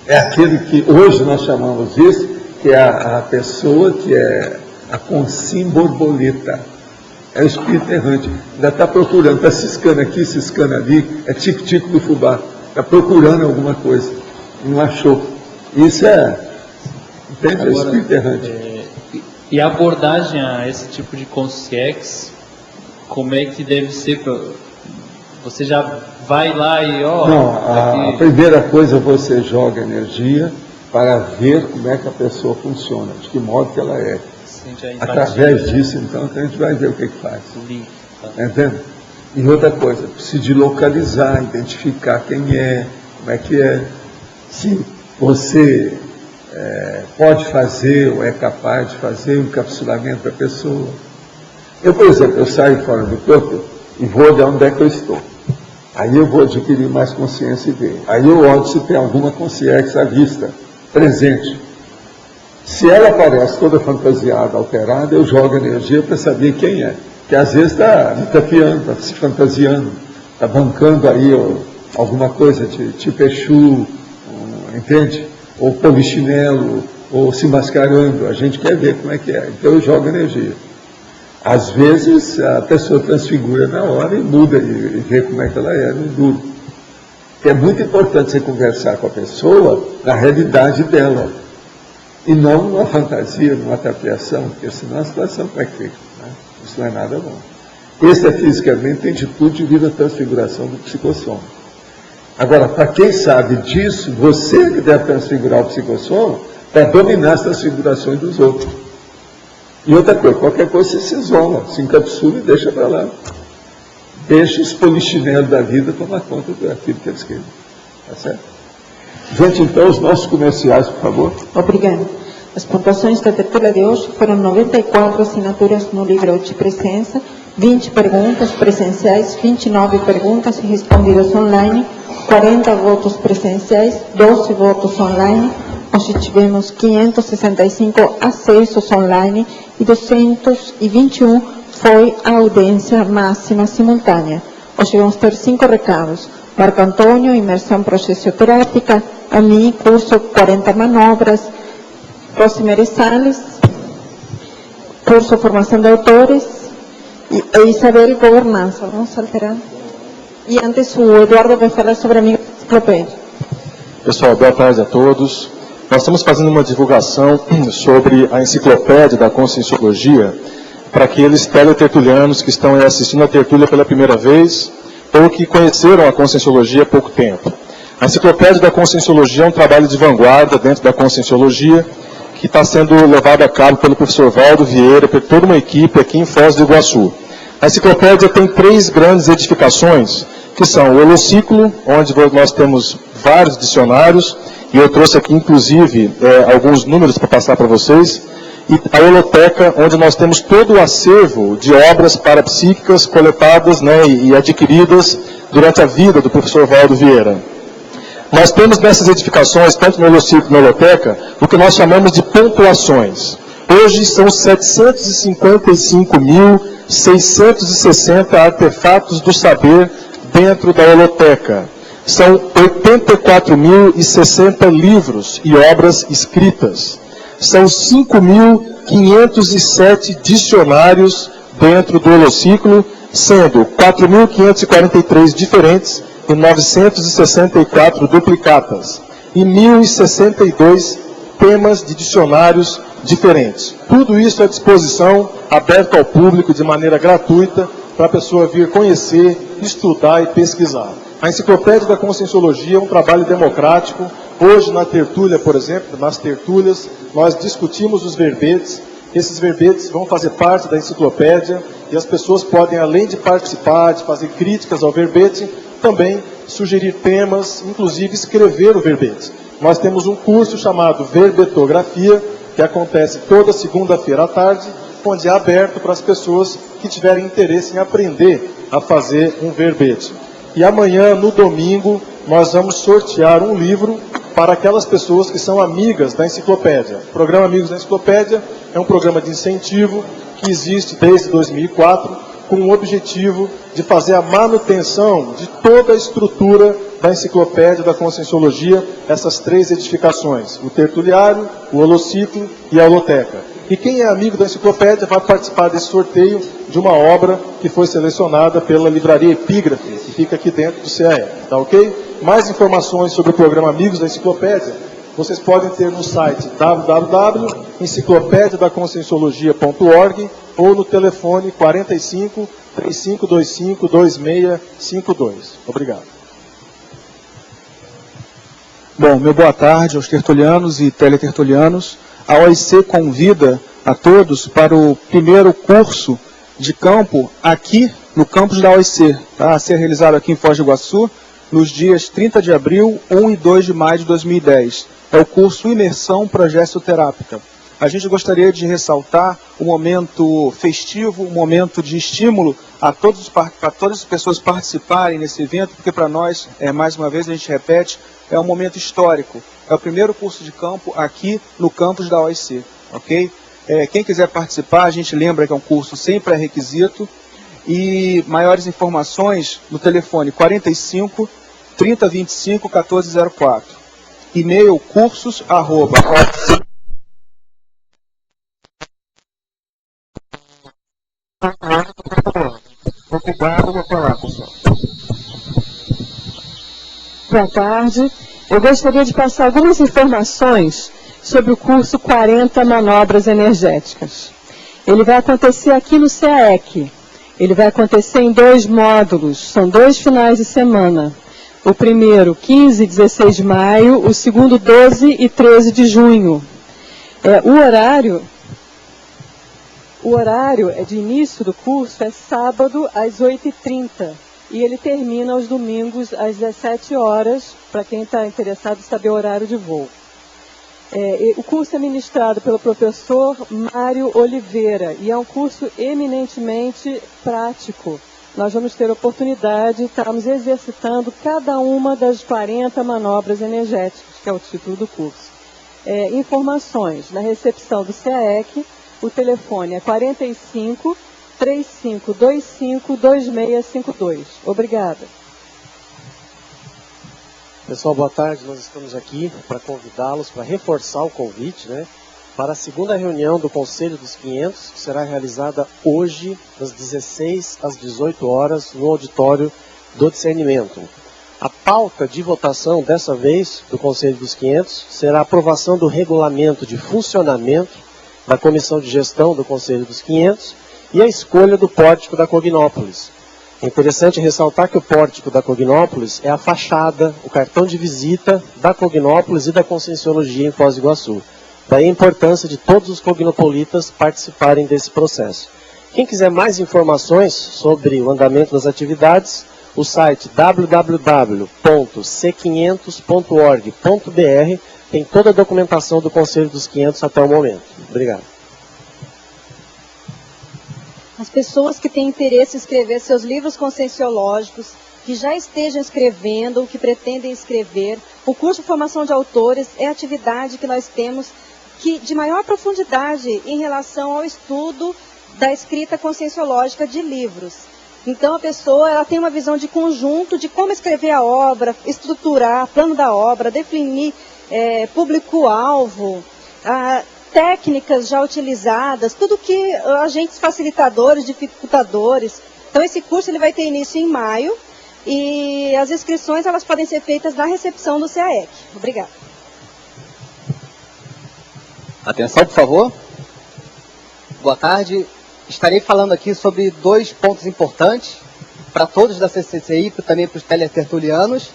É aquele que hoje nós chamamos isso, que é a pessoa que é a consim borboleta. É o espírito errante. Ainda está procurando, está ciscando aqui, ciscando ali, é tico-tico do fubá. Está procurando alguma coisa. Não achou. Isso entende? Agora, é o espírito errante. E a abordagem a esse tipo de consciência, como é que deve ser? Você já vai lá e... Não, a primeira coisa você joga energia para ver como é que a pessoa funciona, de que modo que ela é. Através disso, então, que a gente vai ver o que faz. Entende? E outra coisa, precisa de localizar, identificar quem é, como é que é. Se você pode fazer ou é capaz de fazer um encapsulamento da pessoa. Eu, por exemplo, eu saio fora do corpo e vou olhar onde é que eu estou. Aí eu vou adquirir mais consciência e ver. Aí eu olho se tem alguma consciência à vista, presente. Se ela aparece toda fantasiada, alterada, eu jogo energia para saber quem é. Que às vezes está me tapeando, está se fantasiando, está bancando aí alguma coisa de tipo Exu, entende? Ou polichinelo, ou se mascarando. A gente quer ver como é que é. Então eu jogo energia. Às vezes a pessoa transfigura na hora e muda e vê como é que ela é no duro. É muito importante você conversar com a pessoa na realidade dela. E não numa fantasia, numa tapeação, porque senão a situação como é que fica? Né? Isso não é nada bom. Fisicamente tem atitude devido à transfiguração do psicossoma. Agora, para quem sabe disso, você que deve transfigurar o psicossoma para dominar as transfigurações dos outros. E outra coisa, qualquer coisa você se isola, se encapsula e deixa para lá. Deixa os polichinelos da vida tomar conta daquilo que eles querem. Tá certo? Gente, então, os nossos comerciais, por favor. Obrigada. As pontuações da tertúlia de hoje foram 94 assinaturas no livro de presença, 20 perguntas presenciais, 29 perguntas respondidas online, 40 votos presenciais, 12 votos online. Hoje tivemos 565 acessos online e 221 foi a audiência máxima simultânea. Hoje vamos ter 5 recados. Marco Antônio, imersão processioterápica, a mim, curso 40 manobras, Rosemary Salles, curso formação de autores, e Isabel, governança. Vamos alterar. E antes o Eduardo vai falar sobre a minha enciclopédia. Pessoal, boa tarde a todos. Nós estamos fazendo uma divulgação sobre a enciclopédia da Conscienciologia para aqueles teletertulianos que estão assistindo a tertúlia pela primeira vez ou que conheceram a Conscienciologia há pouco tempo. A enciclopédia da Conscienciologia é um trabalho de vanguarda dentro da Conscienciologia que está sendo levado a cabo pelo professor Valdo Vieira, por toda uma equipe aqui em Foz do Iguaçu. A enciclopédia tem 3 grandes edificações, que são o Holociclo, onde nós temos vários dicionários, e eu trouxe aqui, inclusive, alguns números para passar para vocês, e a Holoteca, onde nós temos todo o acervo de obras parapsíquicas coletadas, né, e adquiridas durante a vida do professor Valdo Vieira. Nós temos nessas edificações, tanto no Holociclo e na Holoteca, o que nós chamamos de pontuações. Hoje são 755.660 artefatos do saber dentro da holoteca. São 84.060 livros e obras escritas. São 5.507 dicionários dentro do Holociclo, sendo 4.543 diferentes e 964 duplicatas. E 1.062 temas de dicionários diferentes. Tudo isso à disposição, aberto ao público de maneira gratuita, para a pessoa vir conhecer, estudar e pesquisar. A Enciclopédia da Conscienciologia é um trabalho democrático. Hoje, na tertúlia, por exemplo, nas tertúlias, nós discutimos os verbetes. Esses verbetes vão fazer parte da enciclopédia e as pessoas podem, além de participar, de fazer críticas ao verbete, também sugerir temas, inclusive escrever o verbete. Nós temos um curso chamado Verbetografia, que acontece toda segunda-feira à tarde, onde é aberto para as pessoas que tiverem interesse em aprender a fazer um verbete. E amanhã, no domingo, nós vamos sortear um livro para aquelas pessoas que são amigas da enciclopédia. O programa Amigos da Enciclopédia é um programa de incentivo que existe desde 2004, com o objetivo de fazer a manutenção de toda a estrutura da Enciclopédia da Conscienciologia, essas 3 edificações, o tertuliário, o holociclo e a holoteca. E quem é amigo da enciclopédia vai participar desse sorteio de uma obra que foi selecionada pela livraria Epígrafe, que fica aqui dentro do CAE, tá ok? Mais informações sobre o programa Amigos da Enciclopédia, vocês podem ter no site www.enciclopediadaconscienciologia.org ou no telefone 45 3525 2652. Obrigado. Bom, meu boa tarde aos tertulianos e teletertulianos. A OIC convida a todos para o primeiro curso de campo aqui no campus da OIC, tá? A ser realizado aqui em Foz do Iguaçu, nos dias 30 de abril, 1 e 2 de maio de 2010. É o curso Imersão Progestoterápica. A gente gostaria de ressaltar o momento festivo, o momento de estímulo para todas as pessoas participarem nesse evento, porque para nós, mais uma vez a gente repete, é um momento histórico. É o primeiro curso de campo aqui no campus da OIC, ok? Quem quiser participar, a gente lembra que é um curso sem pré-requisito, e maiores informações no telefone 45 3025 1404. E-mail cursos @ Boa tarde. Eu gostaria de passar algumas informações sobre o curso 40 Manobras Energéticas. Ele vai acontecer aqui no CAEC. Ele vai acontecer em 2 módulos, são 2 finais de semana. O primeiro, 15 e 16 de maio, o segundo, 12 e 13 de junho. O horário de início do curso é sábado às 8h30 e ele termina aos domingos às 17 horas, para quem está interessado em saber o horário de voo. O curso é ministrado pelo professor Mário Oliveira e é um curso eminentemente prático. Nós vamos ter oportunidade, estamos exercitando cada uma das 40 manobras energéticas, que é o título do curso. Informações na recepção do CAEC, o telefone é 45 3525 2652. Obrigada. Pessoal, boa tarde. Nós estamos aqui para convidá-los, para reforçar o convite, para a segunda reunião do Conselho dos 500, que será realizada hoje, das 16 às 18 horas, no auditório do Discernimento. A pauta de votação, dessa vez, do Conselho dos 500, será a aprovação do regulamento de funcionamento da Comissão de Gestão do Conselho dos 500 e a escolha do pórtico da Cognópolis. É interessante ressaltar que o pórtico da Cognópolis é a fachada, o cartão de visita da Cognópolis e da Conscienciologia em Foz do Iguaçu. Daí a importância de todos os cognopolitas participarem desse processo. Quem quiser mais informações sobre o andamento das atividades, o site www.c500.org.br tem toda a documentação do Conselho dos 500 até o momento. Obrigado. As pessoas que têm interesse em escrever seus livros conscienciológicos, que já estejam escrevendo ou que pretendem escrever, o curso de formação de autores é a atividade que nós temos de maior profundidade em relação ao estudo da escrita conscienciológica de livros. Então, a pessoa ela tem uma visão de conjunto de como escrever a obra, estruturar, plano da obra, definir público-alvo, técnicas já utilizadas, tudo que agentes facilitadores, dificultadores. Então, esse curso ele vai ter início em maio e as inscrições elas podem ser feitas na recepção do CAEC. Obrigada. Atenção, por favor. Boa tarde. Estarei falando aqui sobre 2 pontos importantes para todos da CCCI, também para os teletertulianos.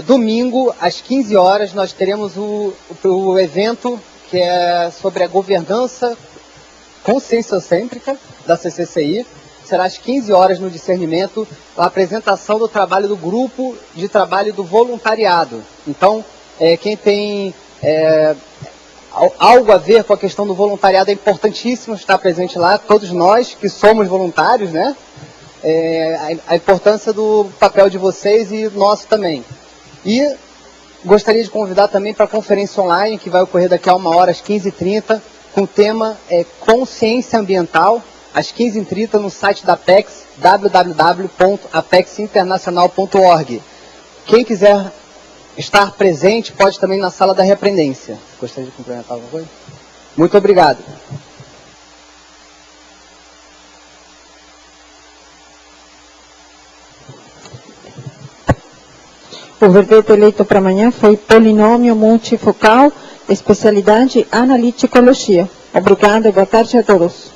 Domingo, às 15 horas, nós teremos o evento que é sobre a governança conscienciocêntrica da CCCI. Será às 15 horas no discernimento, a apresentação do trabalho do grupo de trabalho do voluntariado. Então, quem tem algo a ver com a questão do voluntariado é importantíssimo estar presente lá, todos nós que somos voluntários, né? A importância do papel de vocês e nosso também. E gostaria de convidar também para a conferência online, que vai ocorrer daqui a 1 hora, às 15h30, com o tema Consciência Ambiental, às 15h30, no site da Apex, www.apexinternacional.org. Quem quiser estar presente pode também na sala da repreendência. Gostaria de complementar alguma coisa? Muito obrigado. O verbete eleito para amanhã foi polinômio multifocal, especialidade analíticologia. Obrigada e boa tarde a todos.